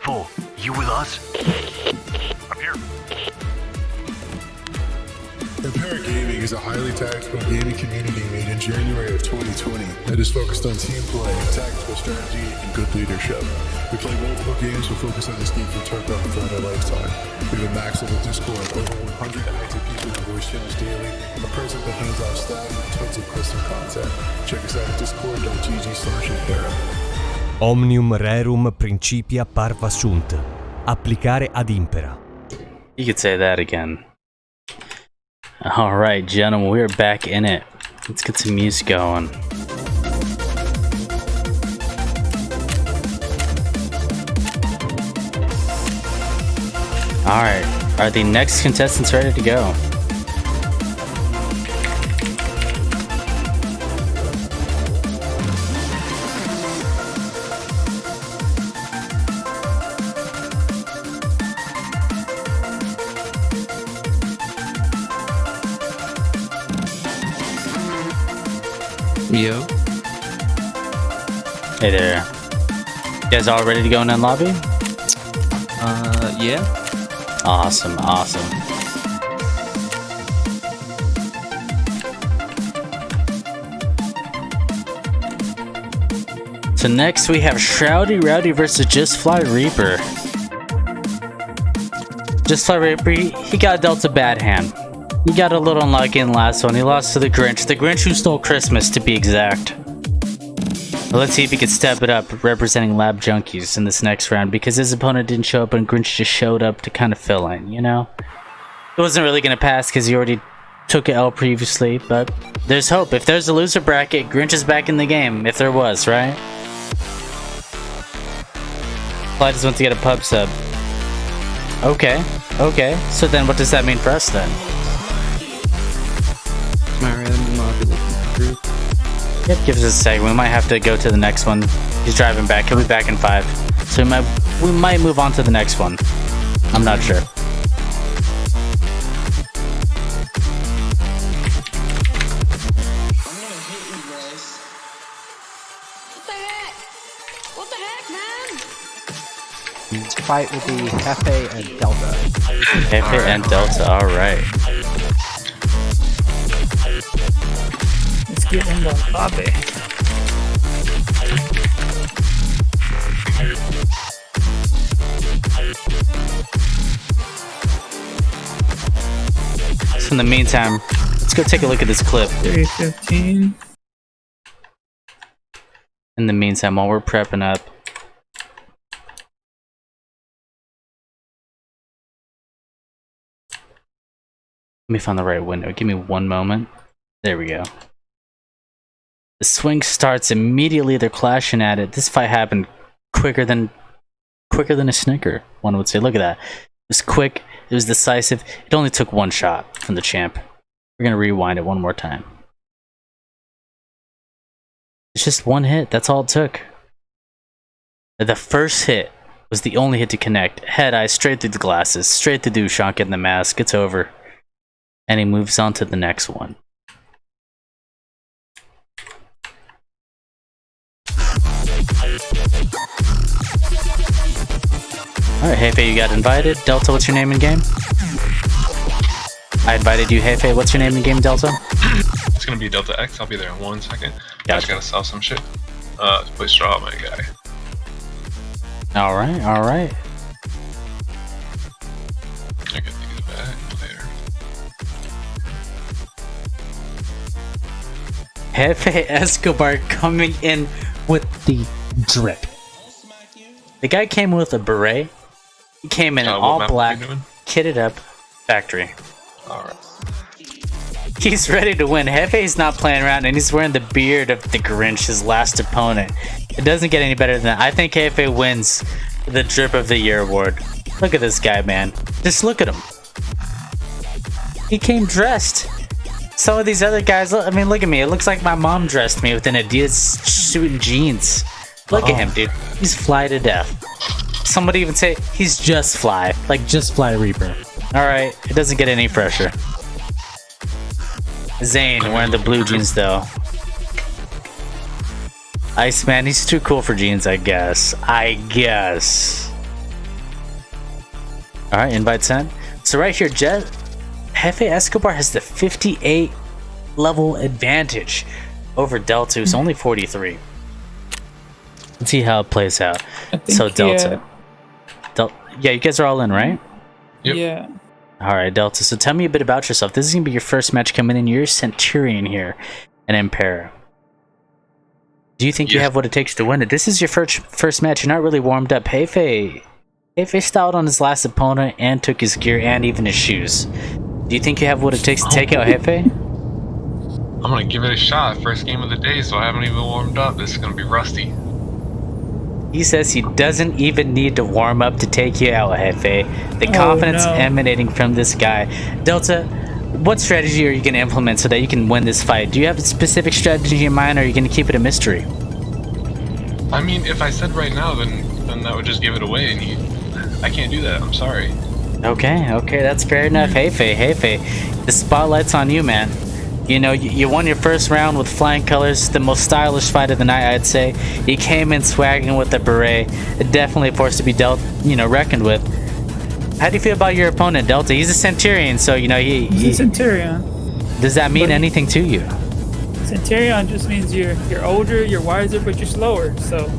Four, you with us? I'm here. Impera Gaming is a highly tactical gaming community made in January of 2020 that is focused on team play, tactical strategy, and good leadership. We play multiple games with focus on escape from Tarkov throughout our lifetime. We have a max level Discord, over 100 active people in voice channels daily, a present that hands-off staff, and tons of custom content. Check us out at discord.gg/Impera. Omnium rerum principia parva sunt. Applicare ad impera. You could say that again. Alright, gentlemen, we're back in it. Let's get some music going. Alright, are the next contestants ready to go? Yo. Hey there. You guys all ready to go in that lobby? Yeah. Awesome. So next we have Shroudy Rowdy versus Just Fly Reaper. Just Fly Reaper, he got dealt a bad hand. He got a little unlucky in the last one. He lost to the Grinch who stole Christmas to be exact. But let's see if he could step it up representing Lab Junkies in this next round, because his opponent didn't show up and Grinch just showed up to kind of fill in, you know? It wasn't really going to pass because he already took an L previously, but there's hope. If there's a loser bracket, Grinch is back in the game, if there was, right? Fly just wants to get a pub sub. Okay, so then what does that mean for us then? Yep, give us a sec. We might have to go to the next one. He's driving back. He'll be back in 5. So we might move on to the next one. I'm not sure. What the heck, man? This fight will be Hefe and Delta. Hefe and Delta, alright. Let's get in the lobby. So in the meantime, let's go take a look at this clip. 3:15. In the meantime, while we're prepping up, let me find the right window. Give me one moment. There we go. The swing starts immediately. They're clashing at it. This fight happened quicker than a snicker, one would say. Look at that. It was quick. It was decisive. It only took one shot from the champ. We're gonna rewind it one more time. It's just one hit. That's all it took. The first hit was the only hit to connect. Head eye straight through the glasses, straight to Dushan, getting the mask. It's over. And he moves on to the next one. Alright, Hefe, you got invited. Delta, what's your name in game? I invited you, Hefe. What's your name in game, Delta? It's gonna be Delta X. I'll be there in 1 second. Gotcha. I just gotta sell some shit. To play straw, my guy. Alright. I can think of that later. Hefe Escobar coming in with the drip. The guy came with a beret. He came in what all map are black, you doing? kitted up, factory. Alright. He's ready to win. Hefe's not playing around, and he's wearing the beard of the Grinch, his last opponent. It doesn't get any better than that. I think Hefe wins the Drip of the Year award. Look at this guy, man. Just look at him. He came dressed. Some of these other guys, I mean, look at me. It looks like my mom dressed me with an Adidas suit and jeans. Look at him, dude. He's fly to death. Somebody even say he's just fly. Like, just fly Reaper. Alright, it doesn't get any fresher. Zane wearing the blue jeans, though. Iceman, he's too cool for jeans, I guess. Alright, invite sent. So right here, Hefe Escobar has the 58 level advantage over Delta, who's only 43. Let's see how it plays out. So Delta. Yeah, you guys are all in, right? Yep. Yeah. Alright, Delta. So tell me a bit about yourself. This is going to be your first match coming in. You're Centurion here in Impera. Do you think you have what it takes to win it? This is your first match. You're not really warmed up. Hefe styled on his last opponent and took his gear and even his shoes. Do you think you have what it takes to take out Hefe? I'm gonna give it a shot. First game of the day, so I haven't even warmed up. This is gonna be rusty. He says he doesn't even need to warm up to take you out, Hefe. The confidence emanating from this guy. Delta, what strategy are you going to implement so that you can win this fight? Do you have a specific strategy in mind, or are you going to keep it a mystery? I mean, if I said right now, then that would just give it away, and I can't do that. I'm sorry. Okay, that's fair enough. Hefe, the spotlight's on you, man. You know, you won your first round with flying colors, the most stylish fight of the night, I'd say. You came in swagging with the beret. Definitely a force to be reckoned with. How do you feel about your opponent, Delta? He's a Centurion, so, you know, He's a Centurion. Does that mean anything to you? Centurion just means you're older, you're wiser, but you're slower. So,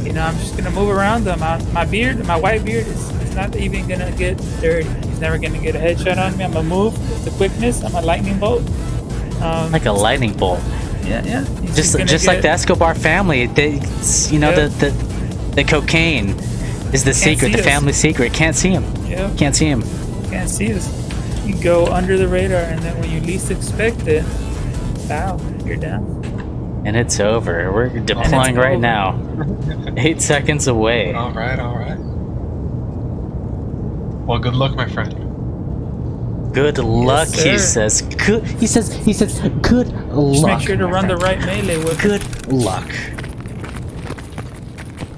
you know, I'm just gonna move around them. My white beard is not even gonna get dirty. He's never gonna get a headshot on me. I'm gonna move with the quickness. I'm a lightning bolt. Like a lightning bolt. Yeah. Just like the Escobar family. The cocaine is the secret, the family secret. Can't see him. Yeah. Can't see him. Can't see us. You go under the radar, and then when you least expect it, wow, you're down. And it's over. We're deploying right now. 8 seconds away. All right. Well, good luck, my friend. Good luck, he says. Good. He says. Good luck. Just make sure to run the right melee with good luck.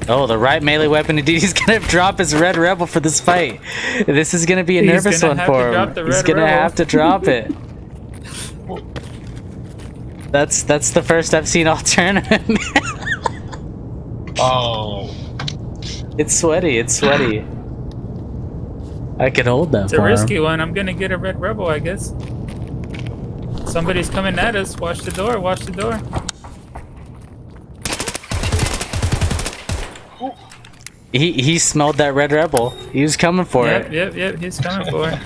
Oh, the right melee weapon. Indeed, he's gonna drop his Red Rebel for this fight. This is gonna be a nervous one for him. He's gonna have to drop it. That's the first I've seen all tournament. Oh. It's sweaty. I could hold that. It's a risky one. I'm gonna get a Red Rebel, I guess. Somebody's coming at us. Watch the door. He smelled that Red Rebel. He was coming for it. Yep. He's coming for it.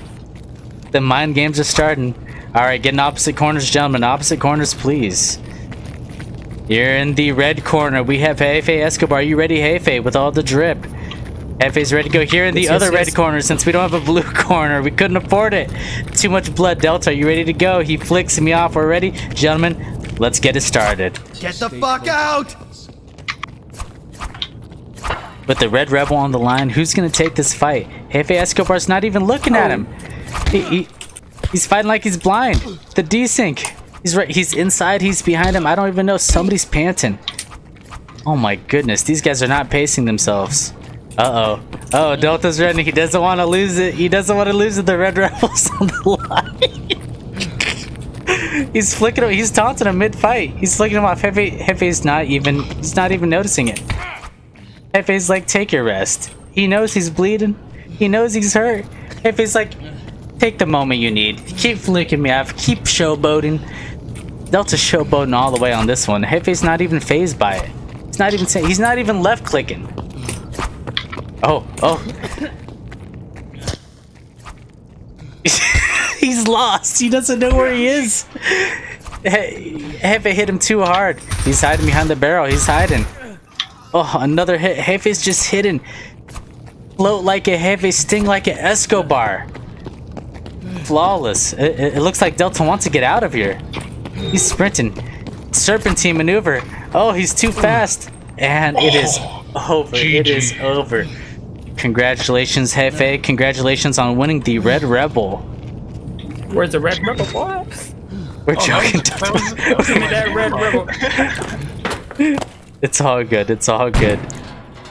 The mind games are starting. All right, get in opposite corners, gentlemen. Opposite corners, please. You're in the red corner. We have Hefe Escobar. Are you ready, Hefe, with all the drip? Hefe's ready to go here in the other red corner since we don't have a blue corner. We couldn't afford it. Too much blood. Delta, are you ready to go? He flicks me off. We're ready. Gentlemen, let's get it started. Get the fuck out! With the Red Rebel on the line, who's going to take this fight? Hefe Escobar's not even looking at him. He's fighting like he's blind. The desync. He's right. He's inside. He's behind him. I don't even know. Somebody's panting. Oh my goodness. These guys are not pacing themselves. Uh-oh. Oh, Delta's running. He doesn't want to lose it. He doesn't want to lose it. The Red Rebel's on the line. He's flicking him. He's taunting him mid-fight. He's flicking him off. Hefe's not even noticing it. Hefe's like, take your rest. He knows he's bleeding. He knows he's hurt. Hefe's like, take the moment you need. Keep flicking me off. Keep showboating. Delta's showboating all the way on this one. Hefe's not even phased by it. He's not even left clicking. Oh. He's lost. He doesn't know where he is. Hefe hit him too hard. He's hiding behind the barrel. He's hiding. Oh, another hit. Hefe's just hidden. Float like a Hefe, sting like an Escobar. Flawless. It looks like Delta wants to get out of here. He's sprinting. Serpentine maneuver. Oh, he's too fast. And it is over. It is over. Congratulations, Hefe. Congratulations on winning the Red Rebel. Where's the Red Rebel, boy? We're joking. Give me that Red Rebel. It's all good. It's all good.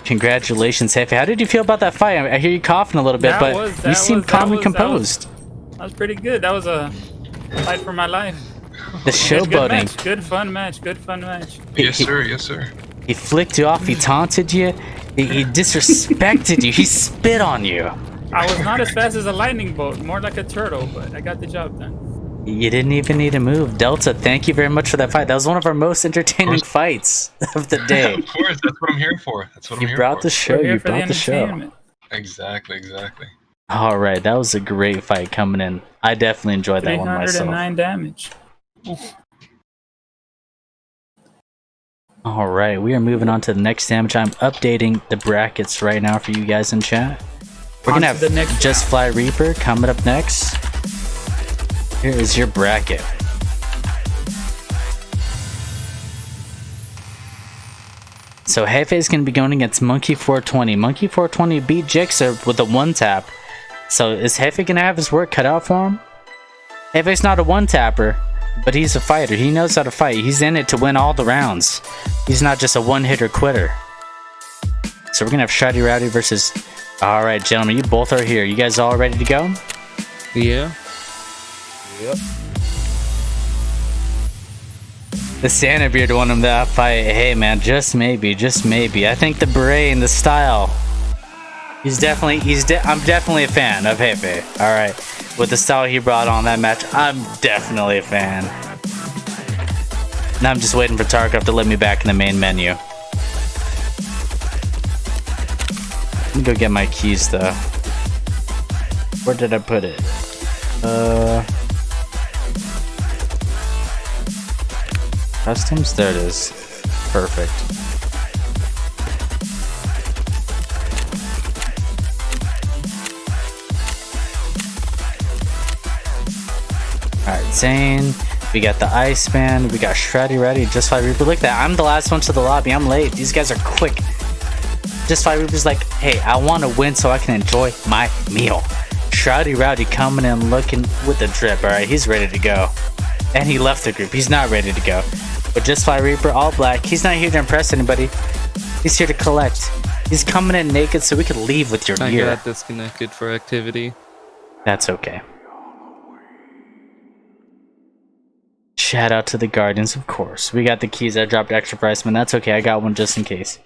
Congratulations, Hefe. How did you feel about that fight? I hear you coughing a little bit, but you seem calm and composed. That was pretty good. That was a fight for my life. The showboating. Good fun match. Good fun match. Yes, sir. Yes, sir. He flicked you off. He taunted you. He disrespected you. He spit on you. I was not as fast as a lightning bolt, more like a turtle, but I got the job done. You didn't even need to move. Delta, thank you very much for that fight. That was one of our most entertaining fights of the day. Of course, that's what I'm here for. That's what I'm here for. You brought the show. You brought the show. Exactly. All right, that was a great fight coming in. I definitely enjoyed that one myself. 309 damage. All right, we are moving on to the next damage. I'm updating the brackets right now for you guys in chat. We're gonna have Just Fly Reaper coming up next. Here is your bracket. So Hefe is going to be going against Monkey 420. Monkey 420 beat Jixer with a one tap. So is Hefe going to have his work cut out for him? Hefe's not a one tapper, but he's a fighter. He knows how to fight. He's in it to win all the rounds. He's not just a one hitter quitter. So we're going to have Shotty Rowdy versus... Alright, gentlemen, you both are here. You guys all ready to go? Yeah. Yep. The Santa Beard won him that fight. Hey man, just maybe. I think the beret and the style. I'm definitely a fan of Hefe. All right, with the style he brought on that match, I'm definitely a fan. Now I'm just waiting for Tarkov to let me back in the main menu. Let me go get my keys though. Where did I put it? Customs? There it is. Perfect. Alright, Zane. We got the Ice Band. We got Shreddy Ready. Just Fly Reaper. Look at that. I'm the last one to the lobby. I'm late. These guys are quick. Just Fly Reaper's like, hey, I want to win so I can enjoy my meal. Shroudy Rowdy coming in looking with the drip. Alright, he's ready to go. And he left the group. He's not ready to go. But Just Fly Reaper, all black. He's not here to impress anybody. He's here to collect. He's coming in naked so we could leave with your gear. I got disconnected for activity. That's okay. Shout out to the Guardians, of course. We got the keys. I dropped extra price, man. That's okay. I got one just in case.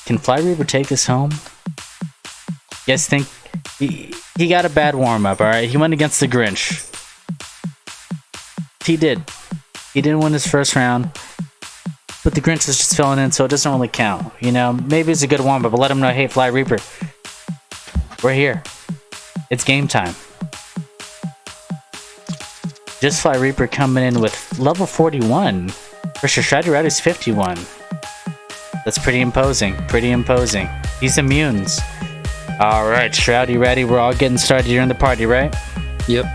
Can Fly Reaper take this home? You guys think he got a bad warm-up, alright? He went against the Grinch. He did. He didn't win his first round. But the Grinch was just filling in, so it doesn't really count. You know, maybe it's a good warm-up, but let him know, hey, Fly Reaper, we're here. It's game time. Just Fly Reaper coming in with level 41 versus Shreddy Rowdy's 51. That's pretty imposing. He's immunes. Alright, Shroudy Ready, we're all getting started. You're in the party, right? Yep.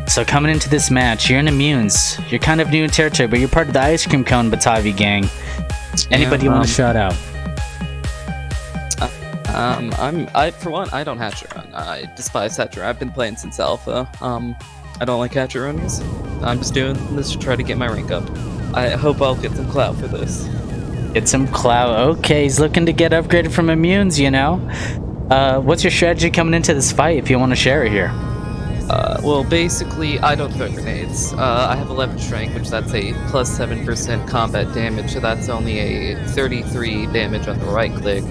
So coming into this match, you're in immunes. You're kind of new in territory, but you're part of the Ice Cream Cone Batavi gang. Anybody you want to shout out? For one, I don't hatchet run. I despise hatchet run. I've been playing since alpha. I don't like hatchet runs. I'm just doing this to try to get my rank up. I hope I'll get some clout for this. Get some clout. Okay, he's looking to get upgraded from immunes, you know? What's your strategy coming into this fight if you want to share it here? Well, basically, I don't throw grenades. I have 11 strength, which that's a plus 7% combat damage, so that's only a 33 damage on the right click.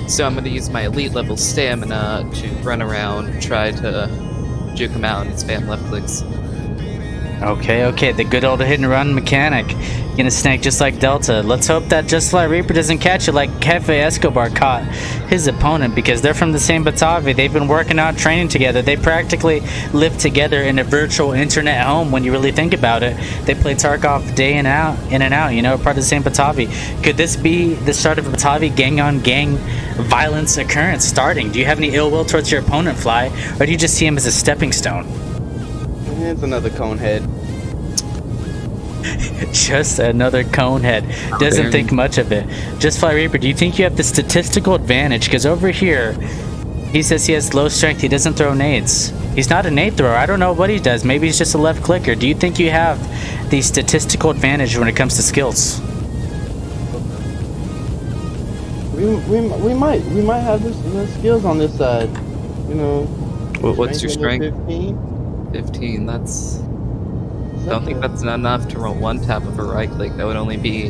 So I'm going to use my elite level stamina to run around, try to juke him out and spam left clicks. Okay, the good old hit and run mechanic. Gonna snake just like Delta. Let's hope that Just Fly Reaper doesn't catch it like Jefe Escobar caught his opponent, because they're from the same Batavi. They've been working out, training together. They practically live together in a virtual internet home when you really think about it. They play Tarkov day in and out, you know, part of the same Batavi. Could this be the start of a Batavi gang-on-gang violence occurrence starting? Do you have any ill will towards your opponent, Fly, or do you just see him as a stepping stone? It's another cone head. Just another conehead. Doesn't think much of it. Just Fly Reaper, do you think you have the statistical advantage? Because over here, he says he has low strength. He doesn't throw nades. He's not a nade thrower. I don't know what he does. Maybe he's just a left clicker. Do you think you have the statistical advantage when it comes to skills? We might have the skills on this side. You know. What's your strength? 15? 15. I don't think that's not enough to roll one tap of a right click. That would only be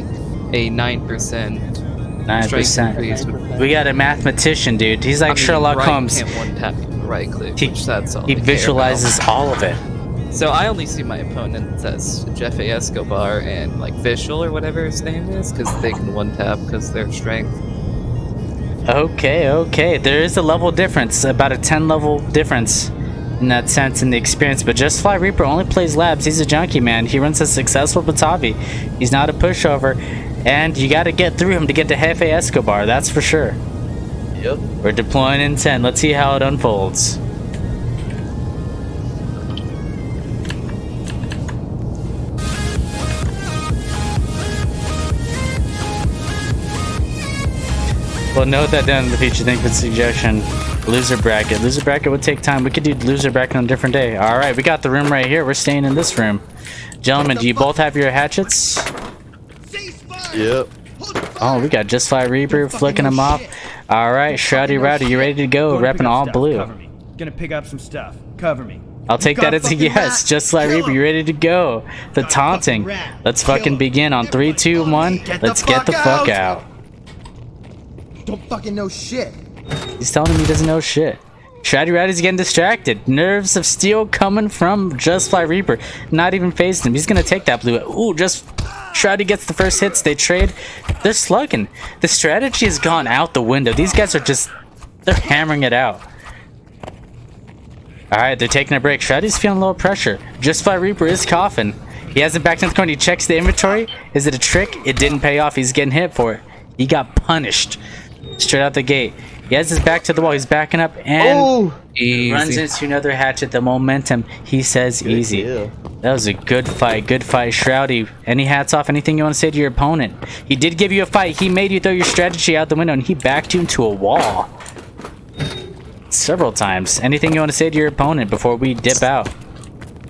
a 9%. 9%. We got a mathematician, dude. He's like Sherlock Holmes. Can't one tap a right click, which that's all. He visualizes all of it. So I only see my opponent as Jefe Escobar and like Visual or whatever his name is, because they can one tap because their strength. Okay. There is a level difference, about a 10 level difference in that sense in the experience, but Just Fly Reaper only plays labs. He's a junkie, man. He runs a successful Batavi. He's not a pushover, and you got to get through him to get to Jefe Escobar, that's for sure. Yep. We're deploying in 10. Let's see how it unfolds. Well, note that down in the future. Think of a suggestion. Loser bracket. Loser bracket would take time. We could do loser bracket on a different day. Alright, we got the room right here. We're staying in this room. Gentlemen, do you both have your hatchets? Yep. Oh, we got Just Fly Reaper flicking them off. Alright, Shroudy Rowdy, you ready to go? Repping all blue. Gonna pick up some stuff. Cover me. I'll take that as a yes. Just Fly Reaper, you ready to go? The taunting. Let's fucking begin on 3, 2, 1. Let's get the fuck out. Don't fucking know shit. He's telling him he doesn't know shit. Shroudy Rowdy's getting distracted. Nerves of steel coming from Just Fly Reaper. Not even phased him. He's gonna take that blue. Ooh, just Shroudy gets the first hits. They trade. They're slugging. The strategy has gone out the window. These guys are just, they're hammering it out. Alright, they're taking a break. Shroudy's feeling a little pressure. Just Fly Reaper is coughing. He hasn't backed in the corner. He checks the inventory. Is it a trick? It didn't pay off. He's getting hit for it. He got punished. Straight out the gate. He has his back to the wall. He's backing up and runs into another hatchet. The momentum. He says easy. That was a good fight. Good fight. Shroudy, any hats off? Anything you want to say to your opponent? He did give you a fight. He made you throw your strategy out the window and he backed you into a wall. Several times. Anything you want to say to your opponent before we dip out?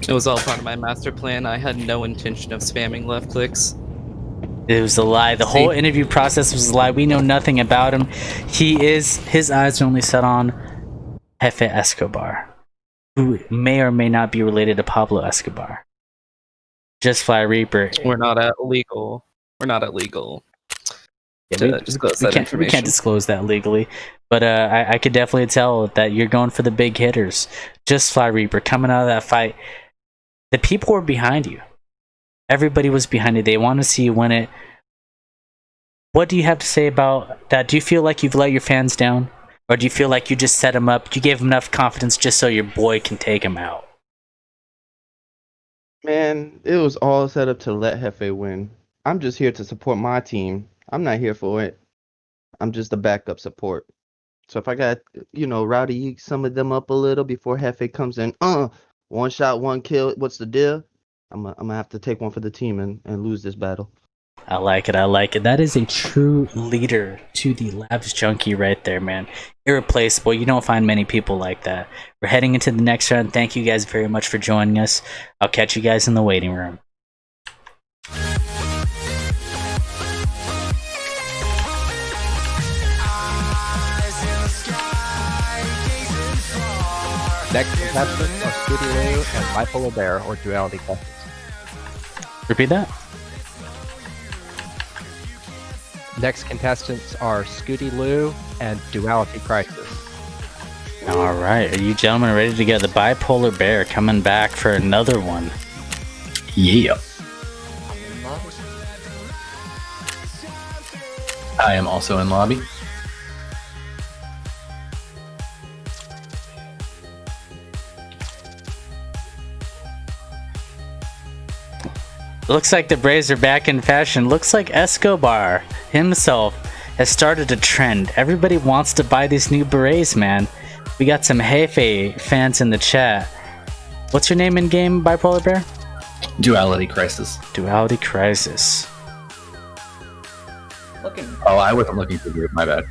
It was all part of my master plan. I had no intention of spamming left clicks. It was a lie. The whole interview process was a lie. We know nothing about him. His eyes are only set on Jefe Escobar, who may or may not be related to Pablo Escobar. Just Fly Reaper. We're not at legal. Yeah, we can't disclose that legally, but I could definitely tell that you're going for the big hitters. Just Fly Reaper coming out of that fight. The people were behind you. Everybody was behind you. They want to see you win it. What do you have to say about that? Do you feel like you've let your fans down? Or do you feel like you just set them up, you gave them enough confidence just so your boy can take him out? Man, it was all set up to let Jefe win. I'm just here to support my team. I'm not here for it. I'm just a backup support. So if I got, Rowdy some of them up a little before Jefe comes in, one shot, one kill, what's the deal? I'm gonna have to take one for the team and lose this battle. I like it. That is a true leader to the Labs Junkie right there, man. Irreplaceable. You don't find many people like that. We're heading into the next round. Thank you guys very much for joining us. I'll catch you guys in the waiting room. Next contestants are Scooty Lou and Bipolar Bear, or Duality Questions. Repeat that. Next contestants are Scooty Lou and Duality Crisis. Alright, are you gentlemen ready to get the Bipolar Bear coming back for another one? Yeah. I am also in lobby. Looks like the Braves are back in fashion. Looks like Escobar himself has started a trend. Everybody wants to buy these new berets, man. We got some Hefe fans in the chat. What's your name in game, Bipolar Bear? Duality Crisis. Duality Crisis. Oh, I wasn't looking for the group. My bad.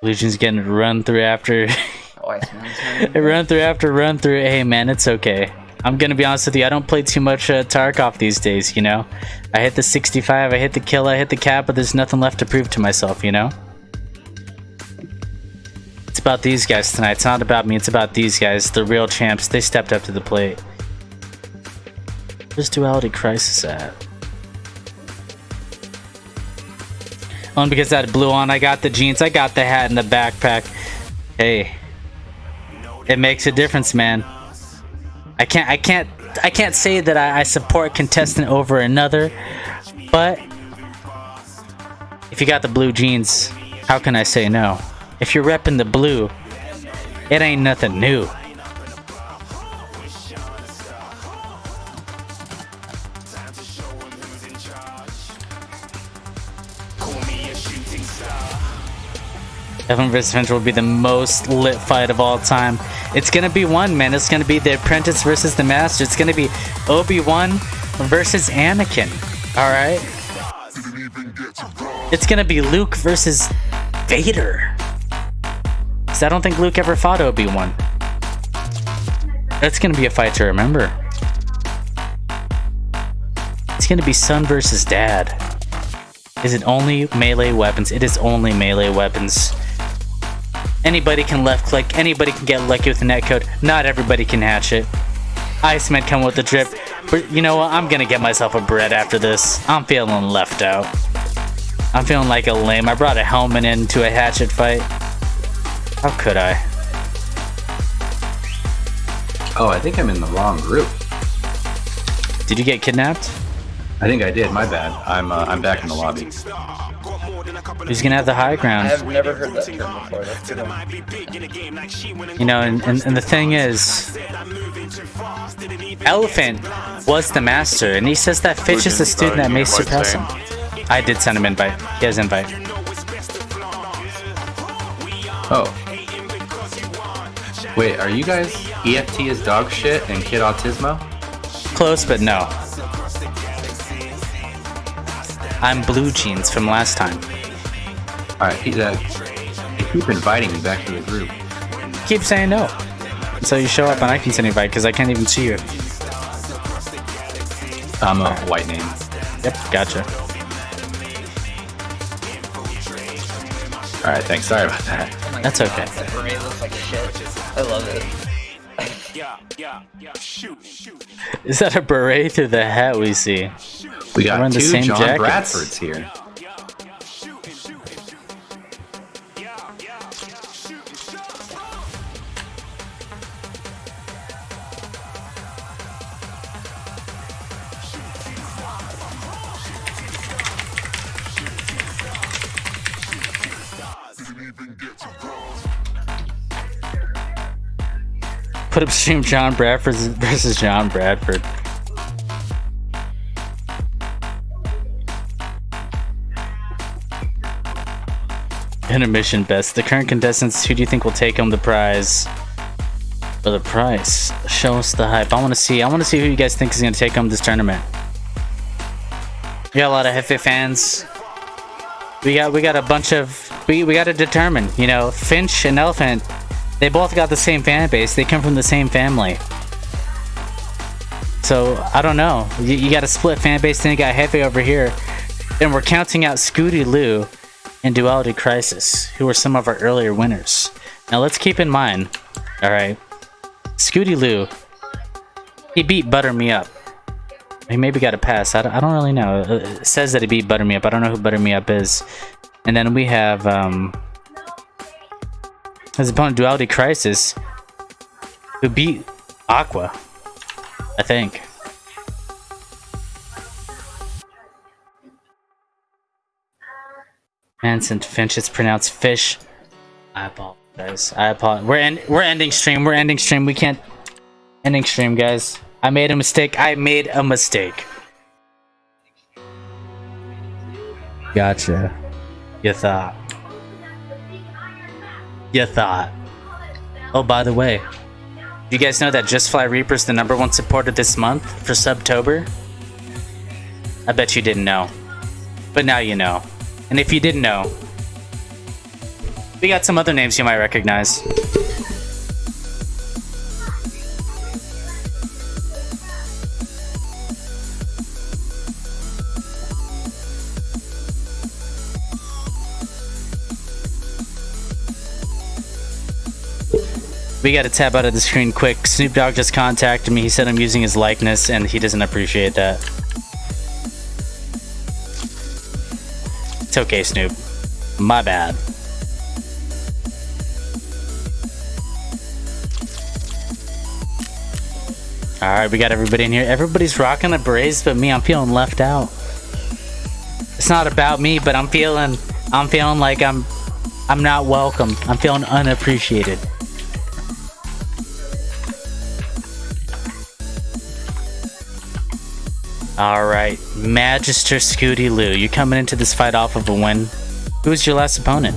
Legion's getting run through after. run through. Hey, man, it's okay. I'm gonna be honest with you, I don't play too much Tarkov these days, you know? I hit the 65, I hit the kill, I hit the cap, but there's nothing left to prove to myself, you know? It's about these guys tonight. It's not about me, it's about these guys, the real champs. They stepped up to the plate. Where's Duality Crisis at? Only because I had blue on, I got the jeans, I got the hat and the backpack. Hey. It makes a difference, man. I can't say that I support contestant over another, but if you got the blue jeans, how can I say no? If you're repping the blue, it ain't nothing new. Evan vs. Finch will be the most lit fight of all time. It's gonna be one, man. It's gonna be the apprentice versus the master. It's gonna be Obi-Wan versus Anakin. Alright? It's gonna be Luke versus Vader. Because I don't think Luke ever fought Obi-Wan. That's gonna be a fight to remember. It's gonna be son versus dad. Is it only melee weapons? It is only melee weapons. Anybody can left click, anybody can get lucky with the netcode. Not everybody can hatch it. Iceman come with the drip. But you know what? I'm gonna get myself a bread after this. I'm feeling left out. I'm feeling like a lame. I brought a helmet into a hatchet fight. How could I? Oh, I think I'm in the wrong group. Did you get kidnapped? I think I did. My bad. I'm back in the lobby. Who's gonna have the high ground? I've never heard that term before. That's good. You know, and the thing is, Elephant was the master, and he says that Fitch is the student that may surpass him. I did send him invite. He has invite. Oh. Wait, are you guys EFT is dog shit and Kid Autismo? Close, but no. I'm Blue Jeans from last time. Alright, keep inviting me back to the group. Keep saying no. So you show up and I can send you invite because I can't even see you. I'm a white name. Yep, gotcha. Alright, thanks. Sorry about that. That's okay. That beret looks like shit. I love it. Is that a beret through the hat we see? We got the two same John jackets. Bradfords here. Put up stream John Bradford versus John Bradford. Intermission best. The current contestants, who do you think will take home the prize? For the price. Show us the hype. I want to see who you guys think is going to take home this tournament. We got a lot of Hefe fans. We got a bunch of we got to determine, you know, Finch and Elephant, they both got the same fan base. They come from the same family. So, I don't know. You got a split fan base, then you got Hefe over here. And we're counting out Scooty Lou and Duality Crisis, who were some of our earlier winners. Now, let's keep in mind, alright, Scooty Lou, he beat Butter Me Up. He maybe got a pass. I don't really know. It says that he beat Butter Me Up. I don't know who Butter Me Up is. And then we have, his opponent, Duality Crisis, who beat Aqua. I think. Manson Finch, it's pronounced fish. I apologize. I apologize. We're ending stream. We're ending stream. We can't ending stream, guys. I made a mistake. I made a mistake. Gotcha. You thought. You thought. Oh, by the way, you guys know that Just Fly Reaper's the #1 supporter this month for Subtober? I bet you didn't know. But now you know. And if you didn't know, we got some other names you might recognize. We gotta tab out of the screen quick. Snoop Dogg just contacted me. He said I'm using his likeness and he doesn't appreciate that. It's okay, Snoop. My bad. Alright, we got everybody in here. Everybody's rocking the berets but me. I'm feeling left out. It's not about me, but I'm feeling like I'm not welcome. I'm feeling unappreciated. Alright, Magister Scooty Lou, you're coming into this fight off of a win. Who was your last opponent?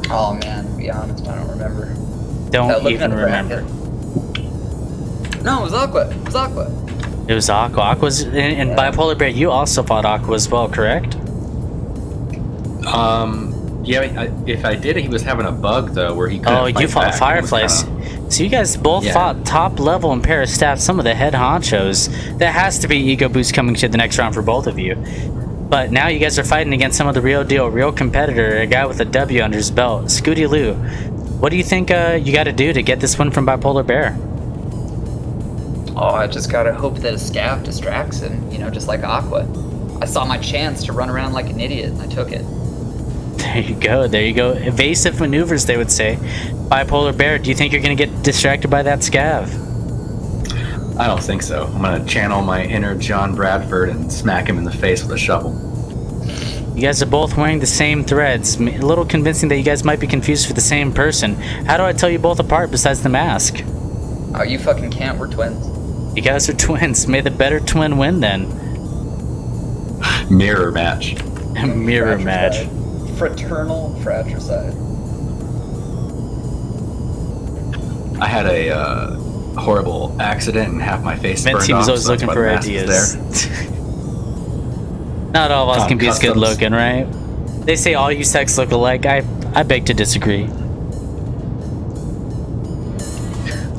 Oh man, to be honest, I don't remember. Don't even remember. No, it was Aqua. It was Aqua. It was Aqua. Aqua's in Bipolar Bear. You also fought Aqua as well, correct? Yeah, if I did, he was having a bug though, where he couldn't. Oh, you fought Fireflies. So you guys both fought top level Impera staff, some of the head honchos. That has to be ego boost coming to the next round for both of you. But now you guys are fighting against some of the real deal, real competitor, a guy with a W under his belt, Scooty Lou. What do you think you got to do to get this win from Bipolar Bear? Oh, I just gotta hope that a scav distracts him, you know, just like Aqua. I saw my chance to run around like an idiot, and I took it. There you go, there you go. Evasive maneuvers, they would say. Bipolar Bear, do you think you're going to get distracted by that scav? I don't think so. I'm going to channel my inner John Bradford and smack him in the face with a shovel. You guys are both wearing the same threads. A little convincing that you guys might be confused for the same person. How do I tell you both apart besides the mask? Oh, you fucking can't. We're twins. You guys are twins. May the better twin win then. Mirror match. Mirror match. Fraternal fratricide. I had a horrible accident and half my face burned off. Venti was always looking for ideas. Not all of us can be as good looking, right? They say all you sex look alike. I beg to disagree.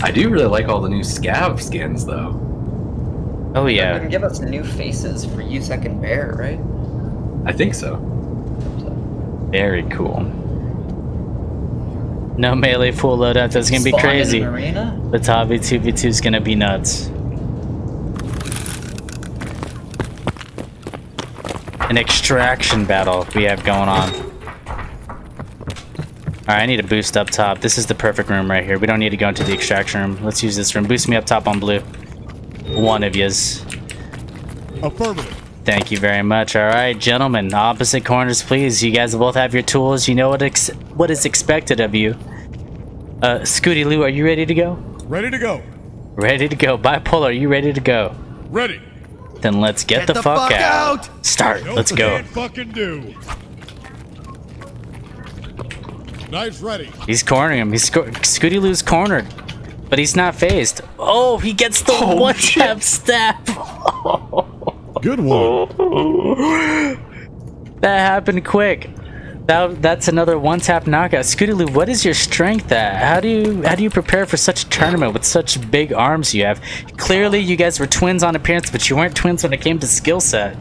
I do really like all the new scav skins, though. Oh yeah. They're gonna give us new faces for Yusek and Bear, right? I think so. Very cool. No melee full loadout. That's gonna be crazy. The Tavi 2v2 is gonna be nuts. An extraction battle we have going on. Alright, I need a boost up top. This is the perfect room right here. We don't need to go into the extraction room. Let's use this room. Boost me up top on blue. One of yous. Affirmative. Thank you very much. Alright, gentlemen. Opposite corners, please. You guys both have your tools. You know what is expected of you. Scooty Lou, are you ready to go? Ready to go. Ready to go. Bipolar, are you ready to go? Ready. Then let's get the fuck out. Start. Let's go. Can't fucking do. Knives ready. He's cornering him. Scooty Lou's cornered. But he's not phased. Oh, he gets the one-tap stab. Good one. That happened quick. That's another one-tap knockout. Scooty Lou, what is your strength at? How do you prepare for such a tournament with such big arms you have? Clearly, you guys were twins on appearance, but you weren't twins when it came to skill set.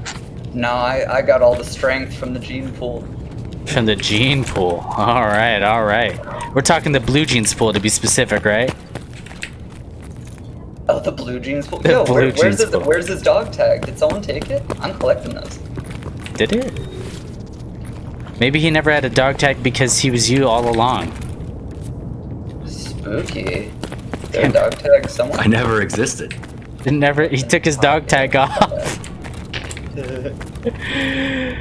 No, I got all the strength from the gene pool. From the gene pool. All right, all right. We're talking the blue jeans pool to be specific, right? Oh, the blue jeans pool. Yo, where's this dog tag? Did someone take it? I'm collecting those. Did it? Maybe he never had a dog tag because he was you all along. Spooky. Their dog tag someone? I never existed. He took his dog tag off.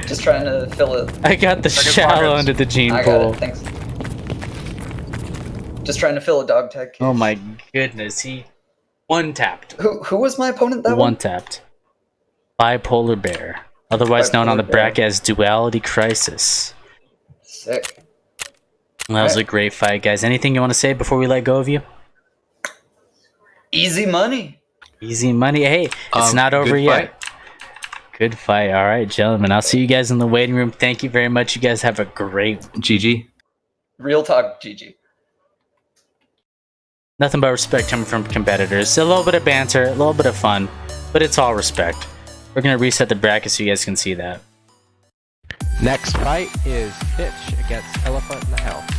Just trying to fill it. I got the shallow into the gene I pool. got it, thanks. Just trying to fill a dog tag cage. Oh my goodness, he one-tapped. Who was my opponent that one? One-tapped. Bipolar Bear, otherwise known on the bracket as Duality Crisis. Sick. That was a great fight, guys. Anything you want to say before we let go of you? Easy money. Easy money. Hey, it's not over yet. Good fight. All right, gentlemen. I'll see you guys in the waiting room. Thank you very much. You guys have a great GG. Real talk, GG. Nothing but respect coming from competitors. A little bit of banter, a little bit of fun, but it's all respect. We're going to reset the bracket so you guys can see that. Next fight is Pitch against Elephant in the House.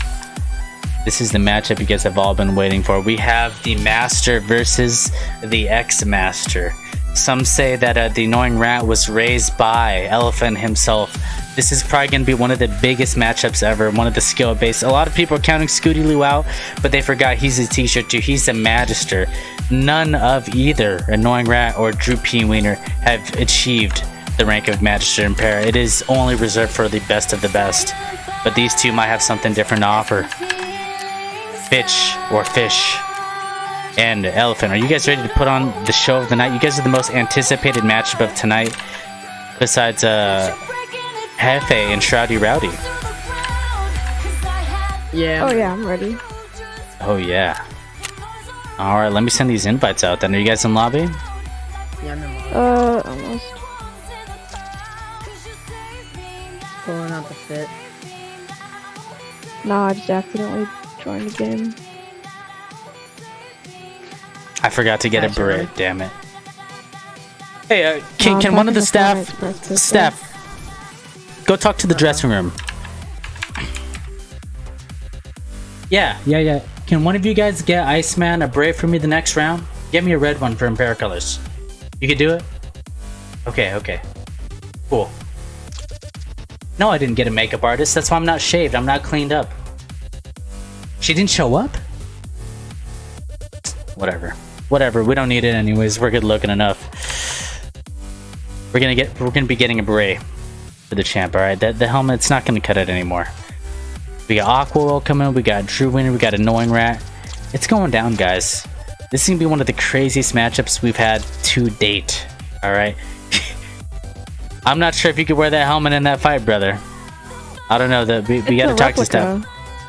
This is the matchup you guys have all been waiting for. We have the Master versus the X-Master. Some say that the Annoying Rat was raised by Elephant himself. This is probably going to be one of the biggest matchups ever, one of the skill-based. A lot of people are counting Scooty Lou out, but they forgot he's a t-shirt too. He's a Magister. None of either Annoying Rat or Drew P. Wiener have achieved the rank of Magister Impera. It is only reserved for the best of the best, but these two might have something different to offer. Bitch or Fish and Elephant, are you guys ready to put on the show of the night? You guys are the most anticipated matchup of tonight, besides Hefe and Shroudy Rowdy. Yeah. Oh yeah, I'm ready. Oh yeah. All right, let me send these invites out. Then, are you guys in lobby? Yeah, I'm in lobby. Almost. Pulling out the fit. Nah, I just accidentally joined the game. I forgot to get a beret. Damn it. Hey, can one of the staff go talk to the dressing room? Yeah. Can one of you guys get Iceman a beret for me the next round? Get me a red one for Impera colors. You can do it? Okay. Cool. No, I didn't get a makeup artist. That's why I'm not shaved. I'm not cleaned up. She didn't show up? Whatever. We don't need it anyways. We're good looking enough. We're gonna be getting a beret for the champ. All right, the helmet's not gonna cut it anymore. We got Aqua Roll coming. We got Drew Winner. We got Annoying Rat. It's going down, guys. This is gonna be one of the craziest matchups we've had to date. All right. I'm not sure if you could wear that helmet in that fight, brother. I don't know. We gotta talk to stuff.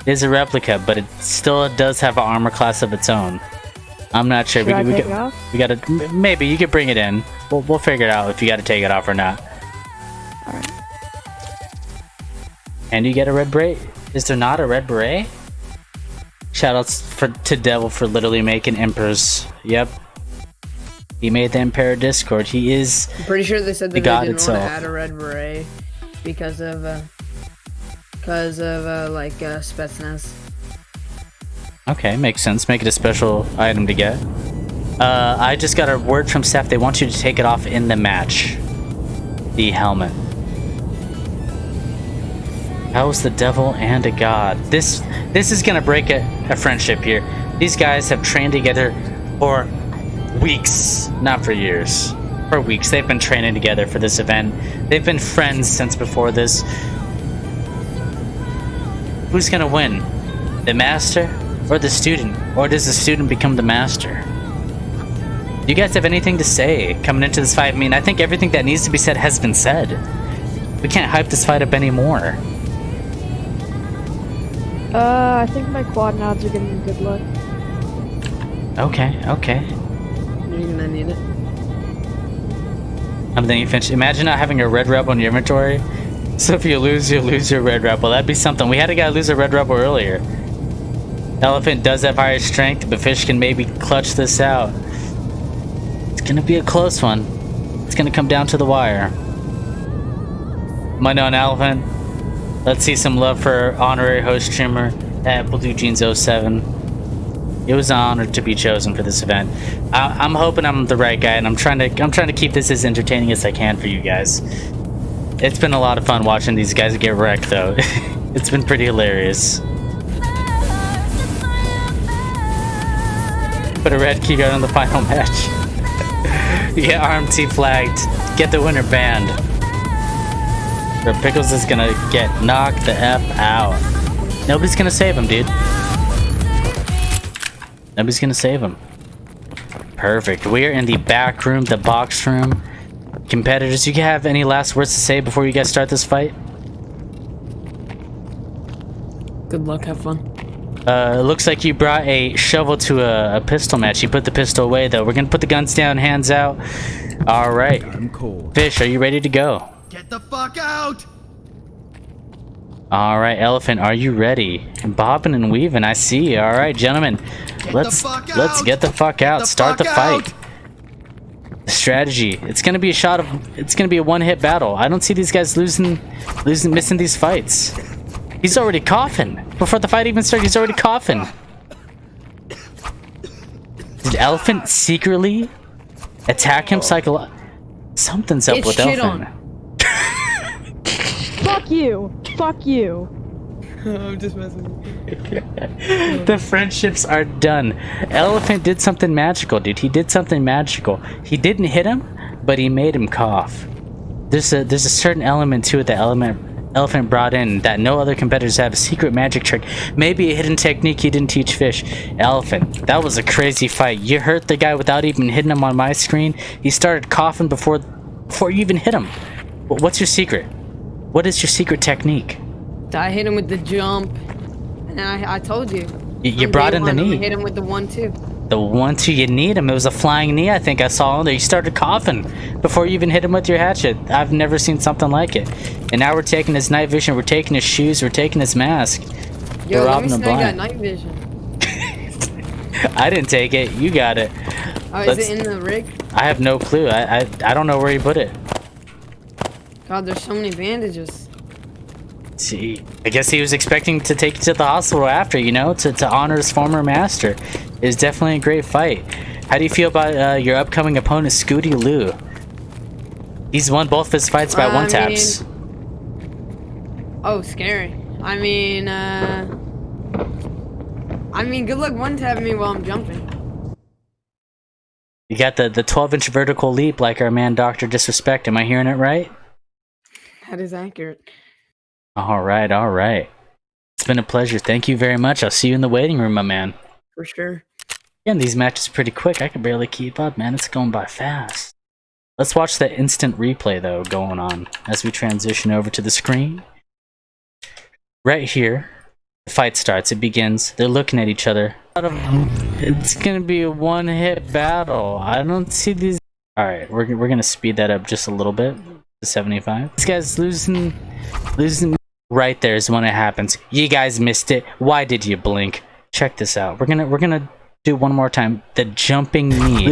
It is a replica, but it still does have an armor class of its own. I'm not sure. We gotta maybe you could bring it in. We'll figure it out if you gotta take it off or not. Alright. And you get a red beret? Is there not a red beret? Shoutouts to Devil for literally making Emperors. Yep. He made the Impera Discord. He is I'm pretty sure they said that the they god didn't itself. want to add a red beret because of Spetsnaz. Okay, makes sense. Make it a special item to get. I just got a word from staff. They want you to take it off in the match. The helmet. How is the devil and a god? This is gonna break a friendship here. These guys have trained together for weeks, not for years. For weeks. They've been training together for this event. They've been friends since before this. Who's gonna win? The master or the student? Or does the student become the master? Do you guys have anything to say coming into this fight? I mean, I think everything that needs to be said has been said. We can't hype this fight up anymore. I think my quad nods are getting a good look. Okay. You're gonna need it. I'm thinking finish. Imagine not having a red rebel in your inventory. So if you lose your red rebel. That'd be something. We had a guy lose a red rebel earlier. Elephant does have higher strength, but Fish can maybe clutch this out. It's gonna be a close one. It's gonna come down to the wire. My known Elephant. Let's see some love for our honorary host streamer at Blue Jeans 07. It was an honor to be chosen for this event. I'm hoping I'm the right guy, and I'm trying to keep this as entertaining as I can for you guys. It's been a lot of fun watching these guys get wrecked, though. It's been pretty hilarious. Put a red key guard on the final match. You get RMT flagged. Get the winner banned. Or Pickles is gonna get knocked the F out. Nobody's gonna save him, dude. Nobody's gonna save him. Perfect. We are in the back room, the box room. Competitors, you have any last words to say before you guys start this fight? Good luck, have fun. It looks like you brought a shovel to a pistol match. You put the pistol away, though. We're gonna put the guns down, hands out. All right. I'm cool. Fish, are you ready to go? Get the fuck out! All right, Elephant, are you ready? Bobbing and weaving, I see. All right, gentlemen, let's get the fuck out. Start the fight. The strategy. It's gonna be a shot of. It's gonna be a one-hit battle. I don't see these guys missing these fights. He's already coughing. Before the fight even started, he's already coughing. Did Elephant secretly attack him Something's up with Elephant. Fuck you! Fuck you! I'm just messing with you. The friendships are done. Elephant did something magical, dude. He did something magical. He didn't hit him, but he made him cough. There's a certain element to it that Elephant brought in that no other competitors have. A secret magic trick. Maybe a hidden technique he didn't teach Fish. Elephant, that was a crazy fight. You hurt the guy without even hitting him on my screen. He started coughing before you even hit him. What's your secret? What is your secret technique? I hit him with the jump, and I told you. You brought in the knee. I hit him with the 1-2. The 1-2, you need him. It was a flying knee, I think I saw on there. You started coughing before you even hit him with your hatchet. I've never seen something like it. And now we're taking his night vision, we're taking his shoes, we're taking his mask. Yo, let me snag that night vision. I didn't take it. You got it. Oh, is it in the rig? I have no clue. I don't know where you put it. God, there's so many bandages. See, I guess he was expecting to take you to the hospital after, you know, to honor his former master. It was definitely a great fight. How do you feel about your upcoming opponent, Scooty Lou? He's won both his fights by one taps. Oh, scary. I mean, good luck one tapping me while I'm jumping. You got the 12-inch vertical leap like our man Dr. Disrespect. Am I hearing it right? That is accurate. All right. It's been a pleasure. Thank you very much. I'll see you in the waiting room, my man. For sure. Yeah, these matches are pretty quick. I can barely keep up, man. It's going by fast. Let's watch the instant replay, though, going on as we transition over to the screen. Right here, the fight starts. It begins. They're looking at each other. It's going to be a one-hit battle. I don't see these... All right, we're going to speed that up just a little bit. 75. This guy's losing. Right there is when it happens. You guys missed it. Why did you blink? Check this out. We're gonna do one more time. The jumping knee.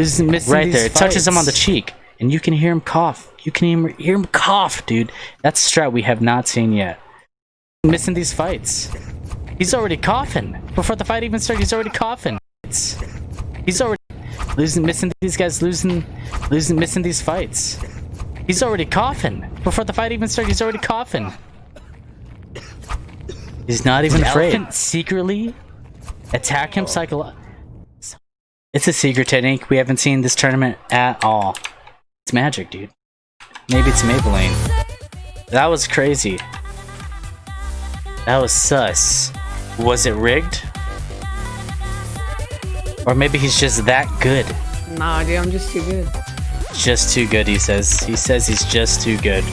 Right there. It touches him on the cheek, and you can hear him cough. You can hear him cough, dude. That's a strat we have not seen yet. Missing these fights. He's already coughing. Before the fight even started, he's already coughing. He's already missing these guys. Missing these fights. He's already coughing. Before the fight even started, he's already coughing. He's not even afraid. Secretly attack him It's a secret technique. We haven't seen this tournament at all. It's magic, dude. Maybe it's Maybelline. That was crazy. That was sus. Was it rigged? Or maybe he's just that good. Nah, dude, I'm just too good. Just too good, he says. He says he's just too good.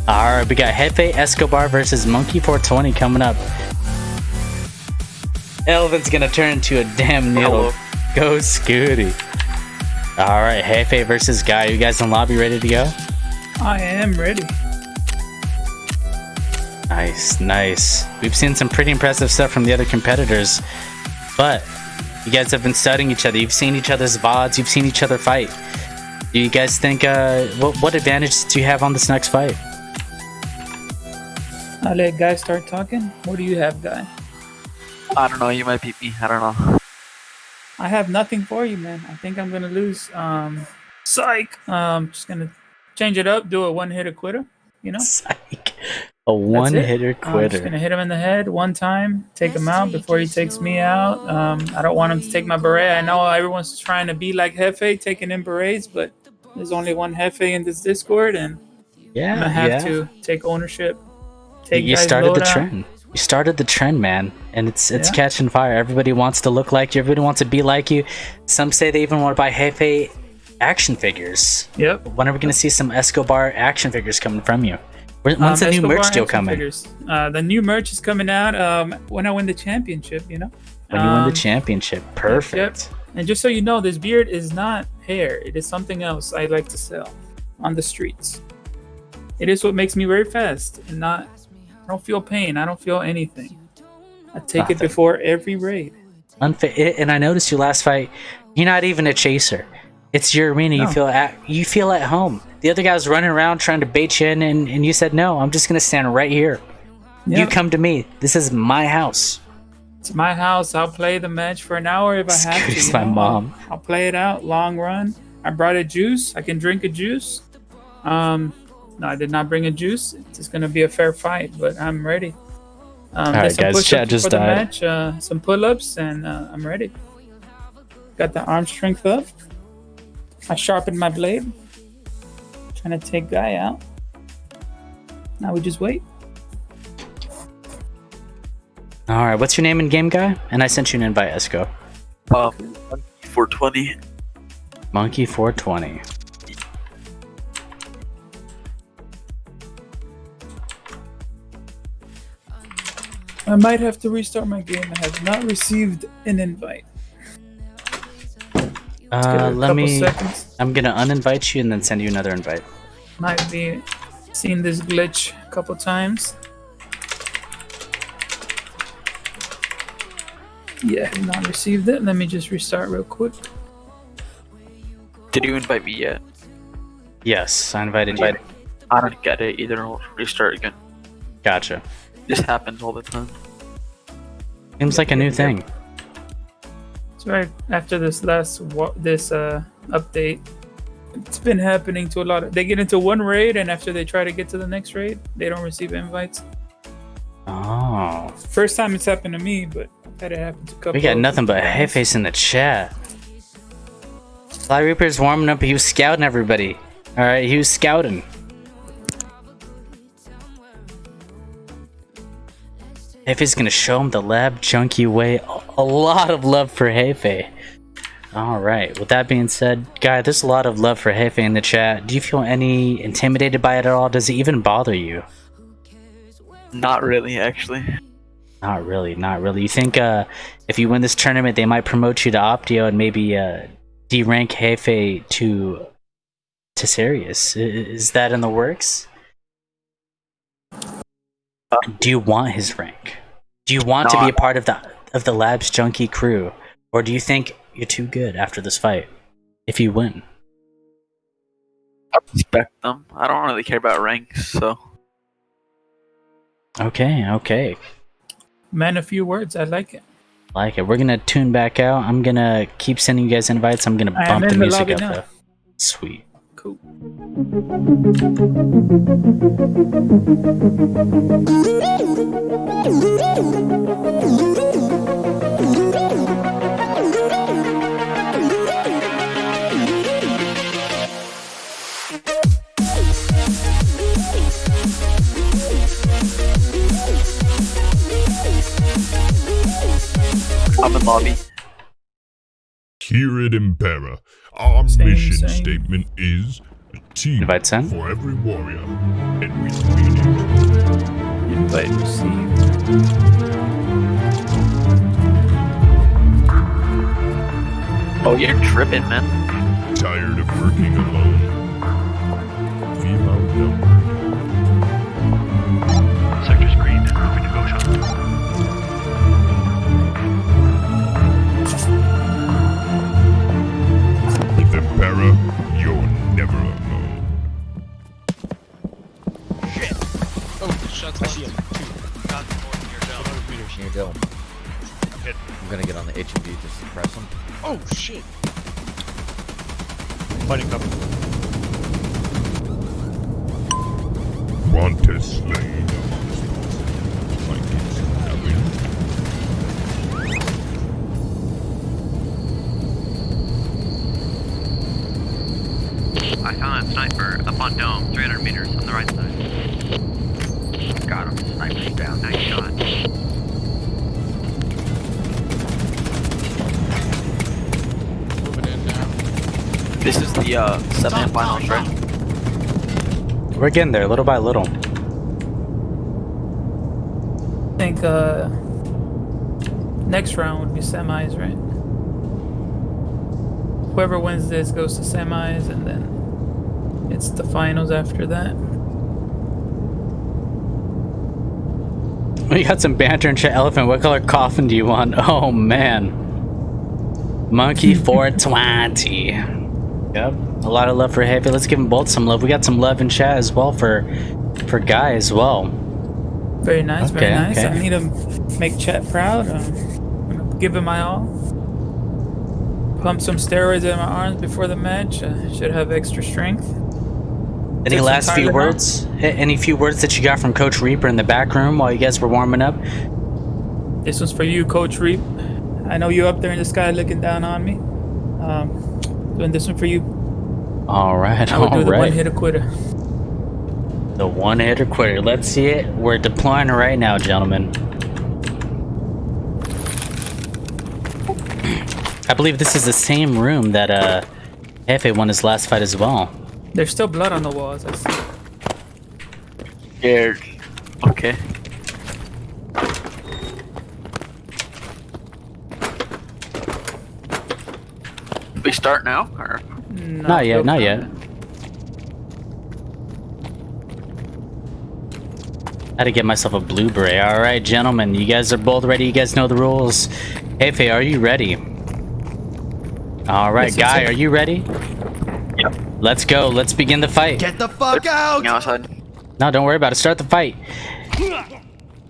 Alright, we got Jefe Escobar versus Monkey 420 coming up. Elephant's gonna turn into a damn needle. Go Scooty. Alright, Jefe versus Guy. You guys in lobby ready to go? I am ready. Nice. We've seen some pretty impressive stuff from the other competitors, but you guys have been studying each other. You've seen each other's VODs. You've seen each other fight. Do you guys think, what advantage do you have on this next fight? I'll let Guy start talking. What do you have, Guy? I don't know. You might beat me. I don't know. I have nothing for you, man. I think I'm gonna lose. Psych. Just gonna change it up. Do a one-hitter quitter. You know. Psych. A That's it. one-hitter I'm quitter. just gonna hit him in the head one time, take him out before he takes me out. I don't want him to take my beret. I know everyone's trying to be like Hefe, taking in berets, but there's only one Hefe in this Discord, and Yeah, I'm gonna have yeah. to take ownership. Take You guys' started the loadout. trend. You started the trend, man, and it's Yeah. catching fire. Everybody wants to look like you. Everybody wants to be like you. Some say they even want to buy Hefe action figures. Yep. When are we gonna see some Escobar action figures coming from you? When's the new Escobar merch deal action coming? figures. The new merch is coming out when I win the championship, you know? When you win the championship. Perfect. Yep. And just so you know, this beard is not hair. It is something else I like to sell on the streets. It is what makes me very fast and I don't feel pain. I don't feel anything. I take it Nothing. before every raid. And I noticed your last fight, you're not even a chaser. It's your arena. No. You feel at home. The other guy was running around trying to bait you in, and you said, no, I'm just going to stand right here. Yep. You come to me. This is my house. It's my house. I'll play the match for an hour if I have to. Excuse you my know? mom. I'll play it out, long run. I brought a juice. I can drink a juice. No, I did not bring a juice. It's just going to be a fair fight, but I'm ready. All right, some guys, push-ups chat just for the died. match, some pull-ups, and I'm ready. Got the arm strength up. I sharpened my blade. Trying to take guy out. Now we just wait. All right, what's your name in game, guy? And I sent you an invite, Esco. 420. Monkey 420. I might have to restart my game. I have not received an invite. Let's give it a Let couple me. seconds. I'm gonna uninvite you and then send you another invite. Might be seen this glitch a couple times. Yeah, have not received it. Let me just restart real quick. Did you invite me yet? Yes, I invited you. I don't get it either. I'll restart again. Gotcha. This happens all the time. Seems like a new thing. So right after this last update, it's been happening to a lot of. They get into one raid, and after they try to get to the next raid, they don't receive invites. Oh. First time it's happened to me, but I've had it happen to a couple. We got of nothing but times. head face in the chat. Fly Reaper's warming up. He was scouting everybody. All right, he was scouting. Hefe's gonna show him the lab junkie way. A lot of love for Hefe. All right. With that being said, guy, there's a lot of love for Hefe in the chat. Do you feel any intimidated by it at all? Does it even bother you? Not really, actually. Not really. Not really. You think if you win this tournament, they might promote you to Optio and maybe de-rank Hefe to Serious? Is that in the works? Do you want his rank? Do you want to be a part of the Labs Junkie crew, or do you think you're too good after this fight? If you win, I respect them. I don't really care about ranks, so. Okay. Man, a few words. I like it. Like it. We're gonna tune back out. I'm gonna keep sending you guys invites. I'm gonna I am bump the in the music lobby up now. though. Sweet. Cool. I'm in lobby. Here at Impera, our mission statement is a team Invite sent. for every warrior, and we mean it. Invite received. Oh, you're tripping, man. Tired of working alone? Feel outnumbered? Sector's green. Moving to go shop. With Impera, you're never alone. Shit! Oh, shots. I see him. Got the more than your dome. 100 meters near dome. I'm hit. I'm gonna get on the HMD to suppress him. Oh, shit! Fighting cover. Want to slay? I found that sniper up on dome, 300 meters on the right side. Got him. Sniper's down. Nice shot. Moving in now. This is the 7-man finals, right? We're getting there little by little. I think next round would be semis, right? Whoever wins this goes to semis, and then it's the finals after that. We got some banter in chat. Elephant, what color coffin do you want? Oh man. Monkey 420. Yep. A lot of love for Heavy. Let's give them both some love. We got some love in chat as well for Guy as well. Very nice, very nice. Okay. I need to make chat proud. I'm gonna give it my all. Pump some steroids in my arms before the match. Should have extra strength. Any last few words? Any few words that you got from Coach Reaper in the back room while you guys were warming up? This one's for you, Coach Reap. I know you're up there in the sky looking down on me. Doing this one for you. All right, I would do the right. one-hitter quitter. The one-hitter quitter. Let's see it. We're deploying right now, gentlemen. I believe this is the same room that Hefe won his last fight as well. There's still blood on the walls, I see. Scared. Okay. We start now, or? Not yet, not yet. I had to get myself a blue beret. All right, gentlemen, you guys are both ready. You guys know the rules. Hefe, are you ready? All right, Guy, are you ready? Yep. Let's go. Let's begin the fight. Get the fuck out! Outside. No, don't worry about it. Start the fight.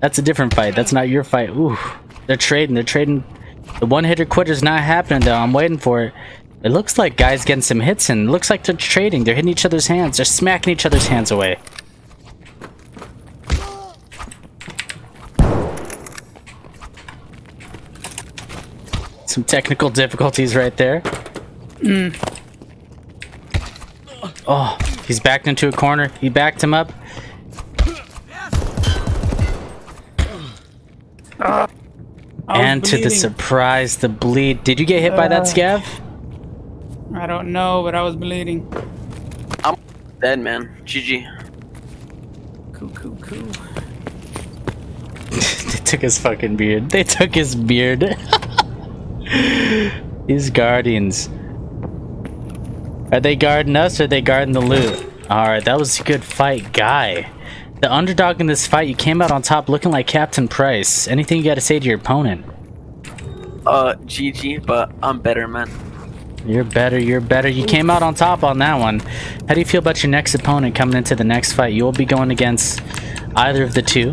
That's a different fight. That's not your fight. Ooh, they're trading. They're trading. The one-hitter quitter's not happening, though. I'm waiting for it. It looks like Guy's getting some hits in. It looks like they're trading. They're hitting each other's hands. They're smacking each other's hands away. Some technical difficulties right there. Oh, he's backed into a corner. He backed him up. And to the surprise, the bleed. Did you get hit by that scav? I don't know, but I was bleeding. I'm dead, man. GG. Cool. They took his fucking beard. They took his beard. These guardians. Are they guarding us or are they guarding the loot? Alright, that was a good fight, Guy. The underdog in this fight, you came out on top looking like Captain Price. Anything you gotta say to your opponent? GG, but I'm better, man. You're better. You came out on top on that one. How do you feel about your next opponent coming into the next fight? You will be going against either of the two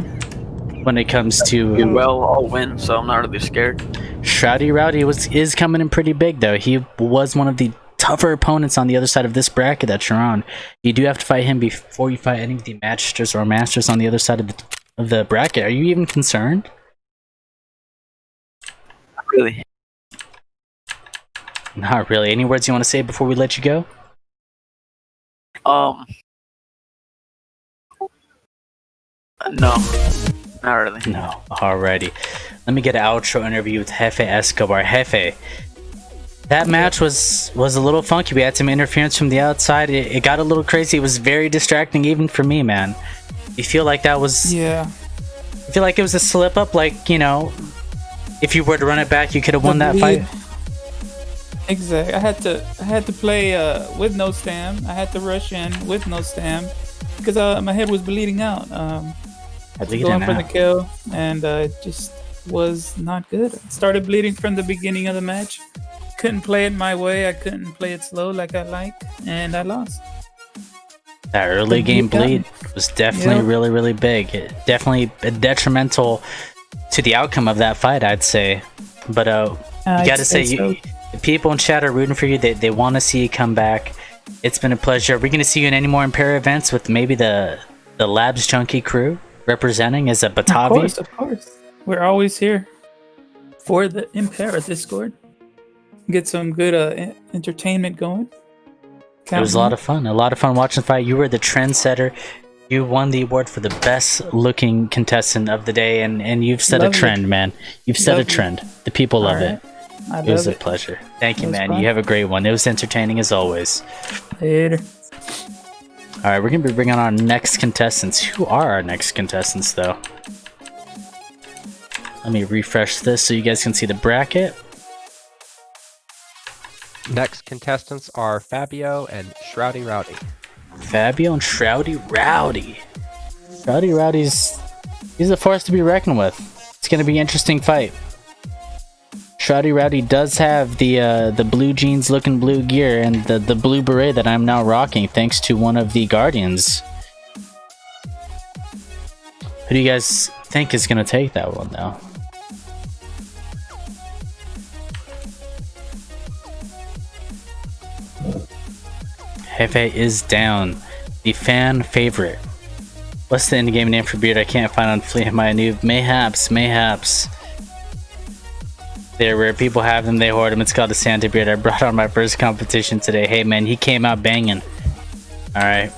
when it comes to... Well, I'll win, so I'm not really scared. Shroudy Rowdy is coming in pretty big, though. He was one of the tougher opponents on the other side of this bracket that you're on. You do have to fight him before you fight any of the masters or masters on the other side of the bracket. Are you even concerned? Not really. Not really. Any words you want to say before we let you go? No. Not really. No. Alrighty. Let me get an outro interview with Hefe Escobar. Hefe, that match was a little funky. We had some interference from the outside. It got a little crazy. It was very distracting even for me, man. You feel like that was... Yeah. I feel like it was a slip up, like, you know, if you were to run it back, you could have won that fight. Exactly. I had to play with no stam. I had to rush in with no stam because my head was bleeding out. I was going for the kill, and it just was not good. I started bleeding from the beginning of the match. Couldn't play it my way. I couldn't play it slow like I like, and I lost. That early game bleed was definitely really, really big. Definitely detrimental to the outcome of that fight, I'd say. But you gotta say, the people in chat are rooting for you. They want to see you come back. It's been a pleasure. Are we gonna see you in any more Impera events with maybe the Labs Junkie crew representing as a Batavi? Of course. We're always here for the Impera Discord. Get some good entertainment going. It was a lot of fun. A lot of fun watching the fight. You were the trendsetter. You won the award for the best looking contestant of the day, and you've set a trend, man. You've set a trend. The people love it. It was a pleasure. Thank you, man. You have a great one. It was entertaining as always. Later. All right, we're gonna be bringing on our next contestants. Who are our next contestants, though? Let me refresh this so you guys can see the bracket. Next contestants are Fabio and Shroudy Rowdy. Fabio and Shroudy Rowdy. Shroudy Rowdy's he's a force to be reckoned with. It's gonna be an interesting fight. Shroudy Rowdy does have the blue jeans looking blue gear and the blue beret that I'm now rocking thanks to one of the Guardians. Who do you guys think is gonna take that one though? Hefe is down. The fan favorite. What's the in-game name for beard I can't find on Fleet My Noob? Mayhaps. They're rare. People have them, they hoard them. It's called a Santa beard. I brought on my first competition today. Hey man, he came out banging. Alright.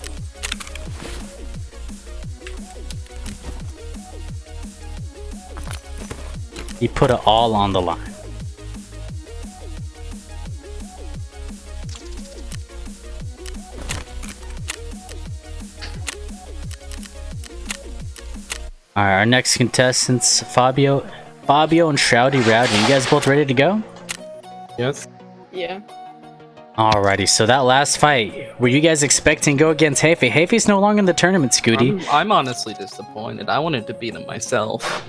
He put it all on the line. Alright, our next contestants, Fabio and Shroudy Rowdy. You guys both ready to go? Yes. Yeah. Alrighty, so that last fight, were you guys expecting to go against Hefe? Hefe's no longer in the tournament, Scooty. I'm honestly disappointed. I wanted to beat him myself.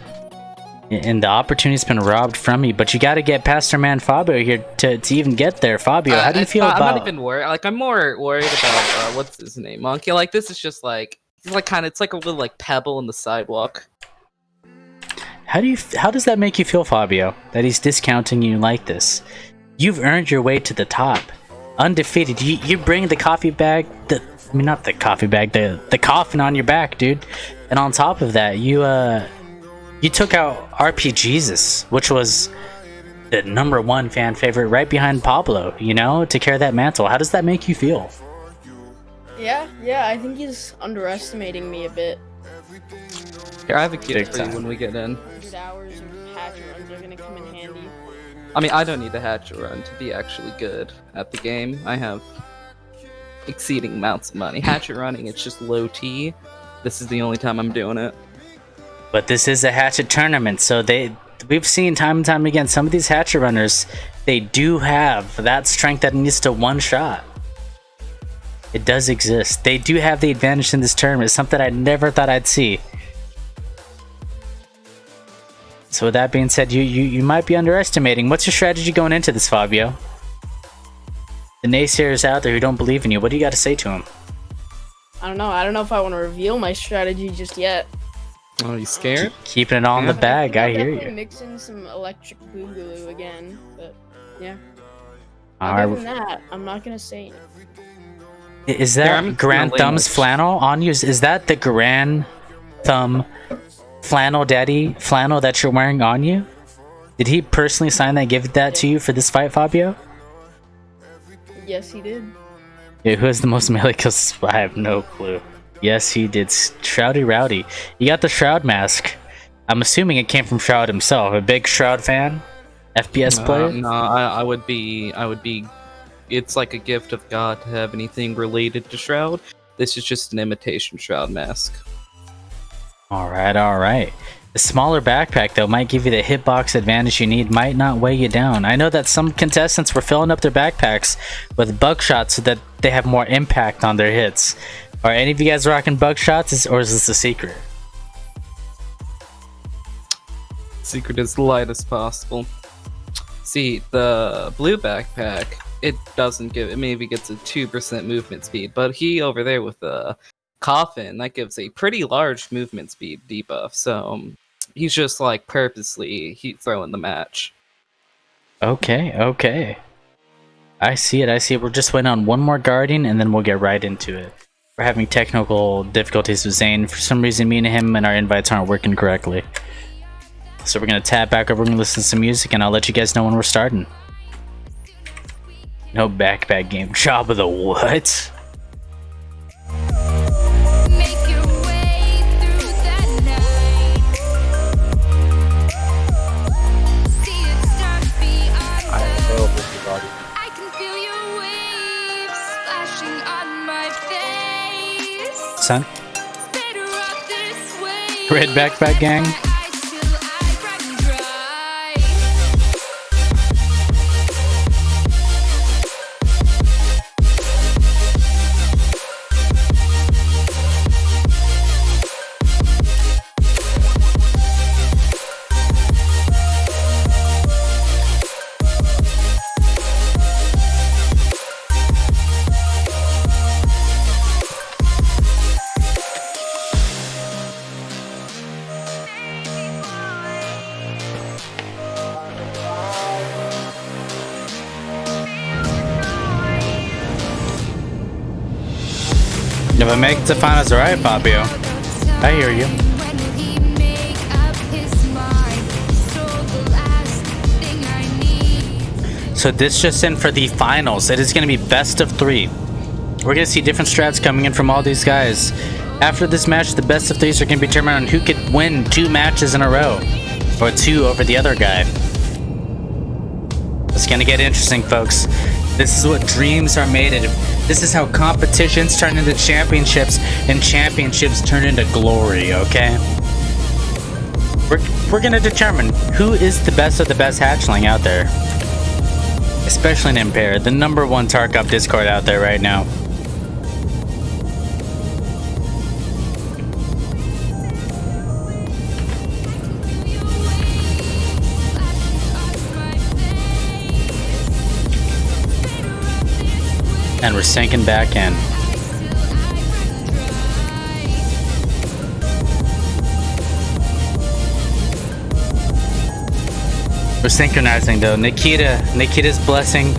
And the opportunity's been robbed from me, but you gotta get past our man Fabio here to even get there. Fabio, how do you feel about... I'm not even worried. Like, I'm more worried about, what's his name? Monkey. Like, this is just like... It's like it's like a little like pebble in the sidewalk. How does that make you feel, Fabio? That he's discounting you like this? You've earned your way to the top, undefeated. You bring the coffee bag, not the coffee bag, the coffin on your back, dude. And on top of that, you took out RP Jesus, which was the #1 fan favorite, right behind Pablo. You know, to carry that mantle. How does that make you feel? Yeah, I think he's underestimating me a bit. Here, I have a gift for you when we get in. 100 hours of hatchet runs are gonna come in handy. I mean, I don't need a hatchet run to be actually good at the game. I have exceeding amounts of money. Hatchet running, it's just low T. This is the only time I'm doing it. But this is a hatchet tournament, so we've seen time and time again, some of these hatchet runners, they do have that strength that needs to one-shot. It does exist. They do have the advantage in this tournament. It's something I never thought I'd see. So with that being said, you might be underestimating. What's your strategy going into this, Fabio? The naysayers out there who don't believe in you, what do you got to say to them? I don't know if I want to reveal my strategy just yet. Oh, you scared? Keeping it all in the bag, I hear you. Mix in some electric boogaloo again, but yeah. Alright. Other than that, I'm not gonna say anything. Is that Grand Thumb's flannel on you? Is that the Grand Thumb flannel daddy flannel that you're wearing on you? Did he personally sign that, give that to you for this fight, Fabio? Yes, he did. Yeah, who has the most melee kills? I have no clue. Yes, he did. Shroudy Rowdy. You got the Shroud mask. I'm assuming it came from Shroud himself. A big Shroud fan? FPS player? No, I would be... It's like a gift of God to have anything related to Shroud. This is just an imitation Shroud mask. Alright. The smaller backpack, though, might give you the hitbox advantage you need, might not weigh you down. I know that some contestants were filling up their backpacks with buckshots so that they have more impact on their hits. Are any of you guys rocking buckshots, or is this a secret? Secret is light as possible. See, the blue backpack, it doesn't give, it maybe gets a 2% movement speed, but he over there with the coffin, that gives a pretty large movement speed debuff, so he's just like purposely throwing the match. Okay. I see it. We're just waiting on one more Guardian and then we'll get right into it. We're having technical difficulties with Zane. For some reason, me and him and our invites aren't working correctly. So we're going to tap back over, we're going to listen to some music, and I'll let you guys know when we're starting. No backpack game. Job of the what? Son? Red backpack gang? If I make the finals, alright, Fabio. I hear you. So this just in for the finals. It is going to be best of 3. We're going to see different strats coming in from all these guys. After this match, the best of 3s are going to be determined on who could win 2 matches in a row. Or 2 over the other guy. It's going to get interesting, folks. This is what dreams are made of. This is how competitions turn into championships, and championships turn into glory, okay? We're gonna determine who is the best of the best hatchling out there. Especially in Impera, the #1 Tarkov Discord out there right now. And we're sinking back in. We're synchronizing though. Nikita's blessing.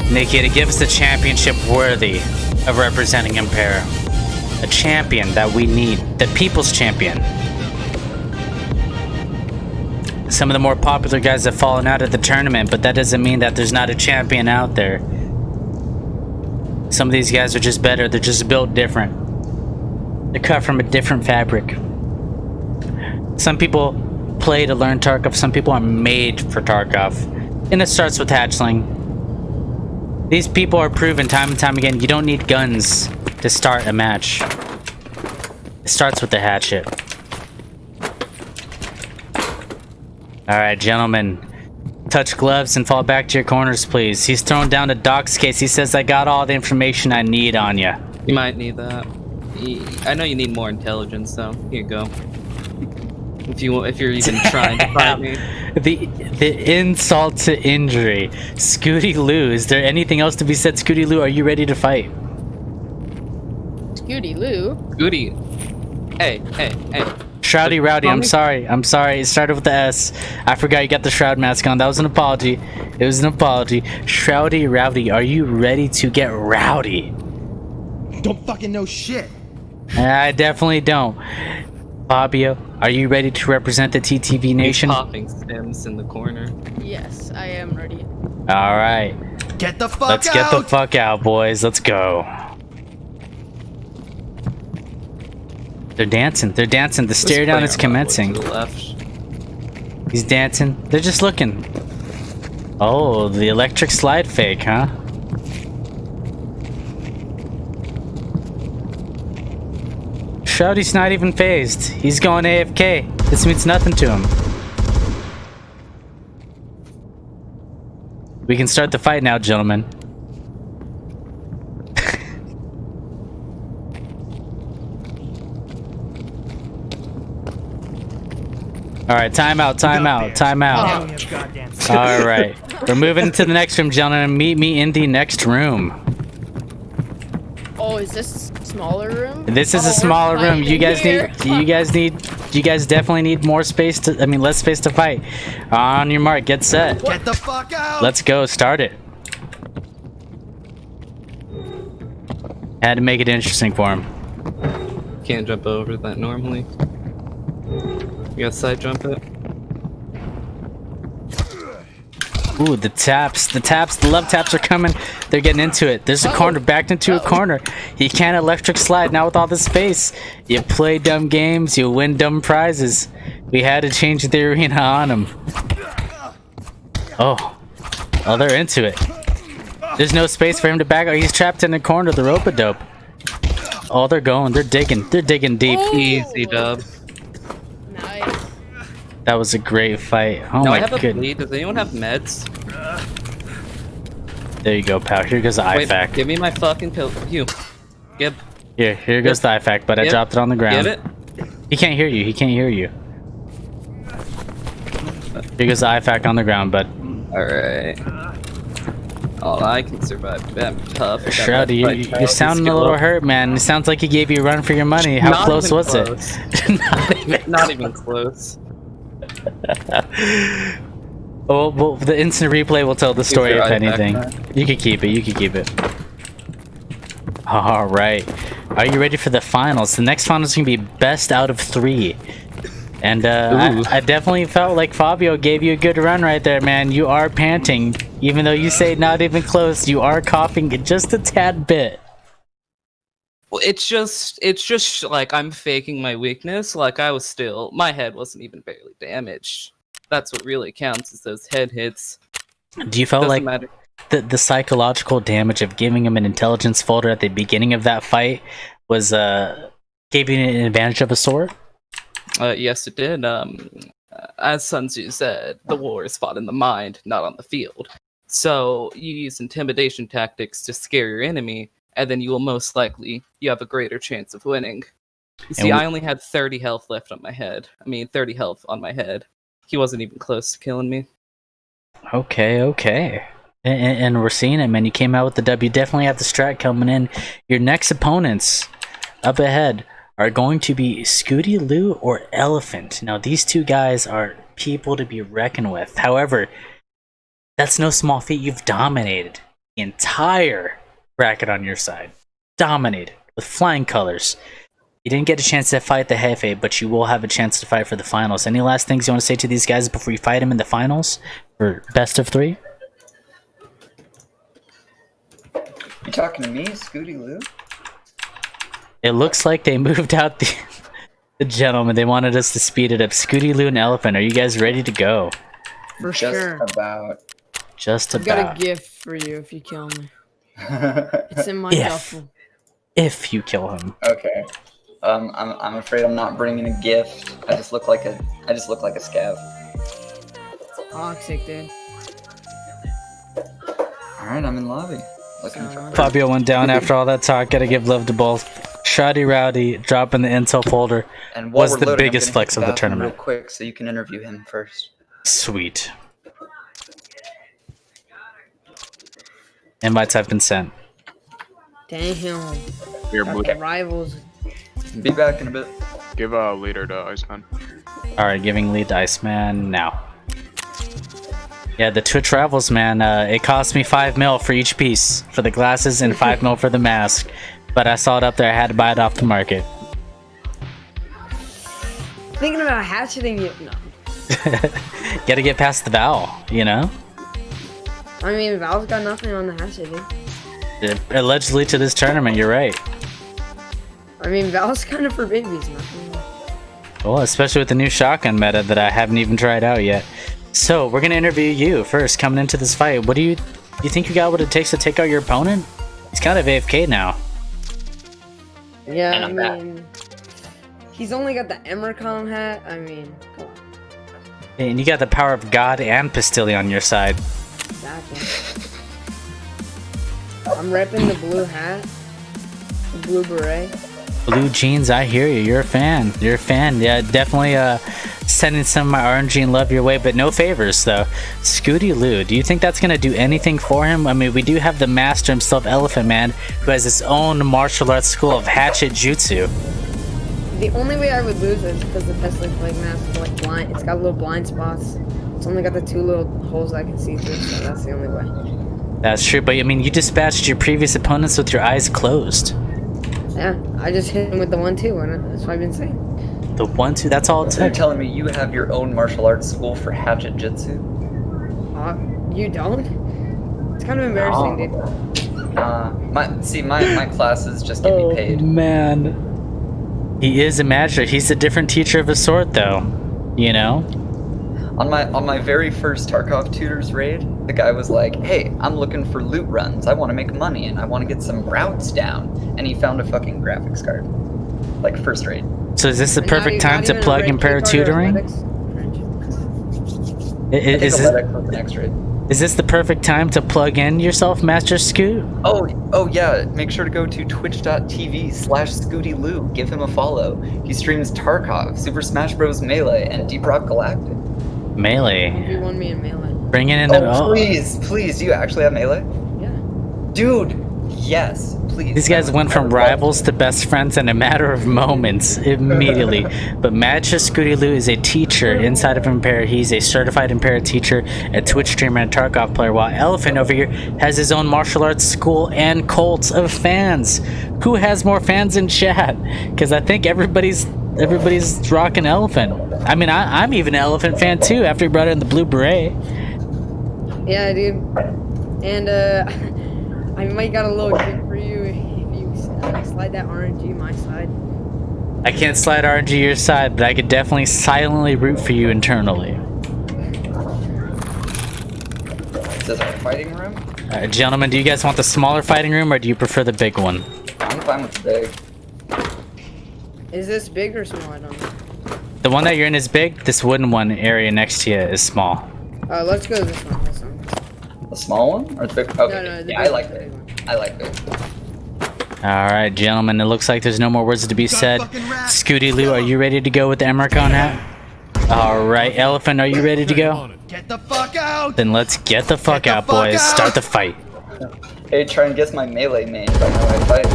Nikita, give us a championship worthy of representing Impera. A champion that we need. The people's champion. Some of the more popular guys have fallen out of the tournament, but that doesn't mean that there's not a champion out there. Some of these guys are just better. They're just built different. They're cut from a different fabric. Some people play to learn Tarkov. Some people are made for Tarkov. And it starts with hatchling. These people are proven time and time again. You don't need guns to start a match. It starts with the hatchet. Alright, gentlemen. Touch gloves and fall back to your corners, please. He's thrown down the docs case. He says, I got all the information I need on you. You might need that. I know you need more intelligence, though. Here you go. If you're even trying to fight me. The insult to injury. Scooty Lou, is there anything else to be said? Scooty Lou, are you ready to fight? Scooty Lou? Scooty. Hey. Shroudy Rowdy, I'm sorry. It started with the S. I forgot you got the Shroud mask on. That was an apology. It was an apology. Shroudy Rowdy, are you ready to get rowdy? Don't fucking know shit. I definitely don't. Fabio, are you ready to represent the TTV Nation? He's popping stems in the corner. Yes, I am ready. Alright. Get the fuck out! Let's get the fuck out, boys. Let's go. They're dancing. The stare down is commencing. To the left. He's dancing. They're just looking. Oh, the electric slide fake, huh? Shroudy's not even phased. He's going AFK. This means nothing to him. We can start the fight now, gentlemen. Alright, time out. Alright. We're moving to the next room, gentlemen. Meet me in the next room. Oh, is this a smaller room? This is a smaller room. You guys definitely need more space less space to fight. On your mark, get set. Get the fuck out! Let's go, start it. Had to make it interesting for him. Can't jump over that normally. You gotta side jump it. Ooh, the taps, the love taps are coming. They're getting into it. There's a corner, backed into a corner. He can't electric slide now with all the space. You play dumb games, you win dumb prizes. We had to change the arena on him. Oh, they're into it. There's no space for him to back out. He's trapped in the corner, the rope-a-dope. Oh, they're digging deep. Easy dub. Nice. That was a great fight. Oh Now my I have a goodness. bleed. Does anyone have meds? There you go, pal. Here goes the Wait, IFAC. give me my fucking pill. You. Gib. Here goes the IFAC, but I Yep. dropped it on the ground. Get it? He can't hear you. He can't hear you. Here goes the IFAC on the ground, but Alright. Oh, I can survive. I'm tough. Shroudy, you're sounding a little hurt, man. It sounds like he gave you a run for your money. How Not close even was close. it? Not even close. well, the instant replay will tell the story, your if IFAC anything. back. You can keep it. You can keep it. All right. Are you ready for the finals? The next finals is going to be best out of 3. And I definitely felt like Fabio gave you a good run right there, man. You are panting. Even though you say not even close, you are coughing just a tad bit. Well, it's just like I'm faking my weakness. Like my head wasn't even barely damaged. That's what really counts, is those head hits. Do you feel like matter. the psychological damage of giving him an intelligence folder at the beginning of that fight was gave you an advantage of a sword? Yes, it did. As Sun Tzu said, the war is fought in the mind, not on the field. So you use intimidation tactics to scare your enemy, and then you have a greater chance of winning. You see, I only had 30 health left on my head. 30 health on my head. He wasn't even close to killing me. Okay. And we're seeing it, man. You came out with the W. Definitely have the strat coming in. Your next opponents up ahead are going to be Scooty Lou or Elephant. Now, these two guys are people to be reckoned with. However, that's no small feat. You've dominated the entire bracket on your side. Dominated with flying colors. You didn't get a chance to fight the Hefe, but you will have a chance to fight for the finals. Any last things you want to say to these guys before you fight them in the finals for best of 3? You talking to me, Scooty Lou? It looks like they moved out the gentleman. They wanted us to speed it up. Scooty Lou and Elephant, are you guys ready to go? For Just sure. about. Just I've about. got a gift for you if you kill me. It's in my duffel. If you kill him. Okay. I'm afraid I'm not bringing a gift. I just look like a scav. Toxic, dude. All right, I'm in lobby. Looking for. Fabio went down after all that talk. Gotta give love to both. Shroudy Rowdy dropping the intel folder And while was we're the loading, biggest I'm gonna flex hit of the bathroom tournament. real quick, so you can interview him first. Sweet. Invites have been sent. Damn. Here, Okay. Rivals. Be back in a bit. Give a leader to Iceman. Alright, giving lead to Iceman now. Yeah, the Twitch Rivals, man, it cost me 5 mil for each piece for the glasses and 5 mil for the mask. But I saw it up there, I had to buy it off the market. Thinking about hatcheting you. No. Gotta get past the vowel, you know? I mean, Val's got nothing on the hatchet, dude. Allegedly to this tournament, you're right. I mean, Val's kind of for babies, nothing. Well, especially with the new shotgun meta that I haven't even tried out yet. So, we're gonna interview you first, coming into this fight. What do you think you got what it takes to take out your opponent? He's kind of AFK now. Yeah, I mean, he's only got the Emercom hat. I mean, come on. And you got the power of God and Pastille on your side. Exactly. I'm repping the blue hat, the blue beret. Blue jeans, I hear you. You're a fan. You're a fan. Yeah, definitely sending some of my RNG and love your way, but no favors, though. Scooty Lou, do you think that's going to do anything for him? I mean, we do have the master himself, Elephant Man, who has his own martial arts school of Hatchet Jutsu. The only way I would lose is because the Pestilent Plague mask is like blind. It's got little blind spots. It's only got the 2 little holes I can see through, so that's the only way. That's true, but I mean, you dispatched your previous opponents with your eyes closed. Yeah, I just hit him with the 1-2, and that's what I've been saying. The 1-2, that's all it So you're took. telling me you have your own martial arts school for Hatchet Jitsu? You don't? It's kind of embarrassing, dude. My classes just get me paid. Man. He is a master. He's a different teacher of a sort, though. You know? On my very first Tarkov Tutors raid, the guy was like, "Hey, I'm looking for loot runs. I want to make money and I want to get some routes down." And he found a fucking graphics card. Like first raid. So is this the perfect time to plug Impera tutoring? Is this the perfect time to plug in yourself, Master Scoot? Oh yeah, make sure to go to twitch.tv/ScootyLou. Give him a follow. He streams Tarkov, Super Smash Bros. Melee, and Deep Rock Galactic. Melee. You won me in Melee. Bring it in. Please, do you actually have Melee? Yeah. Dude, yes, please. These guys went from rivals to best friends in a matter of moments, immediately. But Master Scooty Lou is a teacher inside of Impera. He's a certified Impera teacher, a Twitch streamer, and a Tarkov player, while Elephant over here has his own martial arts school and cult of fans. Who has more fans in chat? Because I think everybody's rocking Elephant. I mean, I'm even an Elephant fan too after he brought in the blue beret. Yeah, dude. And I might got a little gift for you if you slide that RNG my side. I can't slide RNG your side, but I could definitely silently root for you internally. Is this our fighting room? Gentlemen, do you guys want the smaller fighting room or do you prefer the big one? I'm fine with the big. Is this big or small? I don't know. The one that you're in is big. This wooden one area next to you is small. Let's go to this one. The small one or the big? Okay. No, yeah, I like big. I like big. Alright, gentlemen, it looks like there's no more words to be said. Scooty Lou, are you ready to go with the Emercon hat? Alright, Elephant, are you ready to go? Get the fuck out! Then let's get the fuck out, boys. Start the fight. Hey, try and guess my melee main if I know I fight.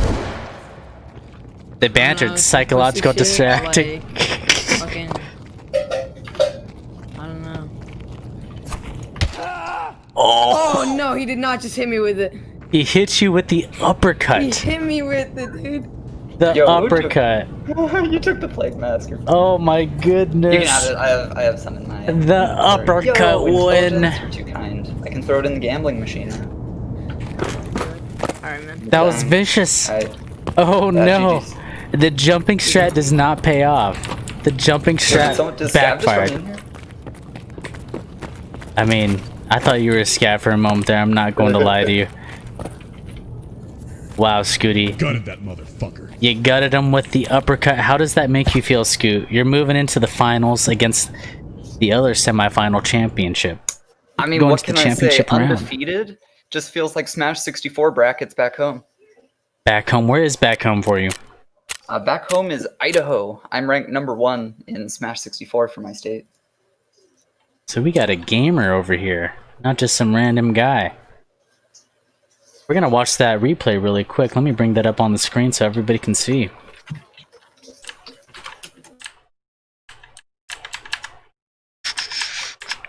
They bantered, psychological distracting. Fucking... I don't know. Oh no, he did not just hit me with it. He hit you with the uppercut. He hit me with it, dude. The uppercut. You took the plague mask. Oh my goodness. You can have it. I have some in my. The uppercut win. You're too kind. I can throw it in the gambling machine. Alright, man. That was vicious. Oh no. The jumping strat does not pay off. The jumping strat backfired. I mean, I thought you were a scat for a moment there. I'm not going to lie to you. Wow, Scooty. Gutted that motherfucker. You gutted him with the uppercut. How does that make you feel, Scoot? You're moving into the finals against the other semifinal championship. I mean, what can I say? Undefeated just feels like Smash 64 brackets back home. Back home? Where is back home for you? Back home is Idaho. I'm ranked #1 in Smash 64 for my state. So we got a gamer over here, not just some random guy. We're gonna watch that replay really quick. Let me bring that up on the screen so everybody can see.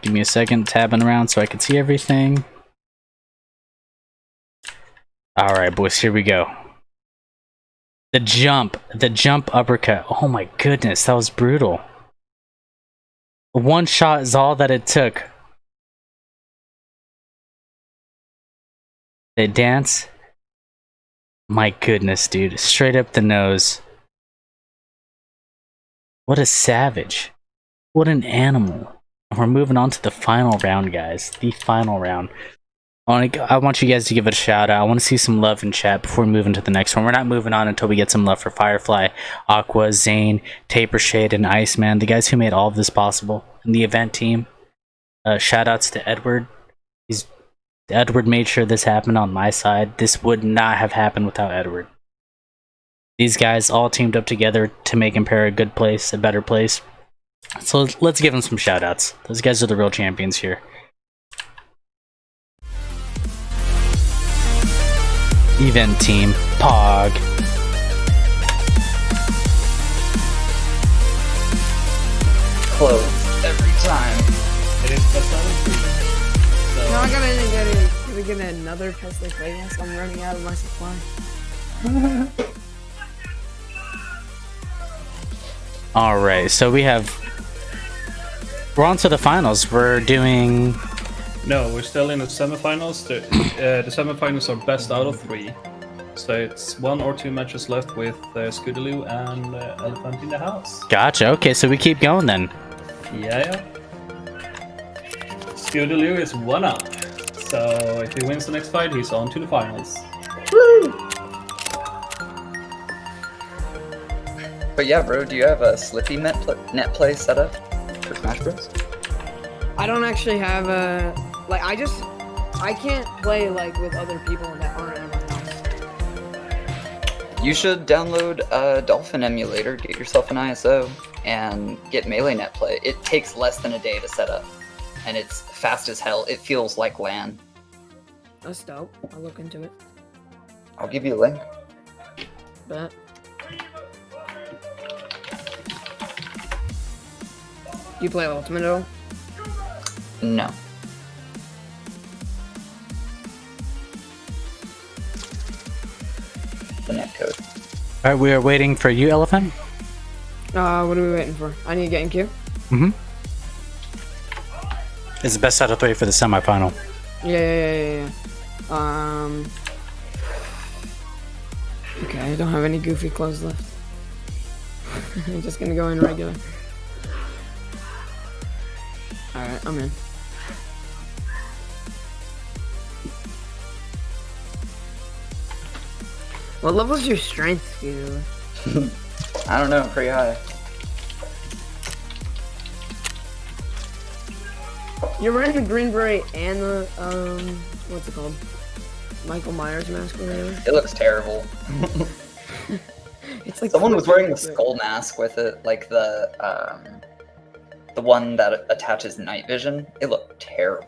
Give me a second, tabbing around so I can see everything. Alright, boys, here we go. The jump uppercut. Oh my goodness, that was brutal. One shot is all that it took. They dance. My goodness, dude. Straight up the nose. What a savage. What an animal. We're moving on to the final round, guys. The final round. I want you guys to give it a shout out. I want to see some love in chat before we move into the next one. We're not moving on until we get some love for Firefly, Aqua, Zane, Taper Shade, and Iceman, the guys who made all of this possible. And the event team. Shout outs to Edward. Edward made sure this happened on my side. This would not have happened without Edward. These guys all teamed up together to make Impera a good place, a better place. So let's give them some shout outs. Those guys are the real champions here. Event team, Pog. Close every time. It is best out of 3. So No, I gotta get another Tesla play mask. I'm running out of my supply. Alright, so we're on to the finals. We're doing No, we're still in the semifinals. The semifinals are best out of 3. So it's 1 or 2 matches left with Scootaloo and Elephant in the House. Gotcha. Okay, so we keep going then. Yeah. Scootaloo is 1 up. So if he wins the next fight, he's on to the finals. Woo! But yeah, bro, do you have a Slippy net play set up for Smash Bros? I don't actually have a like. I can't play like with other people that aren't in my house. You should download a Dolphin emulator, get yourself an ISO, and get Melee net play. It takes less than a day to set up, and it's fast as hell. It feels like LAN. That's dope. I'll look into it. I'll give you a link. Bet. Do you play Ultimate at all? No. The net code. Alright, we are waiting for you, Elephant. What are we waiting for? I need to get in queue. Mm-hmm. It's the best out of 3 for the semifinal. Yeah. Okay, I don't have any goofy clothes left. I'm just gonna go in regular. Alright, I'm in. What level's your strength, dude? I don't know, pretty high. You're wearing the green beret and the, what's it called? Michael Myers mask or whatever? It looks terrible. It's like someone was wearing the skull mask with it, like the one that attaches night vision. It looked terrible.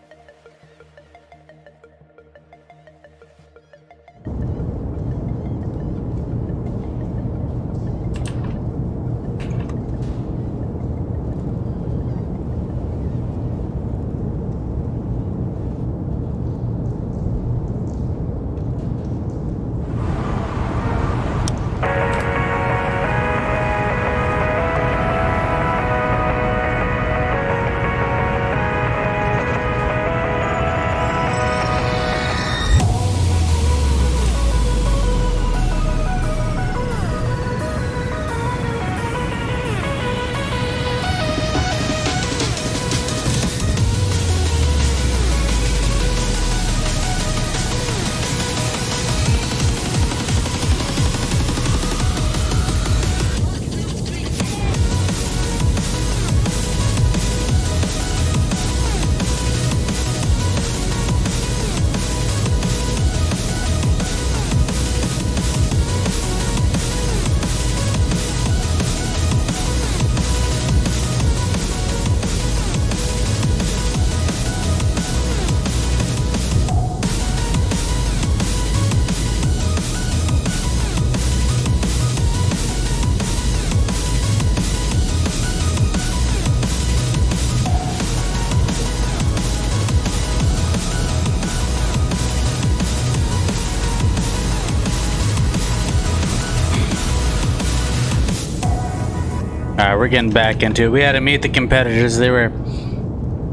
Alright, we're getting back into it. We had to meet the competitors. They were...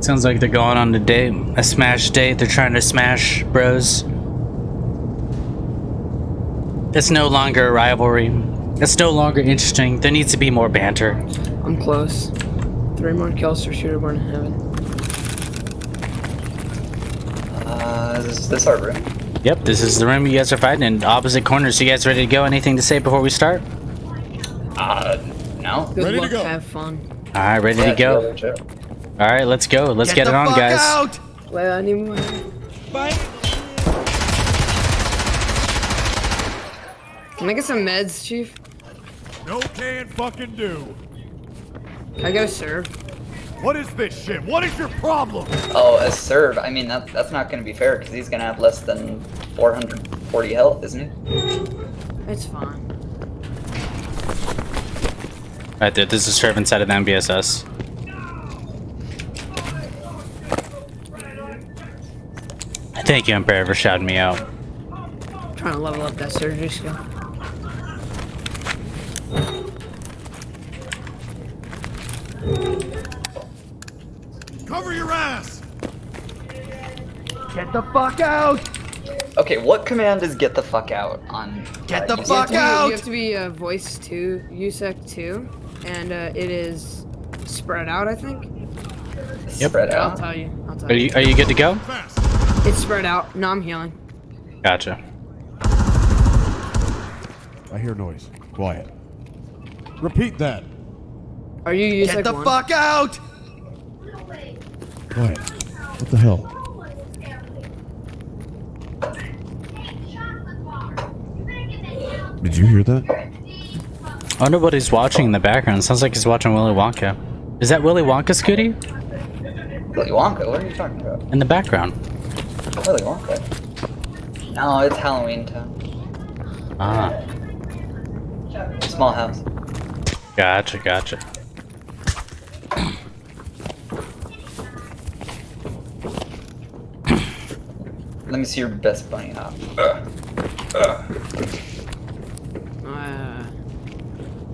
Sounds like they're going on a date. A smash date. They're trying to smash bros. It's no longer a rivalry. It's no longer interesting. There needs to be more banter. I'm close. 3 more kills for Shooter Born in Heaven. Is this our room? Yep, this is the room you guys are fighting in. Opposite corners. You guys ready to go? Anything to say before we start? No. Good luck, have fun. Alright, ready to go. Alright, let's go. Let's get it on, guys. Out! Wait, I need more. Can I get some meds, Chief? No can fucking do. Can I go serve? What is this shit? What is your problem? Oh, a serve. I mean, that's not going to be fair because he's going to have less than 440 health, isn't he? It's fine. Right there, this is serve inside of the MBSS. Thank you, Impera, for shouting me out. I'm trying to level up that surgery skill. Cover your ass! Get the fuck out! Okay, what command is get the fuck out on? Get the USEC? fuck out! You have to be voice 2, USEC 2, and it is spread out, I think. Yep. Spread I'll out. tell you. Are you good to go? It's spread out. No, I'm healing. Gotcha. I hear noise. Quiet. Repeat that. Are you USEC Get the 1? fuck out! Quiet. What the hell? Did you hear that? I wonder what he's watching in the background. Sounds like he's watching Willy Wonka. Is that Willy Wonka, Scooty? Willy Wonka? What are you talking about? In the background. Willy Wonka? No, it's Halloween Town. Ah. Small house. Gotcha, gotcha. Let me see your best bunny hop.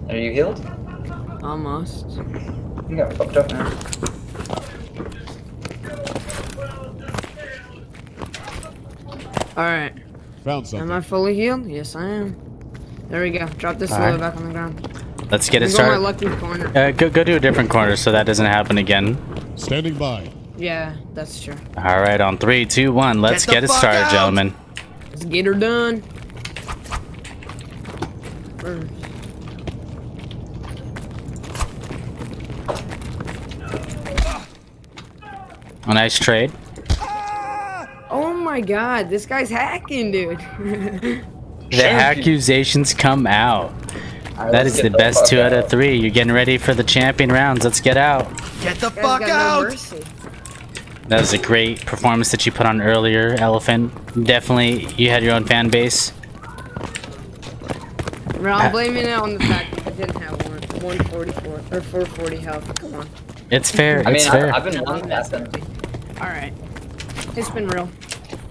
Are you healed? Almost. You got fucked up now. Alright. Found something. Am I fully healed? Yes, I am. There we go. Drop this Alright. load back on the ground. Let's get it I'm going started. my lucky corner. Go to a different corner so that doesn't happen again. Standing by. Yeah, that's true. All right, on 3, 2, 1. Let's Get the get it fuck started, out! gentlemen. Let's get her done. First. A nice trade. Oh my god, this guy's hacking, dude. The accusations come out. Alright, That let's is get the best fuck 2 out of out. 3. You're getting ready for the champion rounds. Let's get out. Get the This guy's fuck got no out! mercy. That was a great performance that you put on earlier, Elephant. Definitely, you had your own fan base. Bro, I'm blaming it on the fact that I didn't have 144 or 440 health. Come on. It's fair. I It's mean, fair. I've been one tapping. Alright. It's been real.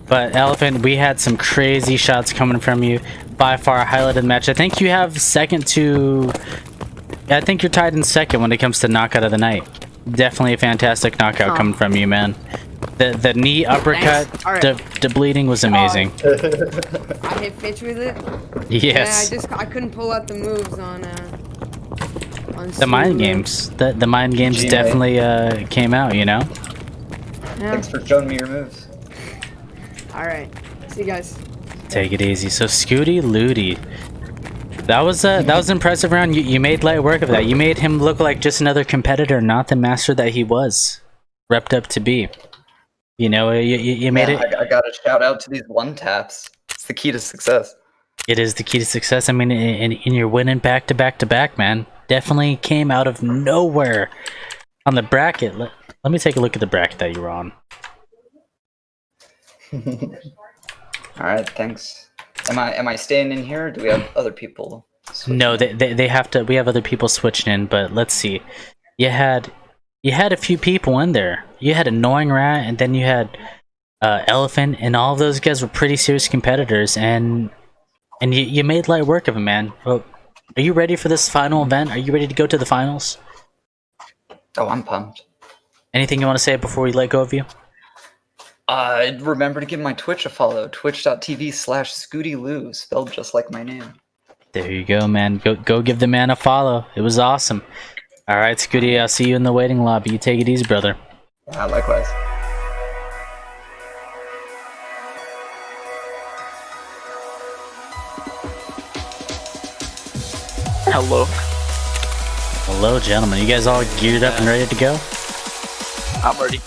But Elephant, we had some crazy shots coming from you. By far, highlighted match. I think you have second to. I think you're tied in second when it comes to knockout of the night. Definitely a fantastic knockout coming from you, man. The knee uppercut, Alright. the bleeding was amazing. I hit Fitch with it. Yes. Yeah, I couldn't pull out the moves on The mind games. The mind games GA. definitely came out, you know? Yeah. Thanks for showing me your moves. Alright. See you guys. Take it easy. So Scooty Looty. That was an impressive round. You made light work of that. You made him look like just another competitor, not the master that he was repped up to be. You know, you made it. I got to shout out to these one taps. It's the key to success. It is the key to success. I mean, and you're winning back to back to back, man. Definitely came out of nowhere on the bracket. Let me take a look at the bracket that you were on. All right, thanks. Am I staying in here? Or do we have other people? No, they have to. We have other people switching in, but let's see. You had a few people in there. You had Annoying Rat, and then you had Elephant, and all of those guys were pretty serious competitors, and you made light work of them, man. Well, are you ready for this final event? Are you ready to go to the finals? Oh, I'm pumped. Anything you want to say before we let go of you? Remember to give my Twitch a follow. Twitch.tv/ScootyLoo, spelled just like my name. There you go, man. Go give the man a follow. It was awesome. All right, Scooty, I'll see you in the waiting lobby. You take it easy, brother. Yeah, likewise. Hello. Hello, gentlemen. You guys all geared up and ready to go? I'm ready.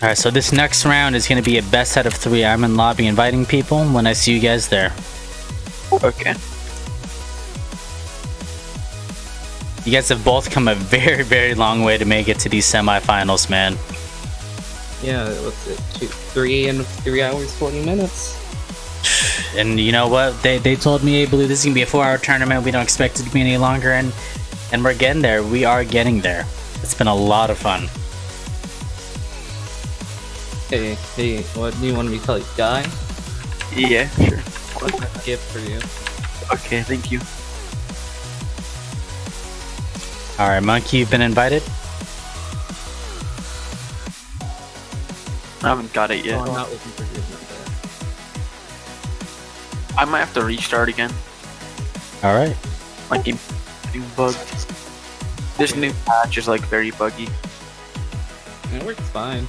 Alright, so this next round is going to be a best out of 3. I'm in lobby inviting people when I see you guys there. Okay. You guys have both come a very, very long way to make it to these semifinals, man. Yeah, what's it? 3 hours, 40 minutes. And you know what? They told me, hey, Blue, this is going to be a 4-hour tournament. We don't expect it to be any longer, and we're getting there. We are getting there. It's been a lot of fun. Hey, what do you want me to call you? Guy? Yeah, sure. What's a gift for you? Okay, thank you. Alright, Monkey, you've been invited? I haven't got it yet. Oh, I'm not looking for you. I might have to restart again. All right. My game getting bugged. This new patch is like very buggy. It works fine.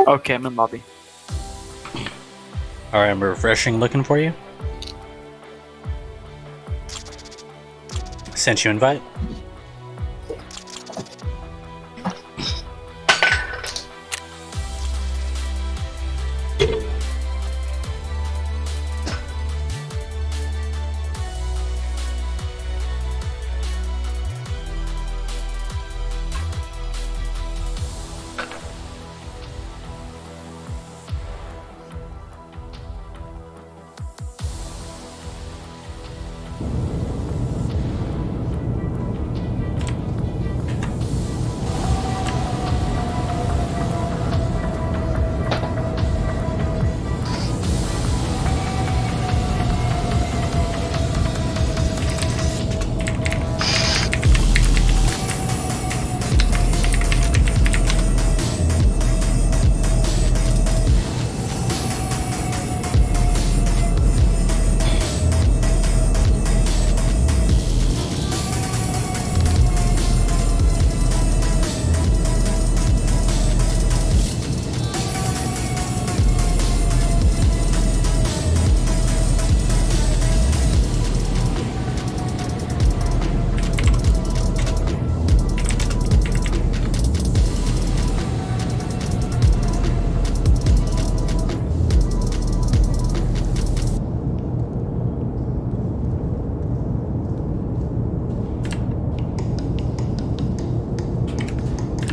Okay, I'm in lobby. All right, I'm refreshing, looking for you. Sent you invite.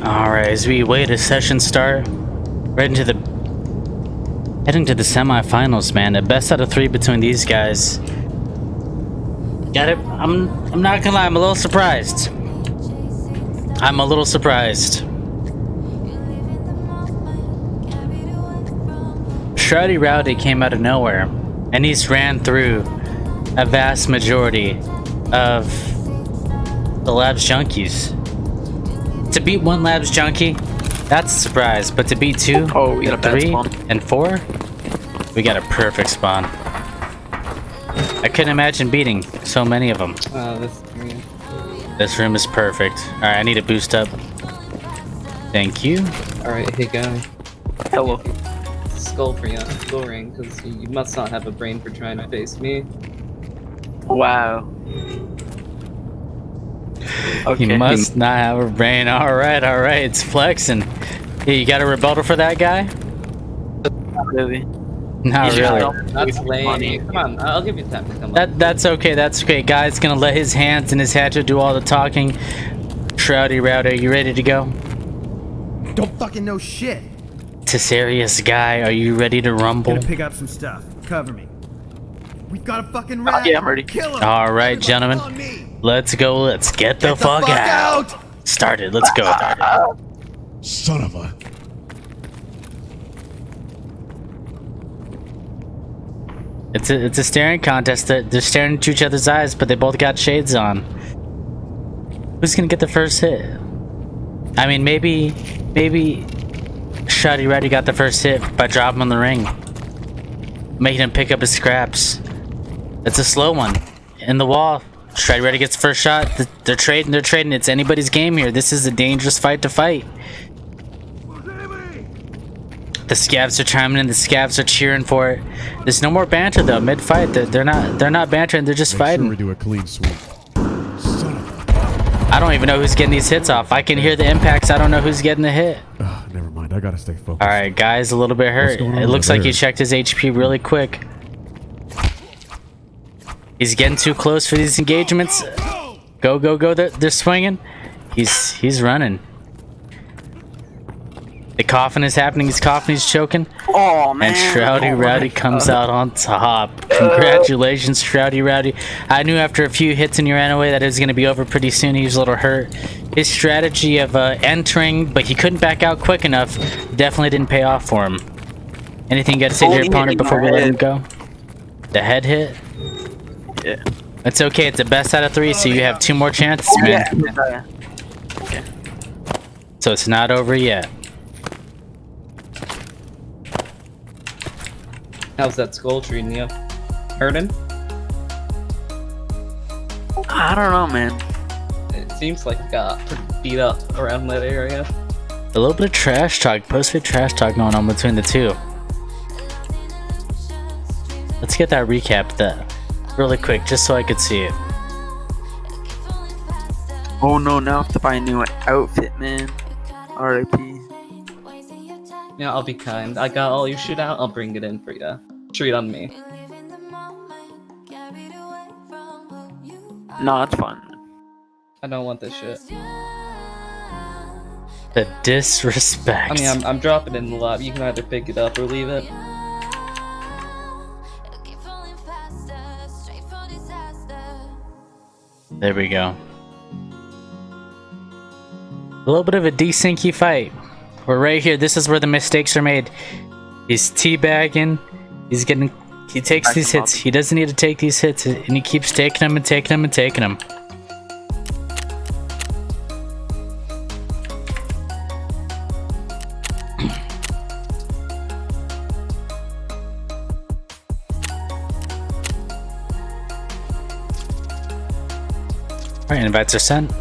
Alright, as we wait a session start, heading to the semifinals, man. A best out of 3 between these guys. Got it. I'm not gonna lie, I'm a little surprised. Shroudy Rowdy came out of nowhere, and he's ran through a vast majority of the Labs junkies. To beat one Labs junkie, that's a surprise, but to beat 2, we got a bad 3, spawn. and 4, we got a perfect spawn. I couldn't imagine beating so many of them. This room is perfect. Alright, I need to boost up. Thank you. Alright, hey guy. Hello. Skull for you on skull ring, because you must not have a brain for trying to face me. Wow. He must not have a brain. Alright, it's flexing. Hey, you got a rebuttal for that guy? Not really. Not really. That's lame. Come on, I'll give you time to come up. That's okay, that's okay. Guy's gonna let his hands and his hatchet do all the talking. Shroudy Rowdy, are you ready to go? Don't fucking know shit. Tesarius guy, are you ready to rumble? Gonna pick up some stuff. Cover me. We've got a fucking rat. Yeah, I'm ready. Kill him. Alright, gentlemen. Let's go. Let's get the fuck out. Started. Let's go. Son of a... It's a staring contest. They're staring into each other's eyes, but they both got shades on. Who's gonna get the first hit? I mean, maybe Shotty Reddy got the first hit by dropping on the ring, making him pick up his scraps. It's a slow one. In the wall, Shotty Reddy gets the first shot. They're trading. It's anybody's game here. This is a dangerous fight to fight. The scavs are chiming in. The scavs are cheering for it. There's no more banter though. Mid-fight, they're not bantering. They're just fighting. Sure we do a clean sweep. I don't even know who's getting these hits off. I can hear the impacts. I don't know who's getting the hit. Never mind. I gotta stay focused. All right, guy's a little bit hurt. It looks like he checked his HP really quick. He's getting too close for these engagements. Go! They're swinging. He's running. The coughing is happening. He's coughing. He's choking. Oh man! And Shroudy Rowdy comes out on top. Congratulations, Shroudy Rowdy. I knew after a few hits and you ran away that it was going to be over pretty soon. He was a little hurt. His strategy of entering, but he couldn't back out quick enough, definitely didn't pay off for him. Anything you got to say to your opponent before we let him go? The head hit? Yeah. It's okay. It's the best out of 3, so you have 2 more chances, man. Yeah. Okay. So it's not over yet. How's that skull treating you? Hurting? I don't know, man. It seems like you got pretty beat up around that area. A little bit of trash talk, post-fight trash talk going on between the two. Let's get that recap that really quick, just so I could see it. Oh no, now I have to buy a new outfit, man. R.I.P. Yeah, I'll be kind. I got all your shit out. I'll bring it in for you. Treat on me. No, it's fun. I don't want this shit. The disrespect. I mean, I'm dropping it in the lobby. You can either pick it up or leave it. There we go. A little bit of a desyncy fight. We're right here. This is where the mistakes are made. He's teabagging. He takes these hits. He doesn't need to take these hits, and he keeps taking them and taking them and taking them. Alright, invites are sent.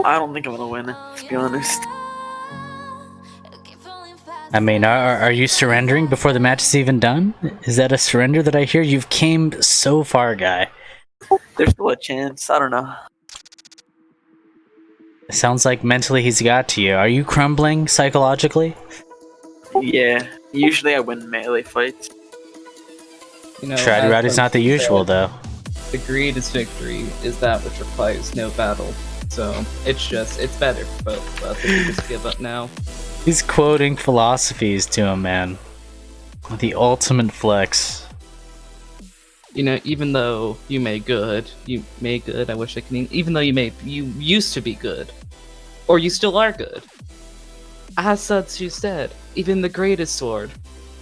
I don't think I'm gonna win, to be honest. I mean, are you surrendering before the match is even done? Is that a surrender that I hear? You've came so far, guy. There's still a chance. I don't know. It sounds like mentally he's got to you. Are you crumbling psychologically? Yeah. Usually I win melee fights. You know, Shroudy Rowdy's not the usual, though. The greatest victory is that which requires no battle. So, it's better for both of us if we just give up now. He's quoting philosophies to him, man. The ultimate flex. You know, even though you made good, I wish I could, even though you used to be good, or you still are good. As Sun Tzu said, even the greatest sword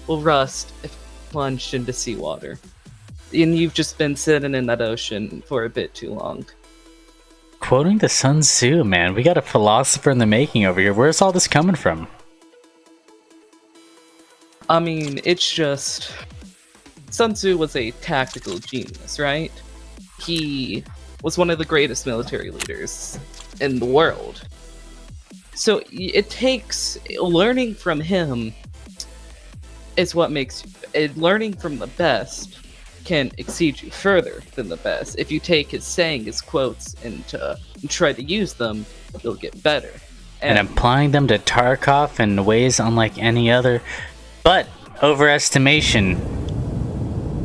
will rust if plunged into seawater. And you've just been sitting in that ocean for a bit too long. Quoting the Sun Tzu, man. We got a philosopher in the making over here. Where's all this coming from? I mean, it's just... Sun Tzu was a tactical genius, right? He was one of the greatest military leaders in the world. So it takes learning from him is what makes learning from the best can exceed you further than the best. If you take his saying, his quotes, and try to use them, you'll get better. And applying them to Tarkov in ways unlike any other. But overestimation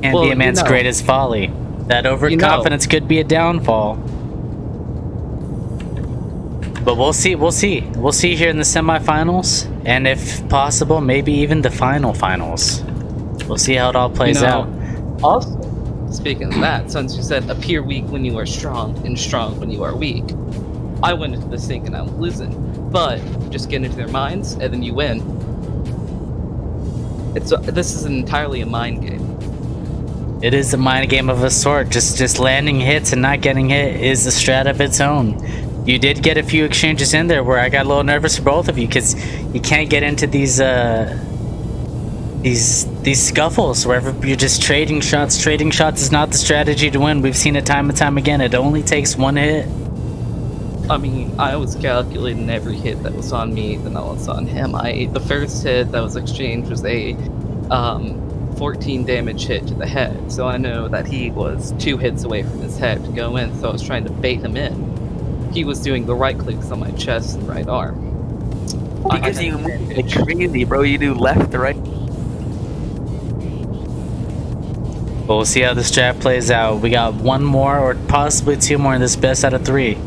can be a man's greatest folly. That overconfidence could be a downfall. But we'll see. We'll see here in the semifinals, and if possible, maybe even the finals. We'll see how it all plays out. Also, speaking of that, since you said appear weak when you are strong and strong when you are weak, I went into this thinking I'm losing, but just get into their minds and then you win. This is entirely a mind game. It is a mind game of a sort. Just landing hits and not getting hit is a strat of its own. You did get a few exchanges in there where I got a little nervous for both of you because you can't get into these scuffles wherever you're just trading shots. Trading shots is not the strategy to win. We've seen it time and time again. It only takes one hit. I mean, I was calculating every hit that was on me, then I was on him. The first hit that was exchanged was a 14 damage hit to the head, so I know that he was 2 hits away from his head to go in, so I was trying to bait him in. He was doing the right clicks on my chest and right arm. Because you move like crazy, bro. You do left to right. But we'll see how this strat plays out. We got one more or possibly 2 more in this best out of 3.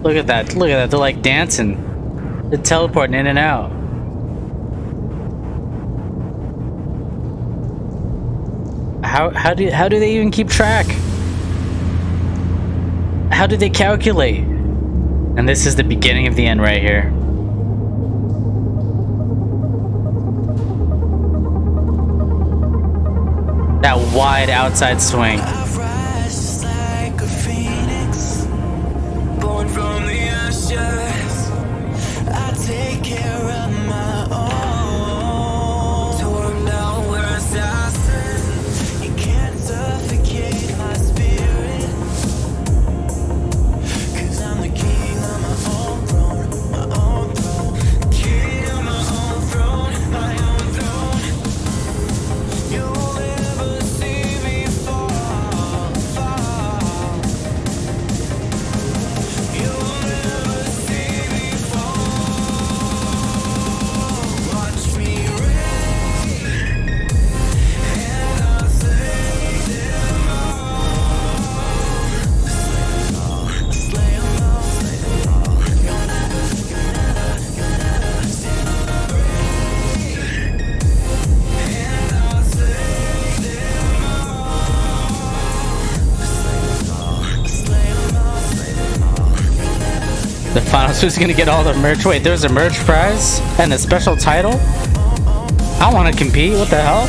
Look at that, they're like dancing. They're teleporting in and out. How do they even keep track? How do they calculate? And this is the beginning of the end right here. That wide outside swing. From the ashes, I take care of my own. Torn down where assassin, you can't suffocate my spirit. 'Cause I'm the king of my own throne, king of my own throne, my own throne. You'll never see me fall, fall. The finals, who's gonna get all the merch? Wait, there's a merch prize and a special title? I wanna compete, what the hell?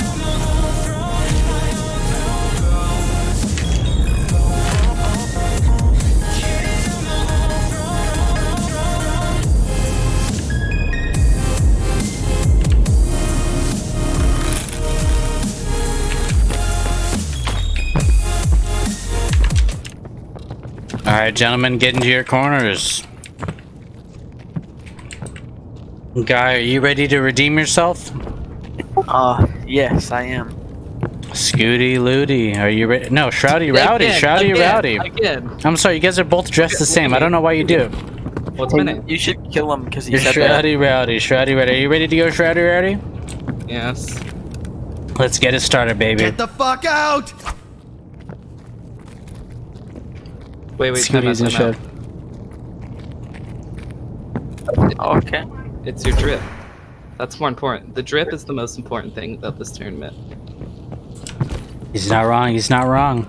Alright, gentlemen, get into your corners. Guy, are you ready to redeem yourself? Yes, I am. Scooty Looty, are you ready? No, Shroudy Rowdy, Rowdy. Again. I'm sorry, you guys are both dressed the same. I don't know why you do. What's my name? You should kill him because he You're said Shroudy Rowdy, Shroudy Rowdy. Are you ready to go, Shroudy Rowdy? Yes. Let's get it started, baby. Get the fuck out! Wait, Scooty's in shed. Okay. It's your drip. That's more important. The drip is the most important thing about this tournament. He's not wrong, he's not wrong.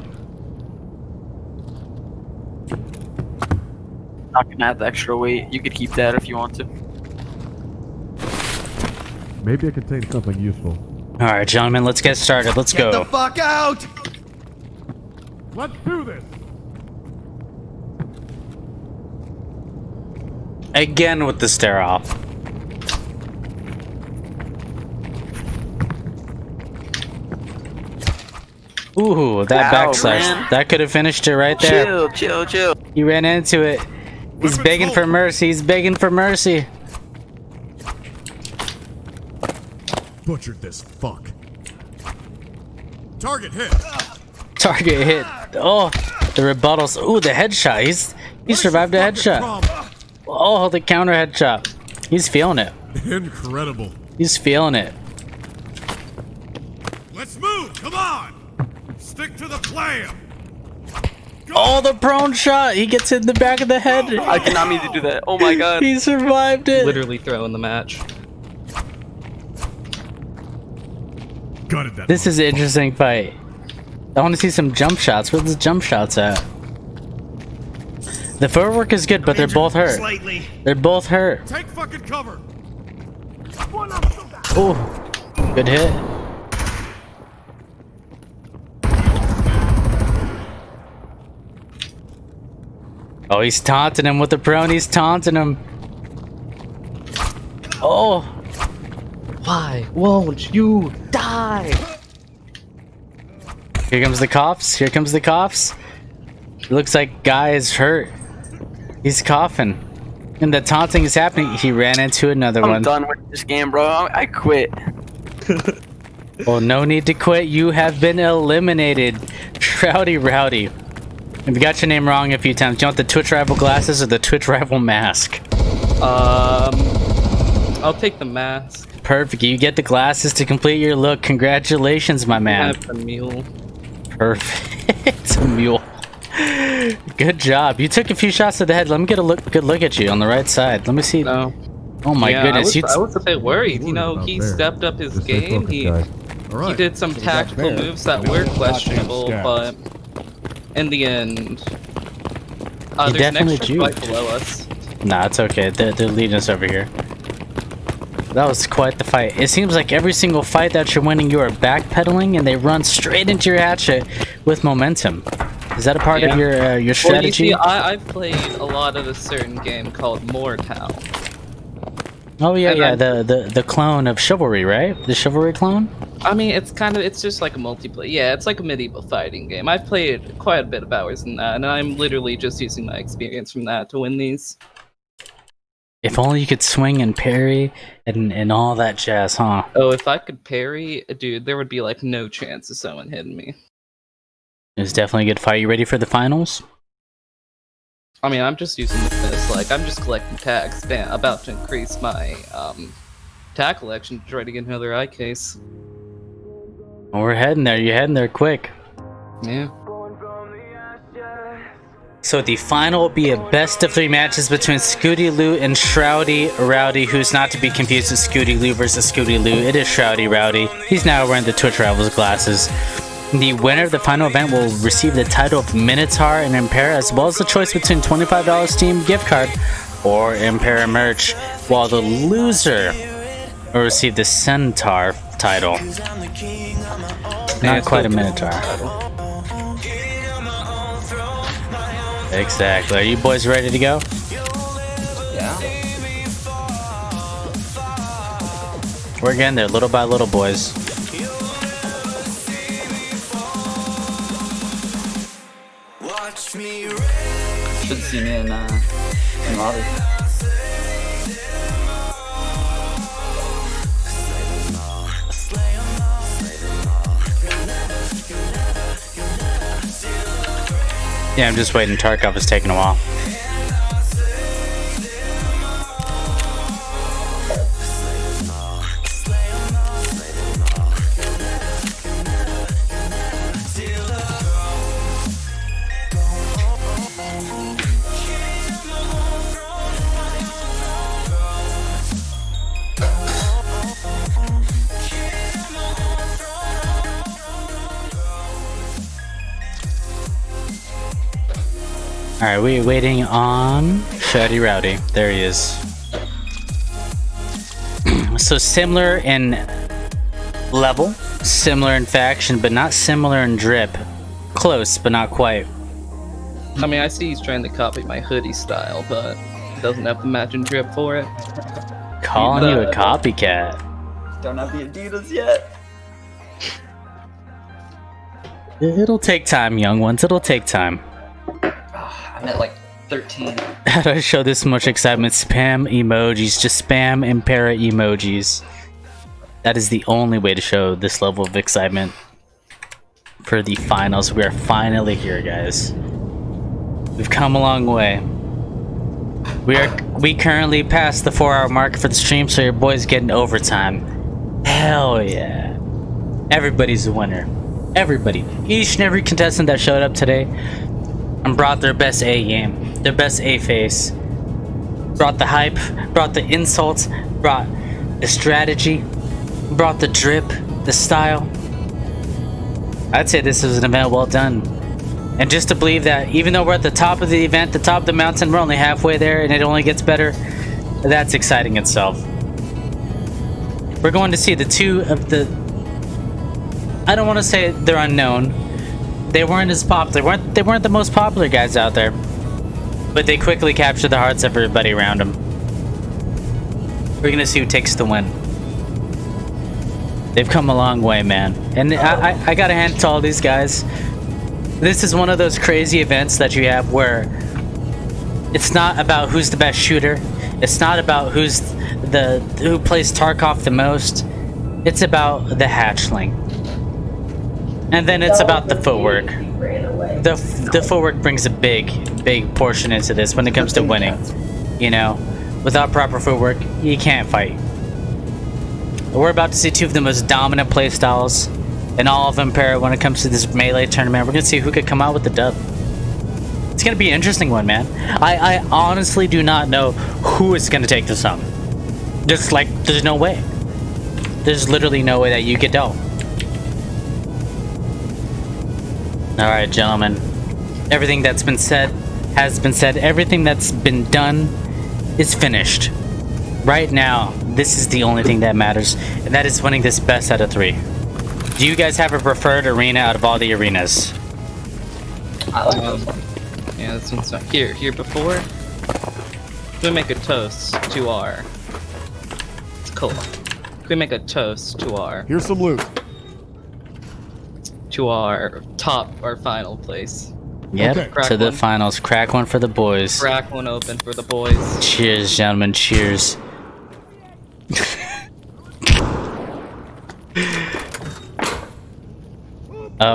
Not gonna have the extra weight. You could keep that if you want to. Maybe I could take something useful. Alright, gentlemen, let's get started. Let's go. Get the fuck out! Let's do this. Again with the stare off. Ooh, that backslash. That could have finished it right there. Chill. He ran into it. He's begging for mercy. He's begging for mercy. Butchered this fuck. Target hit. Target hit. Oh, the rebuttals. Ooh, the headshot. He survived a headshot. Oh, the counter headshot. He's feeling it. Incredible. He's feeling it. Let's move! Come on! Stick to the plan! Oh, the prone shot. He gets hit in the back of the head. I did not mean to do that. Oh my god. He survived it. Literally throwing the match. Gutted that. This is an interesting fight. I want to see some jump shots. Where's the jump shots at? The footwork is good, but they're both hurt. Slightly. They're both hurt. Take fucking cover! Oh, good hit. Oh, he's taunting him with the prone. He's taunting him. Oh. Why won't you die? Here comes the coughs. Here comes the coughs. It looks like guy is hurt. He's coughing. And the taunting is happening. He ran into another one. I'm done with this game, bro. I quit. Well, no need to quit. You have been eliminated. Shroudy Rowdy. I've got your name wrong a few times. Do you want the Twitch rival glasses or the Twitch rival mask? I'll take the mask. Perfect. You get the glasses to complete your look. Congratulations, my man. Have the mule. Perfect. It's a mule. Good job. You took a few shots to the head. Let me get a good look at you on the right side. Let me see. No. Oh my goodness. I was a bit worried. You know, he stepped up his game. He did some tactical moves that were questionable, but in the end, He there's definitely an extra fight juked. below us. Nah, it's okay. They're leading us over here. That was quite the fight. It seems like every single fight that you're winning, you are backpedaling, and they run straight into your hatchet with momentum. Is that a part of your strategy? Well, you see, I've played a lot of a certain game called Moortown. Oh yeah, the clone of Chivalry, right? The Chivalry clone? I mean, it's just like a multiplayer. Yeah, it's like a medieval fighting game. I've played quite a bit of hours in that, and I'm literally just using my experience from that to win these. If only you could swing and parry and all that jazz, huh? Oh, if I could parry, dude, there would be like no chance of someone hitting me. It was definitely a good fight. You ready for the finals? I mean, I'm just using this, like, I'm just collecting tags. Damn, about to increase my tag collection to try to get another eye case. Well, we're heading there. You're heading there quick. Yeah. So the final will be a best of 3 matches between Scooty Lou and Shroudy Rowdy, who's not to be confused with Scooty Lou versus Scooty Lou. It is Shroudy Rowdy. He's now wearing the Twitch Rivals glasses. The winner of the final event will receive the title of Minotaur and Impera, as well as the choice between $25 Steam gift card or Impera merch, while the loser will receive the Centaur title. Not quite a Minotaur. Exactly. Are you boys ready to go? Yeah. We're getting there little by little, boys. Should see me in lobby. Yeah, I'm just waiting. Tarkov is taking a while. Alright, we're waiting on Shady Rowdy. There he is. So similar in level, similar in faction, but not similar in drip. close, but not quite. I mean, I see he's trying to copy my hoodie style, but doesn't have the matching drip for it. Calling you a copycat. Don't have the Adidas yet. It'll take time, young ones. It'll take time. I'm at like 13. How do I show this much excitement? Spam emojis. Just spam Impera emojis. That is the only way to show this level of excitement for the finals. We are finally here, guys. We've come a long way. We currently passed the 4-hour mark for the stream, so your boy's getting overtime. Hell yeah. Everybody's a winner. Everybody. Each and every contestant that showed up today and brought their best A game, their best A face. Brought the hype, brought the insults, brought the strategy, brought the drip, the style. I'd say this was an event well done. And just to believe that even though we're at the top of the event, the top of the mountain, we're only halfway there and it only gets better, that's exciting itself. We're going to see the two of the... I don't want to say they're unknown. They weren't as popular. They weren't the most popular guys out there. But they quickly captured the hearts of everybody around them. We're going to see who takes the win. They've come a long way, man. And I got to hand it to all these guys. This is one of those crazy events that you have where it's not about who's the best shooter. It's not about who plays Tarkov the most. It's about the hatchling. And then it's about the footwork. The footwork brings a big portion into this when it comes to winning. You know, without proper footwork, you can't fight. We're about to see two of the most dominant playstyles in all of Impera when it comes to this melee tournament. We're gonna see who could come out with the dub. It's gonna be an interesting one, man. I honestly do not know who is gonna take this home. Just like, there's no way. There's literally no way that you could tell. Alright, gentlemen. Everything that's been said has been said. Everything that's been done is finished. Right now, this is the only thing that matters, and that is winning this best out of 3. Do you guys have a preferred arena out of all the arenas? I like this one. Yeah, this one's not here before. Can we make a toast to our... It's cool. Can we make a toast to our... Here's some loot. To our final place. Yep, Okay. to the finals. Crack one for the boys. Crack one open for the boys. Cheers, gentlemen. Cheers.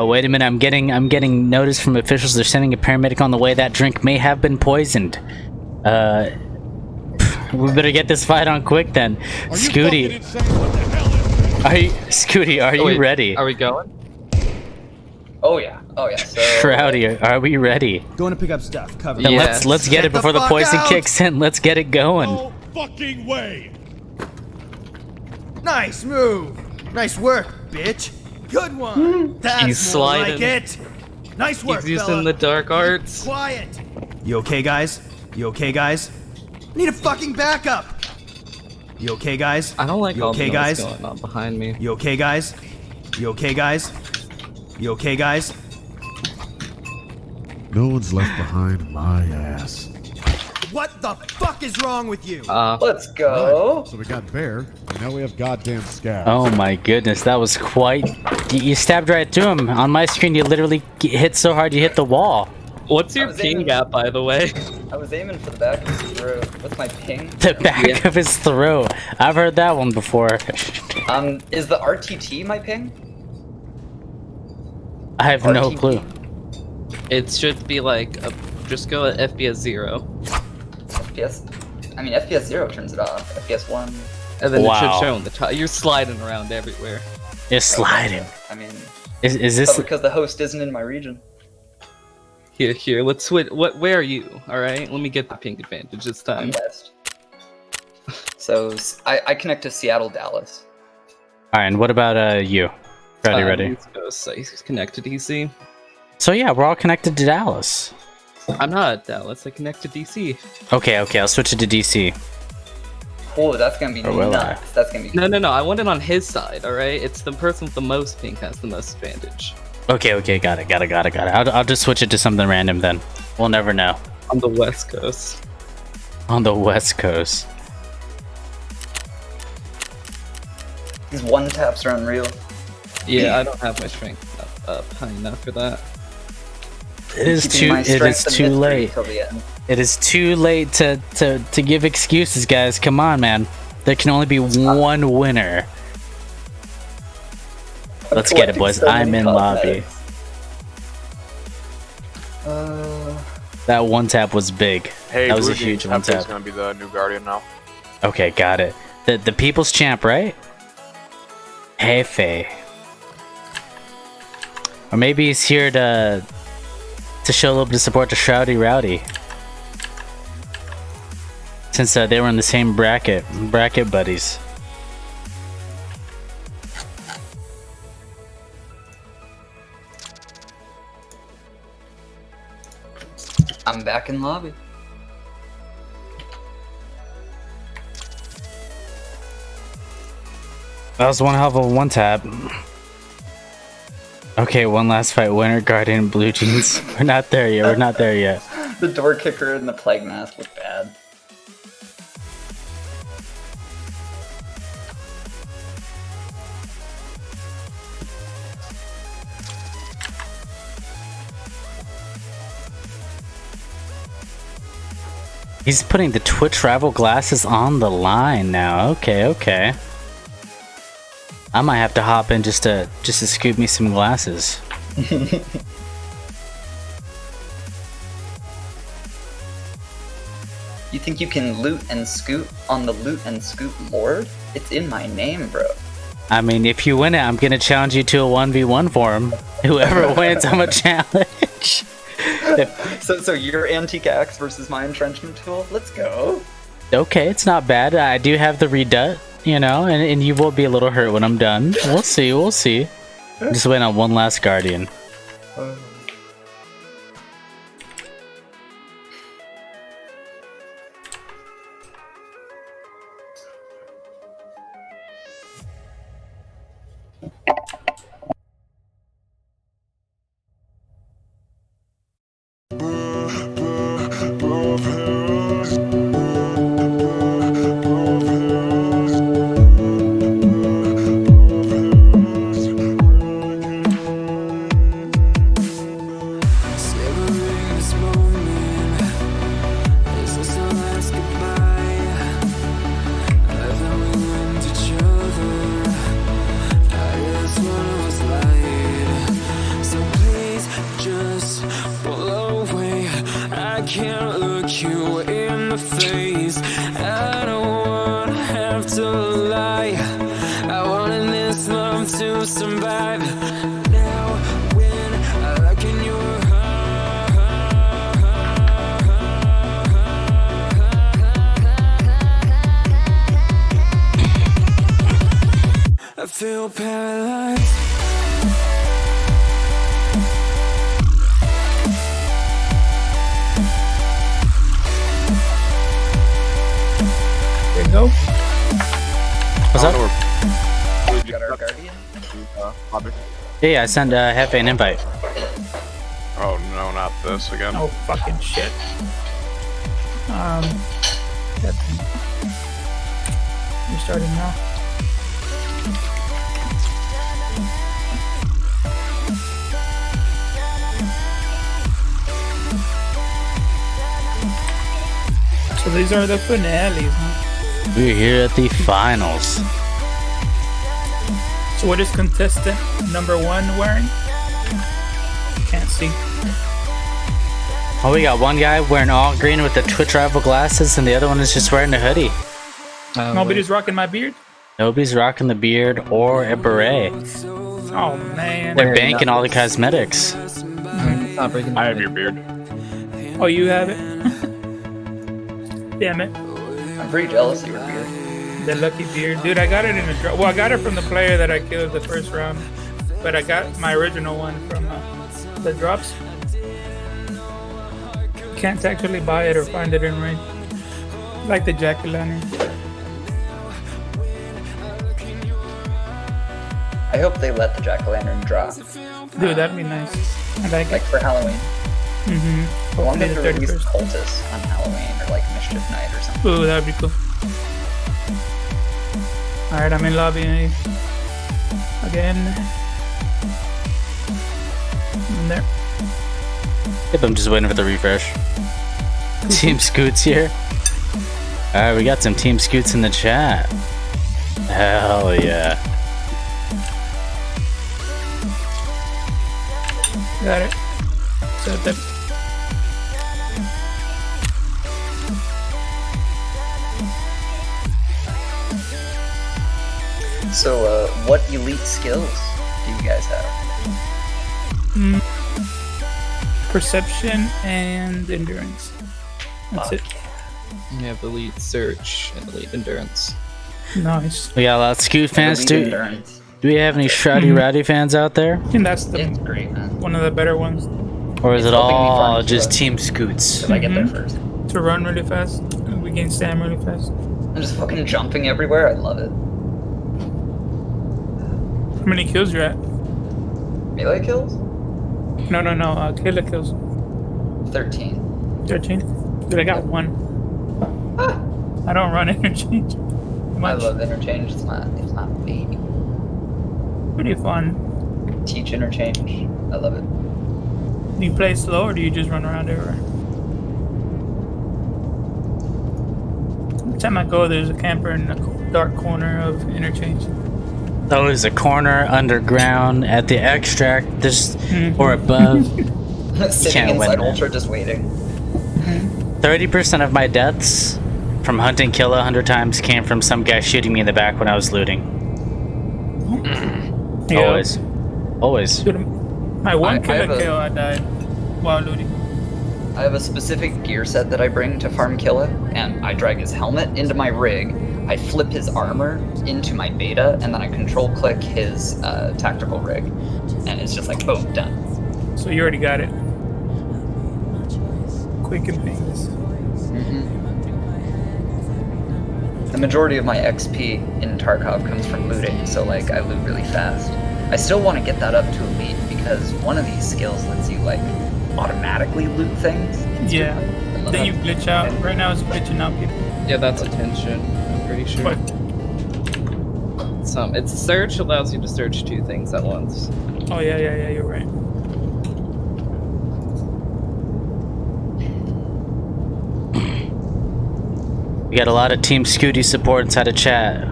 Wait a minute. I'm getting notice from officials. They're sending a paramedic on the way. That drink may have been poisoned. We better get this fight on quick then. Scooty. Are you ready? Are we going? Oh yeah. Oh yeah. So... Shroudy, are we ready? Going to pick up stuff. Cover. Then let's get it before the poison kicks in. Let's get it going. No fucking way. Nice move. Nice work, bitch. Good one. That's He's more sliding. like it. Nice work, He's using fella. the dark arts. Quiet. You okay, guys? You okay, guys? Need a fucking backup. You okay, guys? I don't like you all okay, the noise guys? going on behind me. You okay, guys? You okay, guys? You okay, guys? No one's left behind my ass. What the fuck is wrong with you? Let's go. Right, so we got Bear, and now we have goddamn Scab. Oh my goodness, that was quite... You stabbed right through him. On my screen, you literally hit so hard you hit the wall. What's your ping at, by the way? I was aiming for the back of his throat. What's my ping? The back of his throat. I've heard that one before. Is the RTT my ping? I have no clue. It should be like, just go at FPS 0. FPS? I mean, FPS 0 turns it off. FPS 1. And then it should show on the top. You're sliding around everywhere. You're sliding. I mean, is this... because the host isn't in my region. Here, let's switch. Where are you? Alright, let me get the ping advantage this time. I'm west. So, I connect to Seattle, Dallas. Alright, and what about you? Ready. East Coast, he's connected to DC. So yeah, we're all connected to Dallas. I'm not at Dallas, I connect to DC. Okay, I'll switch it to DC. Oh, that's gonna be nuts. That's gonna be No, I want it on his side, alright? It's the person with the most ping has the most advantage. Okay, got it. I'll just switch it to something random then. We'll never know. On the West Coast. On the West Coast. These one taps are unreal. Yeah, I don't have my strength up high enough for that. It is too late. It is too late to give excuses, guys. Come on, man. There can only be one winner. Let's get it, boys. I'm in lobby. That one tap was big. Hey, that was a Blue huge Jean one Temple is tap. gonna be the new Guardian now. Okay, got it. The people's champ, right? Hefe. Or maybe he's here to show a little bit of support to Shroudy Rowdy. Since they were in the same bracket buddies. I'm back in lobby. That was one hell of a one tap. Okay, one last fight winner, Guardian Blue Jeans. We're not there yet. The door kicker and the plague mask look bad. He's putting the Twitch rival glasses on the line now. Okay. I might have to hop in just to scoop me some glasses. You think you can loot and scoot on the loot and scoot lord? It's in my name, bro. I mean, if you win it, I'm gonna challenge you to a 1v1 for him. Whoever wins, I'm a challenge. So your antique axe versus my entrenchment tool? Let's go. Okay, it's not bad. I do have the redut, you know, and you will be a little hurt when I'm done. We'll see. Just wait on one last Guardian. Can't look you in the face. I don't wanna have to lie. I wanted this love to survive. Now when I look in your I feel paralyzed. Go. What's up? We got our guardian. Yeah, I sent Hefe an invite. Oh no, not this again. Oh fucking shit. You're starting now. So these are the finales, huh? We're here at the finals. So what is contestant number 1 wearing? Can't see. Oh, we got one guy wearing all green with the Twitch rival glasses, and the other one is just wearing a hoodie. Nobody's rocking my beard? Nobody's rocking the beard or a beret. Oh man. They're banking all the cosmetics. I have your beard. Oh, you have it? Damn it. I'm pretty jealous of your beard. The lucky beard. Dude, I got it in a drop. Well, I got it from the player that I killed the first round. But I got my original one from the drops. Can't actually buy it or find it in rain. Like the jack-o'-lantern. I hope they let the jack-o'-lantern drop. Dude, that'd be nice. I like Like for Halloween. Mm-hmm. I wonder if Hopefully they the release 31st. Cultists on Halloween or like Mischief Night or something. Ooh, that'd be cool. Alright, I'm in lobby again. I'm there. Yep, I'm just waiting for the refresh. Team Scoots here. Alright, we got some Team Scoots in the chat. Hell yeah. Got it. Set that. So, what elite skills do you guys have? Perception and endurance. That's it. You have elite search and elite endurance. Nice. We got a lot of Scoot fans. Elite Do endurance. we have any Shroudy Rowdy fans out there? I think that's the It's great, man. one of the better ones Or is it helping me all farm just kilo. Team Scoots? If I get there first. to run really fast. And we gain stamina really fast. I'm just fucking jumping everywhere. I love it. How many kills you at? Melee kills? No. Killer kills. 13. 13. Dude, I got one. I don't run interchange. I Much. love interchange. It's my baby. Pretty fun. Teach interchange. I love it. Do you play slow or do you just run around everywhere? Every time I go, there's a camper in the dark corner of interchange. Oh, there's a corner underground at the extract, this or above. Sitting can't win inside that. Ultra just waiting. 30% of my deaths from hunt and kill 100 times came from some guy shooting me in the back when I was looting. Yeah. Always. Dude, my one I killer have a- kill, I died while looting. I have a specific gear set that I bring to farm Killa, and I drag his helmet into my rig, I flip his armor into my beta, and then I control click his tactical rig. And it's just like, boom, done. So you already got it. Quick and painless. The majority of my XP in Tarkov comes from looting, so like I loot really fast. I still want to get that up to elite because one of these skills lets you like automatically loot things. Yeah. Then you glitch out. Right now it's glitching out people. Yeah, that's attention. I'm pretty sure. It's search allows you to search two things at once. Oh yeah, you're right. We got a lot of Team Scooty support inside the chat.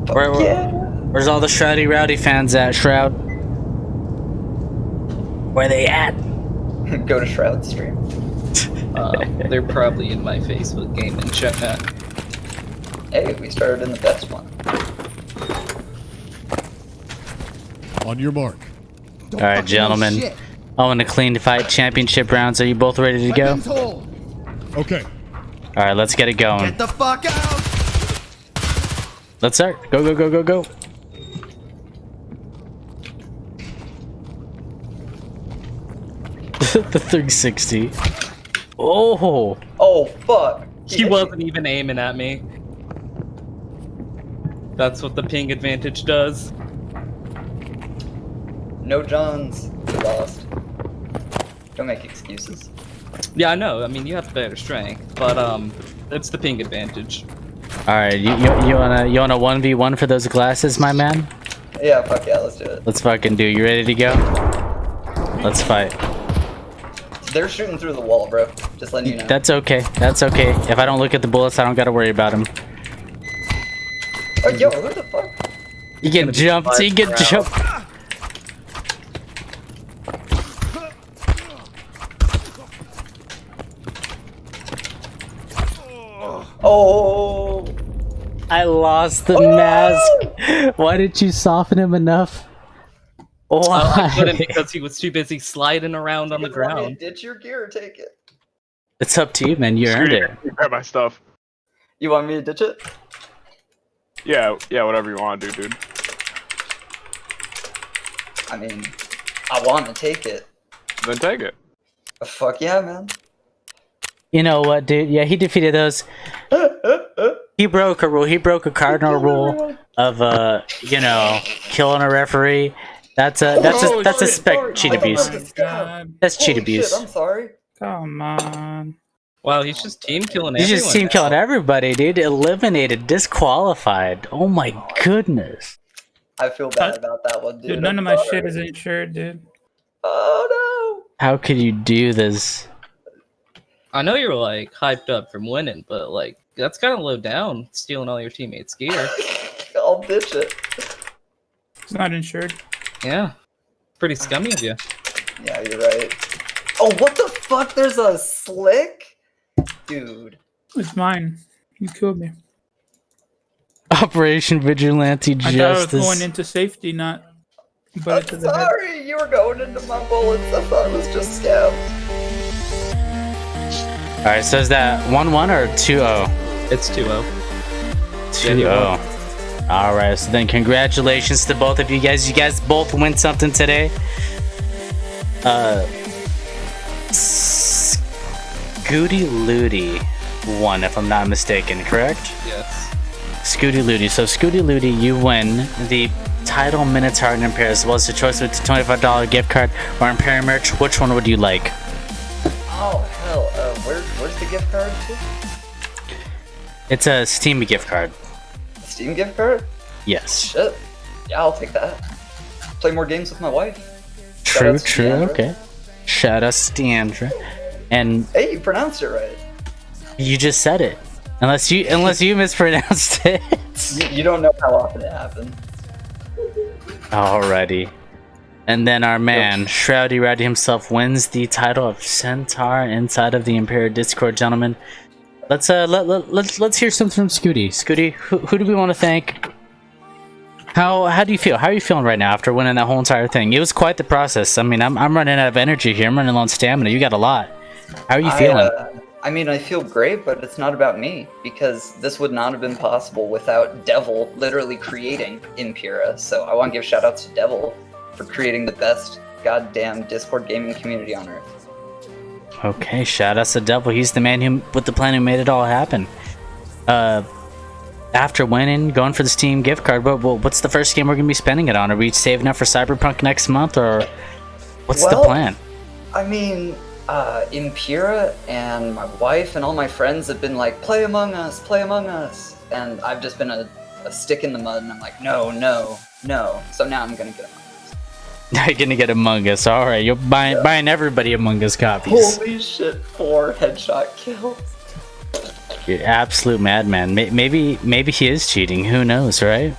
Where's all the Shroudy Rowdy fans at, Shroud? Where they at? Go to Shroud stream. They're probably in my Facebook gaming chat. Hey, we started in the best one. On your mark. All right, gentlemen. On the clean fight championship rounds. Are you both ready to go? Okay. All right, let's get it going. Get the fuck out! Let's start. Go, go, go, go, go. The 360. Oh. Oh, fuck. He wasn't even aiming at me. That's what the ping advantage does. No Johns. We lost. Don't make excuses. Yeah, I know. I mean, you have better strength, but it's the ping advantage. All right, you wanna 1v1 for those glasses, my man? Yeah, fuck yeah, let's do it. Let's fucking do. You ready to go? Let's fight. They're shooting through the wall, bro. Just letting you know. That's okay. That's okay. If I don't look at the bullets, I don't gotta worry about them. Oh, yo, who the fuck? You get jumped. You get jumped. Oh! I lost the mask. Why didn't you soften him enough? I couldn't because he was too busy sliding around on the ground. Ditch your gear or take it? It's up to you, man. You earned it. Grab my stuff. You want me to ditch it? Yeah, whatever you want to do, dude. I mean, I want to take it. Then take it. Fuck yeah, man. You know what, dude? Yeah, he defeated those. He broke a rule. He broke a cardinal rule of, killing a referee That's a spec cheat abuse. That's cheat abuse. I'm sorry. Come on. Wow, he's just team killing He's just team killing everybody, dude. Eliminated, disqualified. Oh my goodness. I feel bad about that one, dude. Dude, none of my shit is insured, dude. Oh How could you do this? I know you're like hyped up from winning, but like that's kind of low down, stealing all your teammates' gear. no! I'll ditch it. It's not insured. Yeah, pretty scummy of you. Yeah, you're right. Oh, what the fuck? There's a slick? Dude. It's mine. You killed me. Operation Vigilante I thought I was Justice. going into safety, not bullet to the head. Sorry, you were going into my bullets. I thought it was just scabs. Alright, so is that 1-1 or 2-0? It's 2-0. 2-0. Alright, so then congratulations to both of you guys. You guys both win something today. Scooty Looty won, if I'm not mistaken, correct? Yes. Scooty Looty. So Scooty Looty, you win the title Minotaur and Impera, as well as the choice with the $25 gift card or Impera merch. Which one would you like? Oh, hell. Where's the gift card to? It's a Steam gift card. Steam gift card? Yes. Shit. Yeah, I'll take that. Play more games with my wife. True, okay. Shout out to Deandra. And hey, you pronounced it right. You just said it. Unless you mispronounced it. You don't know how often it happens. Alrighty. And then our man, Shroudy Rowdy himself, wins the title of Centaur inside of the Impera Discord, gentlemen. Let's hear something from Scooty. Scooty, who do we want to thank? How do you feel? How are you feeling right now after winning that whole entire thing? It was quite the process. I mean, I'm running out of energy here. I'm running low on stamina. You got a lot. How are you feeling? I mean, I feel great, but it's not about me, because this would not have been possible without Devil literally creating Impera. So I want to give shoutouts to Devil for creating the best goddamn Discord gaming community on Earth. Okay, shout out to Devil. He's the man with the plan who made it all happen. After winning, going for the Steam gift card, what's the first game we're going to be spending it on? Are we saving up for Cyberpunk next month, or what's the plan? I mean, Impera and my wife and all my friends have been like, play Among Us, play Among Us. And I've just been a stick in the mud, and I'm like, no. So now I'm going to get Among Us. Now you're going to get Among Us. Alright, you're buying everybody Among Us copies. Holy shit, 4 headshot kills. You're absolute madman. Maybe he is cheating. Who knows, right?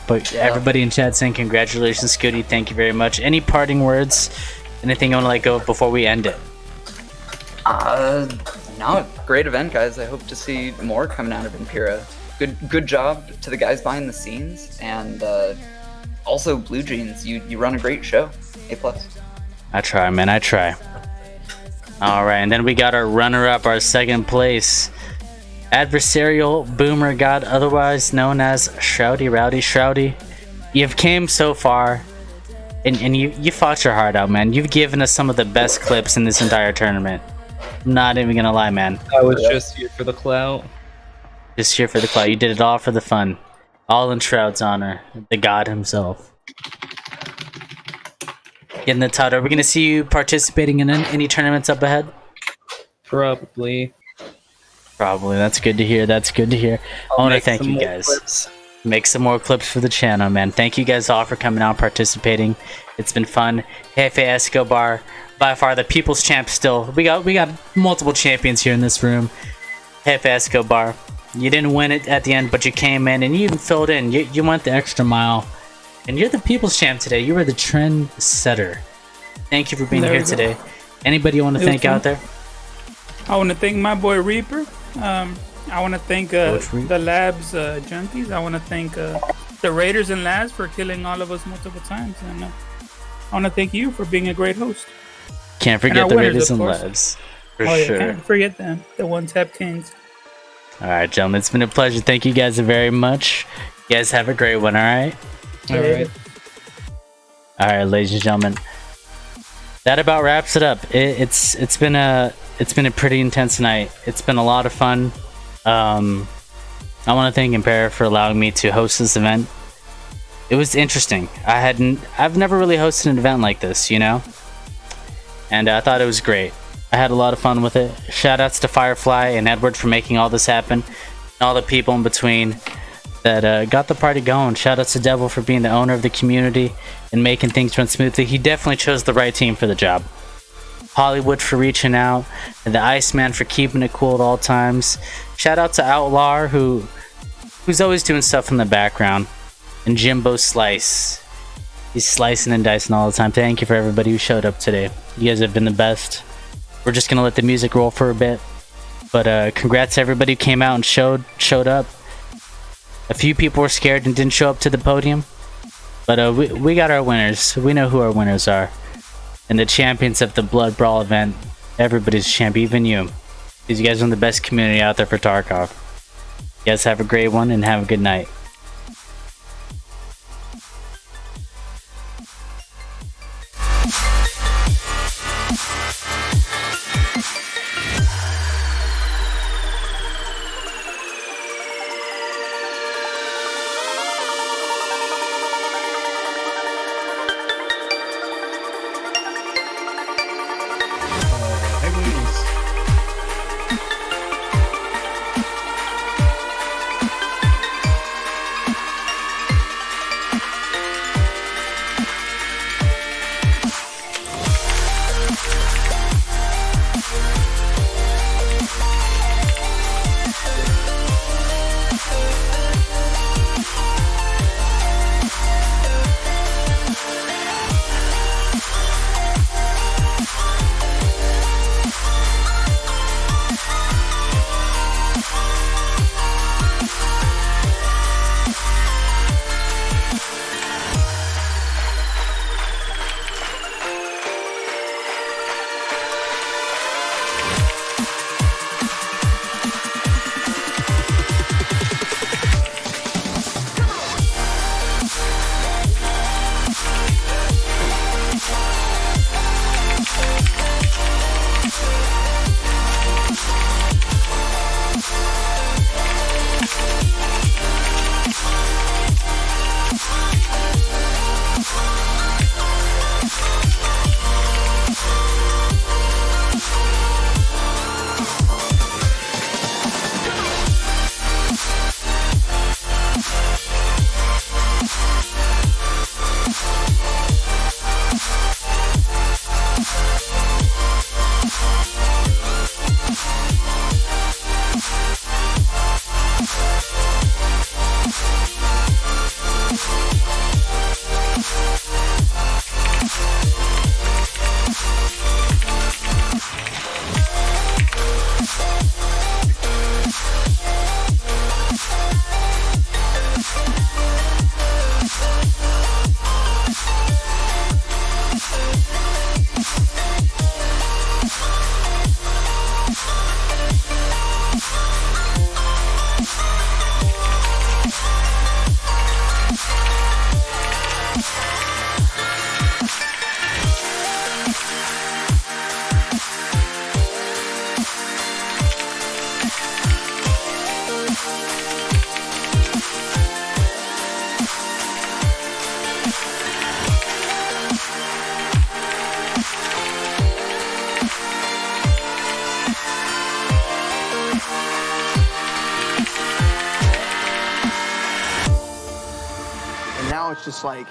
But everybody in chat saying congratulations, Scooty. Thank you very much. Any parting words? Anything you want to let go of before we end it? No, great event, guys. I hope to see more coming out of Impera. Good job to the guys behind the scenes, and also Blue Jeans. You run a great show. A+. I try, man. I try. All right, and then we got our runner-up, our second place. Adversarial Boomer God, otherwise known as Shroudy Rowdy. Shroudy, you've came so far, and you fought your heart out, man. You've given us some of the best clips in this entire tournament. I'm not even gonna lie, man. I was just here for the clout. Just here for the clout. You did it all for the fun. All in Shroud's honor. The God himself. Getting the title. Are we gonna see you participating in any tournaments up ahead? Probably. That's good to hear. I want to thank you guys. Make some more clips for the channel, man. Thank you guys all for coming out and participating. It's been fun. Jefe Escobar, by far the people's champ still. We got multiple champions here in this room. Jefe Escobar, you didn't win it at the end, but you came in and you even filled in. You went the extra mile. And you're the people's champ today. You were the trend setter. Thank you for being here today. Anybody you want to thank out there? I want to thank my boy Reaper. I want to thank the Labs junkies. I want to thank the Raiders and Labs for killing all of us multiple times. And I want to thank you for being a great host. Can't forget the Raiders and Labs. For sure. Can't forget them. The one-tap kings. Alright, gentlemen. It's been a pleasure. Thank you guys very much. You guys have a great one, alright? Alright. Alright, ladies and gentlemen. That about wraps it up. It's been a pretty intense night. It's been a lot of fun. I want to thank Impera for allowing me to host this event. it was interesting. I've never really hosted an event like this, you know, and I thought it was great. I had a lot of fun with it. Shout outs to Firefly and Edward for making all this happen, and all the people in between that got the party going. Shout outs to Devil for being the owner of the community and making things run smoothly. He definitely chose the right team for the job. Hollywood for reaching out, and the Iceman for keeping it cool at all times. Shout out to Outlaw who's always doing stuff in the background, and Jimbo Slice. He's slicing and dicing all the time. Thank you for everybody who showed up today. You guys have been the best. We're just gonna let the music roll for a bit, but congrats to everybody who came out and showed up. A few people were scared and didn't show up to the podium, but we got our winners. We know who our winners are. And the champions of the Blood Brawl event, everybody's champion, even you. Because you guys are the best community out there for Tarkov. You guys have a great one and have a good night. It's just like,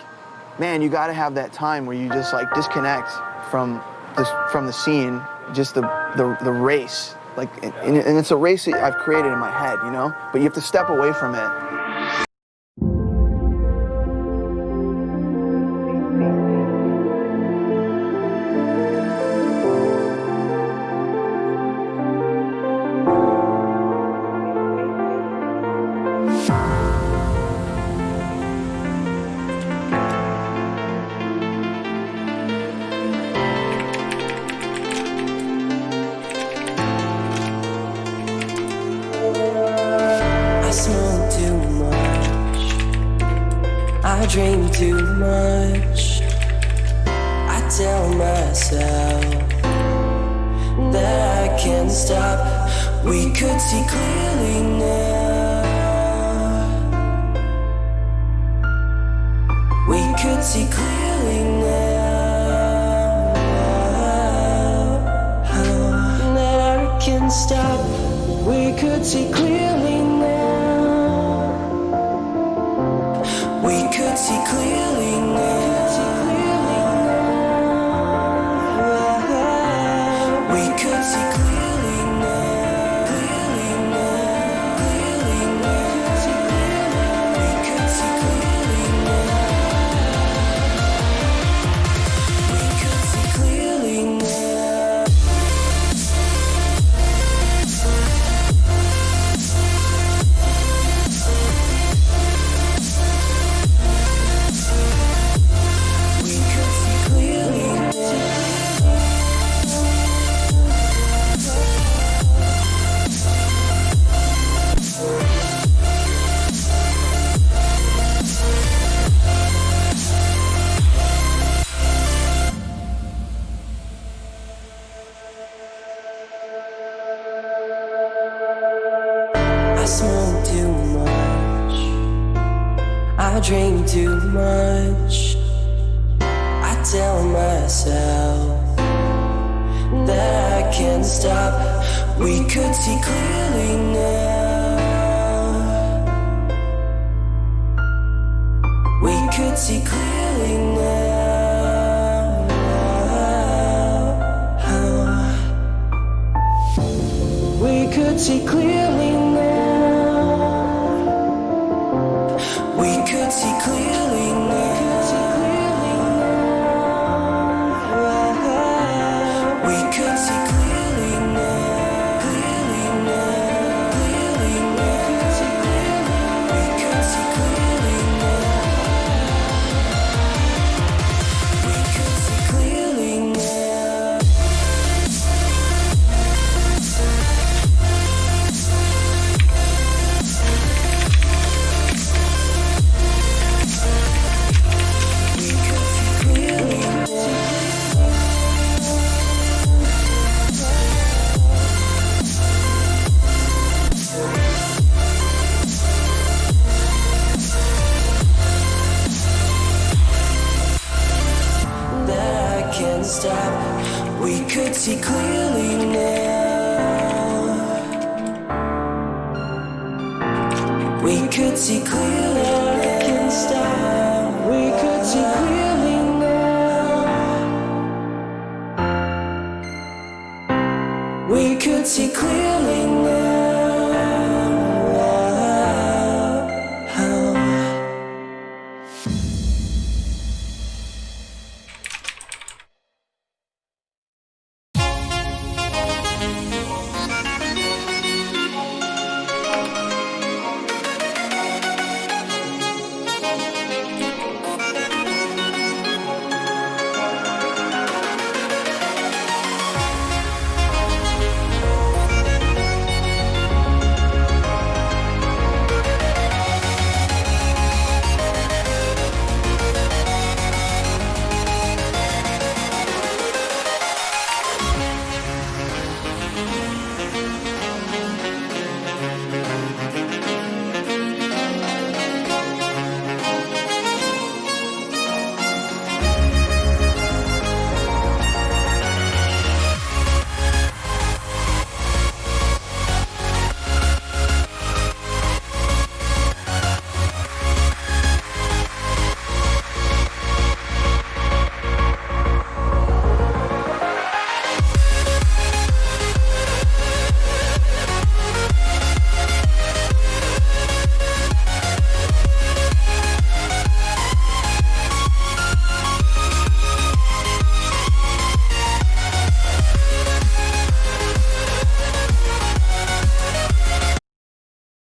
man, you got to have that time where you just like disconnect from the scene, just the race, like, and it's a race that I've created in my head, you know. But you have to step away from it. I dream too much. I tell myself that I can't stop. We could see clearly now. could see clearly now that I can stop. We could see clearly now. We could see clearly now. We could see clearly now. Clearly now. Clearly now. We could see clearly now. We could see clearly now. We could see clearly now. I smoke too much, I drink too much. I tell myself that I can't stop. We could see clearly now. We could see clearly now. We could see clearly now. We could see clearly now. We could see clearly now. Clearly now. Clearly now. We could see clearly now. We could see clearly now. That I can't stop. We could see clearly now. We could see clearly.